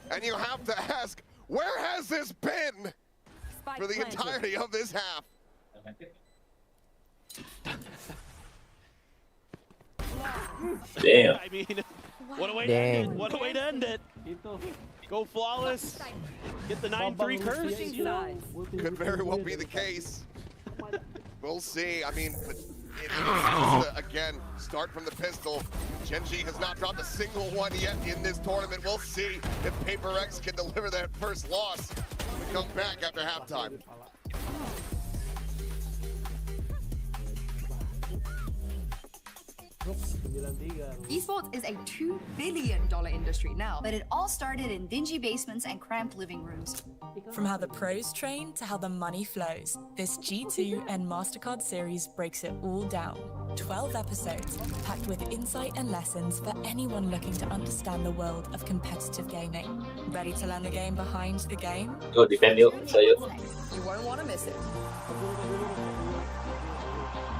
And you have to ask, where has this been for the entirety of this half? Damn. I mean, what a way to end it. What a way to end it. Go flawless. Get the 9-3 curse. You know? Could very well be the case. We'll see. I mean, again, start from the pistol. Gen G has not dropped a single one yet in this tournament. We'll see if PaperX can deliver that first loss. We come back after halftime. Esports is a $2 billion industry now, but it all started in dingy basements and cramped living rooms. From how the pros train to how the money flows, this G2 and MasterCard series breaks it all down. 12 episodes, packed with insight and lessons for anyone looking to understand the world of competitive gaming. Ready to learn the game behind the game? Go defend yuk, bisa yuk. You won't want to miss it.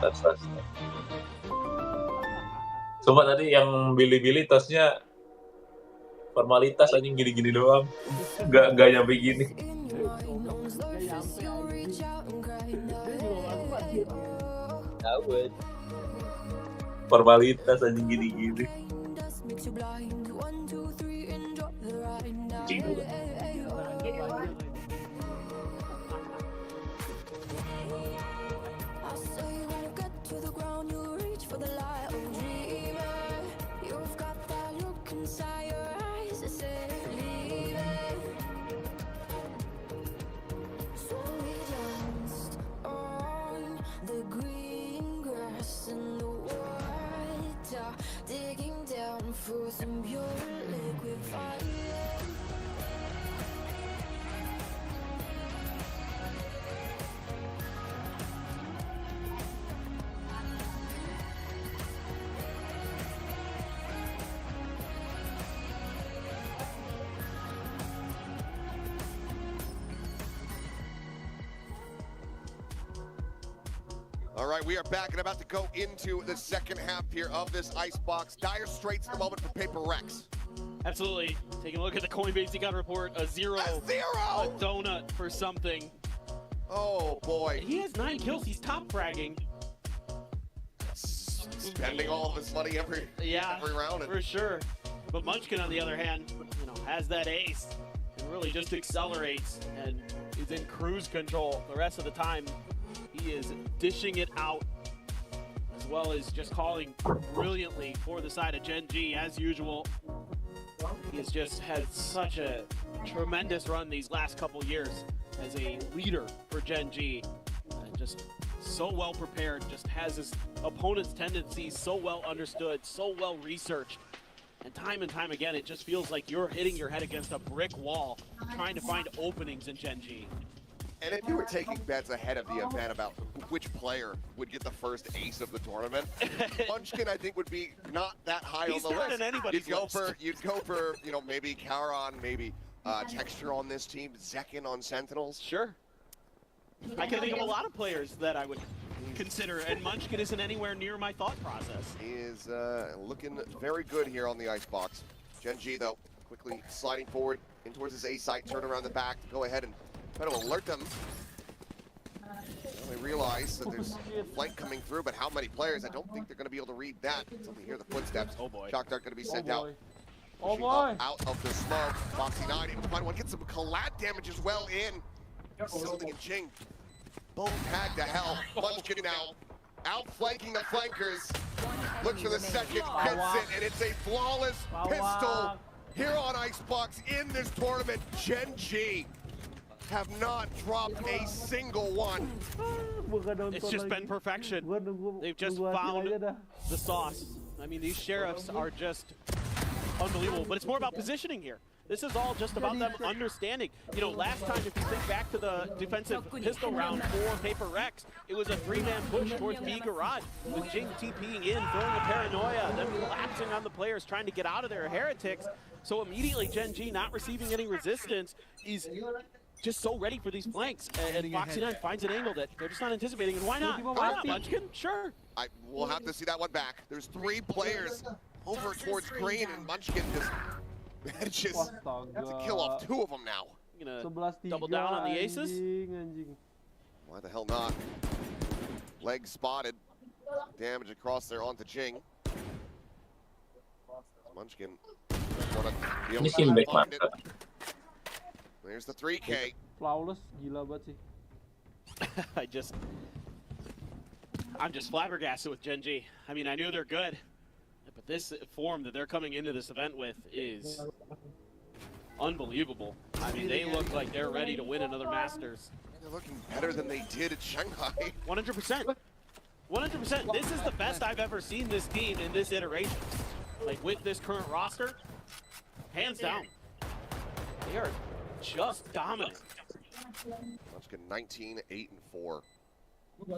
Tas. Coba tadi yang Billy tasnya formalitas anjing gini-gini doang. Enggak nyampe gini. Formalitas anjing gini-gini. For some pure liquid fire. All right, we are back and about to go into the second half here of this Icebox. Dire straits at the moment for PaperX. Absolutely. Taking a look at the Coinbase Econ report, a zero. A donut for something. Oh boy. He has 9 kills. He's top fragging. Spending all of his money every round. For sure. But Munchkin, on the other hand, has that ace and really just accelerates and is in cruise control the rest of the time. He is dishing it out, as well as just calling brilliantly for the side of Gen G, as usual. He has just had such a tremendous run these last couple years as a leader for Gen G. Just so well prepared, just has his opponent's tendencies so well understood, so well researched. And time again, it just feels like you're hitting your head against a brick wall, trying to find openings in Gen G. And if you were taking bets ahead of the event about which player would get the first ace of the tournament, Munchkin I think would be not that high on the list. You'd go for maybe Charon, maybe Texture on this team, Zekin on Sentinels. Sure. I can think of a lot of players that I would consider, and Munchkin isn't anywhere near my thought process. He is looking very good here on the Icebox. Gen G though, quickly sliding forward in towards his A site, turn around the back to go ahead and try to alert them. They realize that there's flight coming through, but how many players? I don't think they're going to be able to read that until they hear the footsteps. Oh boy. Shock Dart going to be sent out. Pushing up out of the smoke. Foxy 9 able to find one. Get some collat damage as well in. Something in Jing. Both tagged to hell. Munchkin now outflanking the flankers. Looks for the second, gets it, and it's a flawless pistol here on Icebox in this tournament. Gen G have not dropped a single one. It's just been perfection. They've just found the sauce. I mean, these sheriffs are just unbelievable, but it's more about positioning here. This is all just about them understanding. You know, last time, if you think back to the defensive pistol round for PiFy, it was a 3-man push towards B Garage, with Jing TPing in, throwing a paranoia, then collapsing on the players, trying to get out of their heretics. So immediately, Gen G, not receiving any resistance, is just so ready for these flanks. And Foxy 9 finds an angle that they're just not anticipating. And why not? Why not, Munchkin? Sure. We'll have to see that one back. There's 3 players over towards green, and Munchkin just manages to kill off 2 of them now. Gonna double down on the aces? Why the hell not? Leg spotted. Damage across there onto Jing. Munchkin wanna be able to find it. There's the 3K. Flawless, gila banget sih. I'm just flabbergasted with Gen G. I mean, I knew they're good, but this form that they're coming into this event with is unbelievable. I mean, they look like they're ready to win another Masters. They're looking better than they did at Shanghai. 100%. 100%. This is the best I've ever seen this team in this iteration. Like, with this current roster, hands down. They are just dominant. Munchkin 19, 8, and 4. Is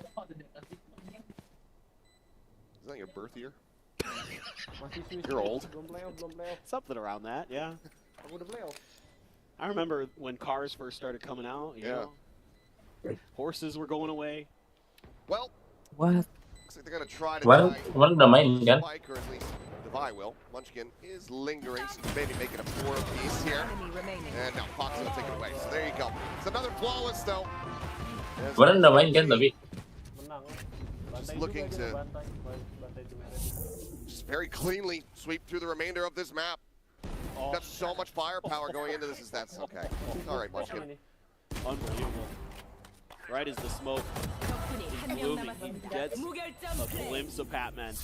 that your birth year? You're old. Something around that, yeah. I remember when cars first started coming out, you know, horses were going away. Well, what? Looks like they're gonna try to udah main kan? Spike, or at least Devi will. Munchkin is lingering, so maybe making a 4 apiece here. And now Foxy will take it away. So there you go. It's another flawless though. Kemarin udah main kan tapi Just looking to just very cleanly sweep through the remainder of this map. Got so much firepower going into this. That's okay. All right, Munchkin. Unbelievable. Right as the smoke is blooming, he gets a glimpse of Patman.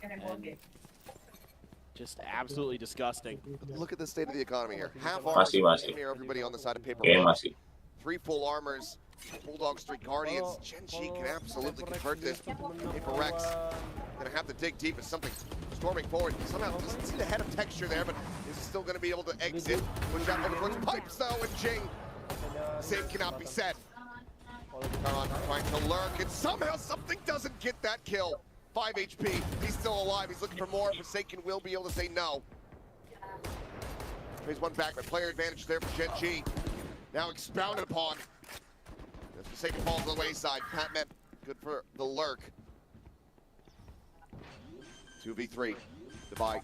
And just absolutely disgusting. Look at the state of the economy here. Half Masih. armor here, everybody on the side of paper. Kayaknya masih. 3 full armors, Bulldogs, 3 Guardians. Gen G can absolutely convert this. PiFy gonna have to dig deep as something storming forward. Somehow doesn't see the head of texture there, but is still gonna be able to exit. Push out over towards pipes though, and Jing. Same cannot be said. Taron trying to lurk, and somehow something doesn't get that kill. 5 HP, he's still alive, he's looking for more. Forsaken will be able to say no. Phase 1 back, but player advantage there for Gen G. Now expounded upon. As Forsaken falls on the wayside, Patman good for the lurk. 2v3, divide.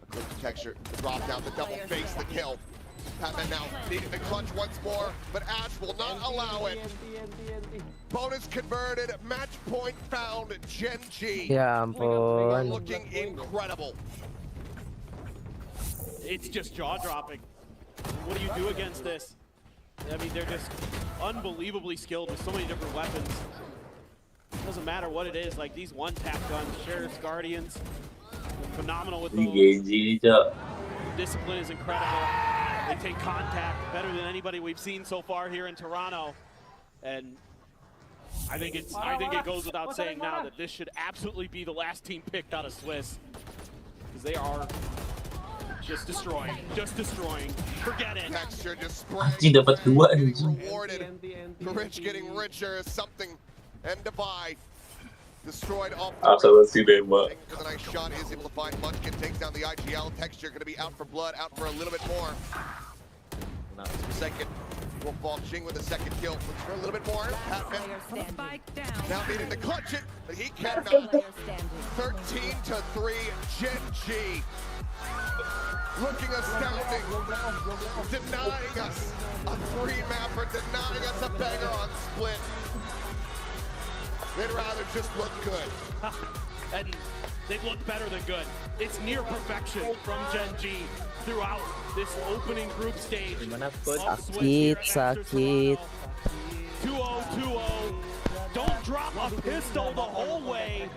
A quick texture, the drop down, the double face, the kill. Patman now needing the clutch once more, but Ash will not allow it. Bonus converted, match point found, Gen G. Ya ampun. Looking incredible. It's just jaw-dropping. What do you do against this? I mean, they're just unbelievably skilled with so many different weapons. Doesn't matter what it is, like these one-tap guns, Sheriff's Guardians, phenomenal with those. Discipline is incredible. They take contact better than anybody we've seen so far here in Toronto. And I think it goes without saying now that this should absolutely be the last team picked out of Swiss. Because they are just destroying. Forget it. Texture just spraying. dapat 2 anjing. Rewarded. Rich getting richer is something. And Devi destroyed off Absolute cinema. the nice shot is able to find Munchkin, takes down the IGL. Texture gonna be out for blood, out for a little bit more. Now second. Will fall Jing with a second kill. Looks for a little bit more. Patman now needing to clutch it, but he cannot. 13-3, Gen G. Looking astounding. Denying us a 3-mapper, denying us a banger on split. They'd rather just look good. And they've looked better than good. It's near perfection from Gen G throughout this opening group stage. Sakit, sakit. 2-0, 2-0. Don't drop a pistol the whole way.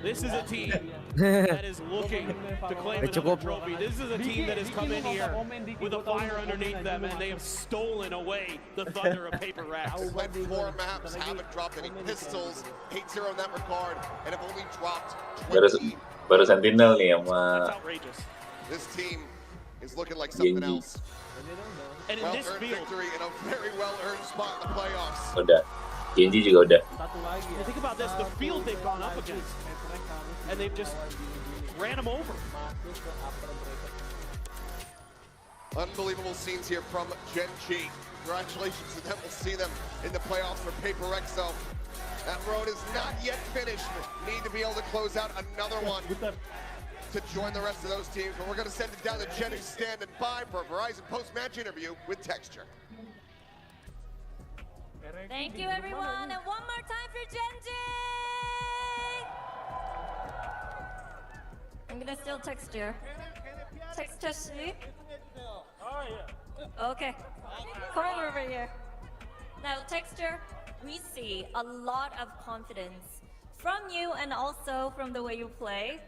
This is a team that is looking to claim another trophy. This is a team that has come in here with a fire underneath them, and they have stolen away the thunder of PaperX. Led 4 maps, haven't dropped any pistols, 8-0 in that regard, and have only dropped 20. Baru Sentinel nih sama This team is looking like something else. And in this field, victory in a very well-earned spot in the playoffs. udah. Genji juga udah. You think about this, the field they've gone up against, and they've just ran them over. Unbelievable scenes here from Gen G. Congratulations to them. We'll see them in the playoffs for PaperX. So that road is not yet finished. Need to be able to close out another one to join the rest of those teams. But we're going to send it down to Jen, who's standing by for a Verizon post-match interview with Texture. Thank you, everyone, and one more time for Genji! I'm gonna steal Texture. Texture, see? Okay, come over here. Now, Texture, we see a lot of confidence from you and also from the way you play.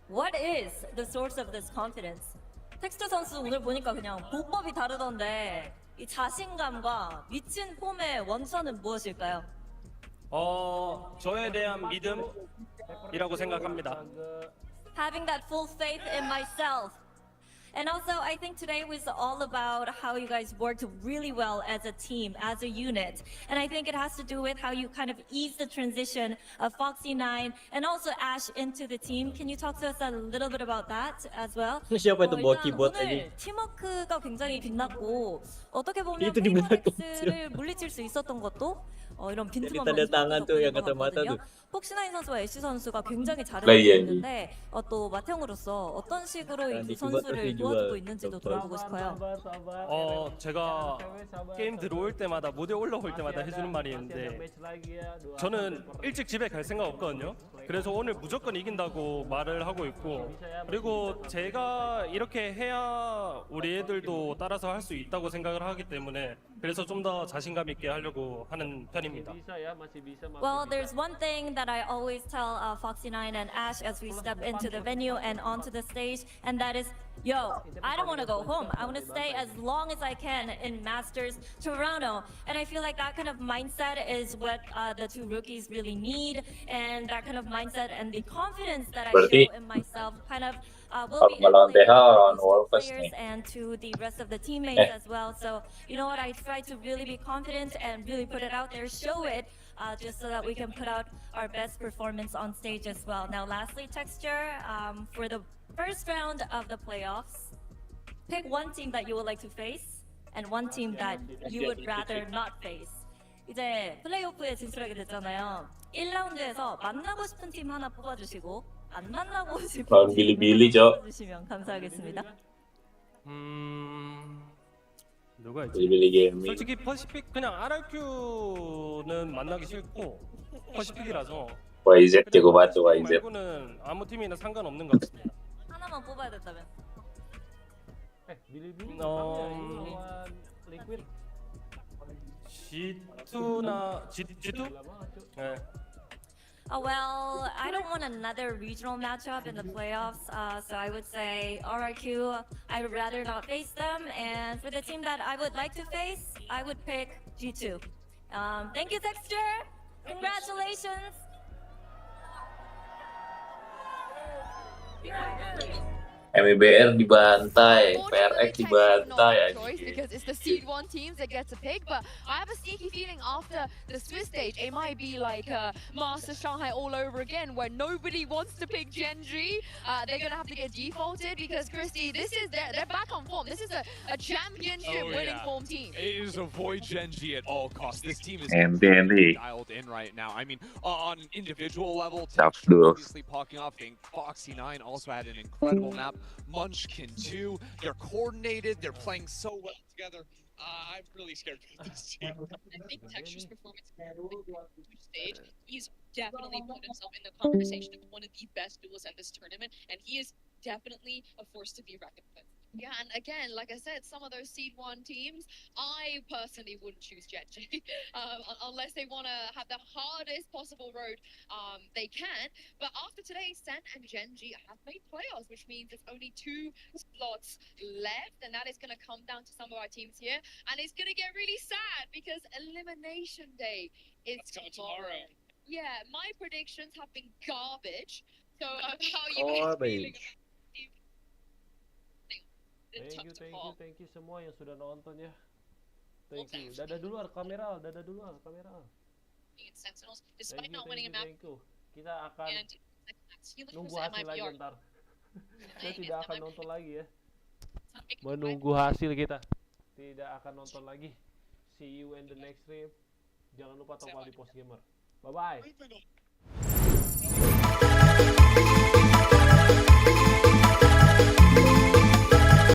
What is the source of this confidence? 텍스처 선수 오늘 보니까 그냥 보법이 다르던데 이 자신감과 미친 폼의 원천은 무엇일까요? 저에 대한 믿음이라고 생각합니다. Having that full faith in myself. And also, I think today was all about how you guys worked really well as a team, as a unit. And I think it has to do with how you kind of ease the transition of Foxy9 and also Ash into the team. Can you talk to us a little bit about that as well? siapa itu bawa 일단 keyboard 오늘 aja. 팀워크가 굉장히 빛났고 어떻게 보면 페이퍼렉스를 물리칠 수 있었던 것도 이런 빈틈없는 tanda tangan tuh yang kacamata tuh. 폭시9 선수와 애쉬 선수가 굉장히 라이언이. 잘해줬는데 또 마태형으로서 어떤 식으로 이 두 선수를 도와주고 있는지도 들어보고 싶어요. 제가 게임 들어올 때마다 무대 올라올 때마다 해주는 말이 있는데 저는 일찍 집에 갈 생각 없거든요. 그래서 오늘 무조건 이긴다고 말을 하고 있고 그리고 제가 이렇게 해야 우리 애들도 따라서 할 수 있다고 생각을 하기 때문에 그래서 좀 더 자신감 있게 하려고 하는 편입니다. Well, there's one thing that I always tell Foxy9 and Ash as we step into the venue and onto the stage, and that is, yo, I don't want to go home. I want to stay as long as I can in Masters Toronto. And I feel like that kind of mindset is what the two rookies really need, and that kind of mindset and the confidence that I show in myself kind of will be emulated to players and to the rest of the teammates as well. So, you know what, I try to really be confident and really put it out there, show it, just so that we can put out our best performance on stage as well. Now, lastly, Texture, for the first round of the playoffs, pick one team that you would like to face and one team that you would rather not face. 이제 플레이오프에 진출하게 됐잖아요. 1라운드에서 만나고 싶은 팀 하나 뽑아주시고 안 만나고 싶은 팀 뽑아주시면 감사하겠습니다. 누가 있지? 빌리빌리 게이밍. 솔직히 퍼시픽 그냥 RRQ는 만나기 싫고 퍼시픽이라서 YZ jago banget tuh YZ. 말고는 아무 팀이나 상관없는 것 같습니다. 하나만 뽑아야 된다면. G2나 G2? 네. Well, I don't want another regional matchup in the playoffs, so I would say RRQ, I would rather not face them, and for the team that I would like to face, I would pick G2. Thank you, Texture! Congratulations! MIBR dibantai, PRX dibantai because it's the seed 1 teams that get to pick, but I have a sneaky feeling after the Swiss stage it might be like Masters Shanghai all over again where nobody wants to pick Genji. They're gonna have to get defaulted because Christy, this is they're back on form. This is a championship winning form team. It is avoid Genji at all costs. This team is dialed in right now. I mean, on an individual level, obviously popping off. I think Foxy9 also had an incredible map. Munchkin too. They're coordinated. They're playing so well together. I'm really scared for this team. I think Texture's performance on the stage, he's definitely put himself in the conversation of one of the best duels at this tournament, and he is definitely a force to be reckoned with. Yeah, and again, like I said, some of those Seed 1 teams, I personally wouldn't choose Genji unless they want to have the hardest possible road they can. But after today, Sen and Genji have made playoffs, which means there's only 2 slots left, and that is going to come down to some of our teams here. And it's going to get really sad because Elimination Day is tomorrow. Yeah, my predictions have been garbage. So how are you guys feeling? Thank you semua yang sudah nonton ya. Thank you. Dadah dulu kamera, dadah dulu kamera. Despite not winning a map, Thank you. Kita akan nunggu hasil lagi ntar. Saya tidak akan nonton lagi ya. Menunggu hasil kita. Tidak akan nonton lagi. See you in the next stream. Jangan lupa topal di Post Gamer. Bye bye.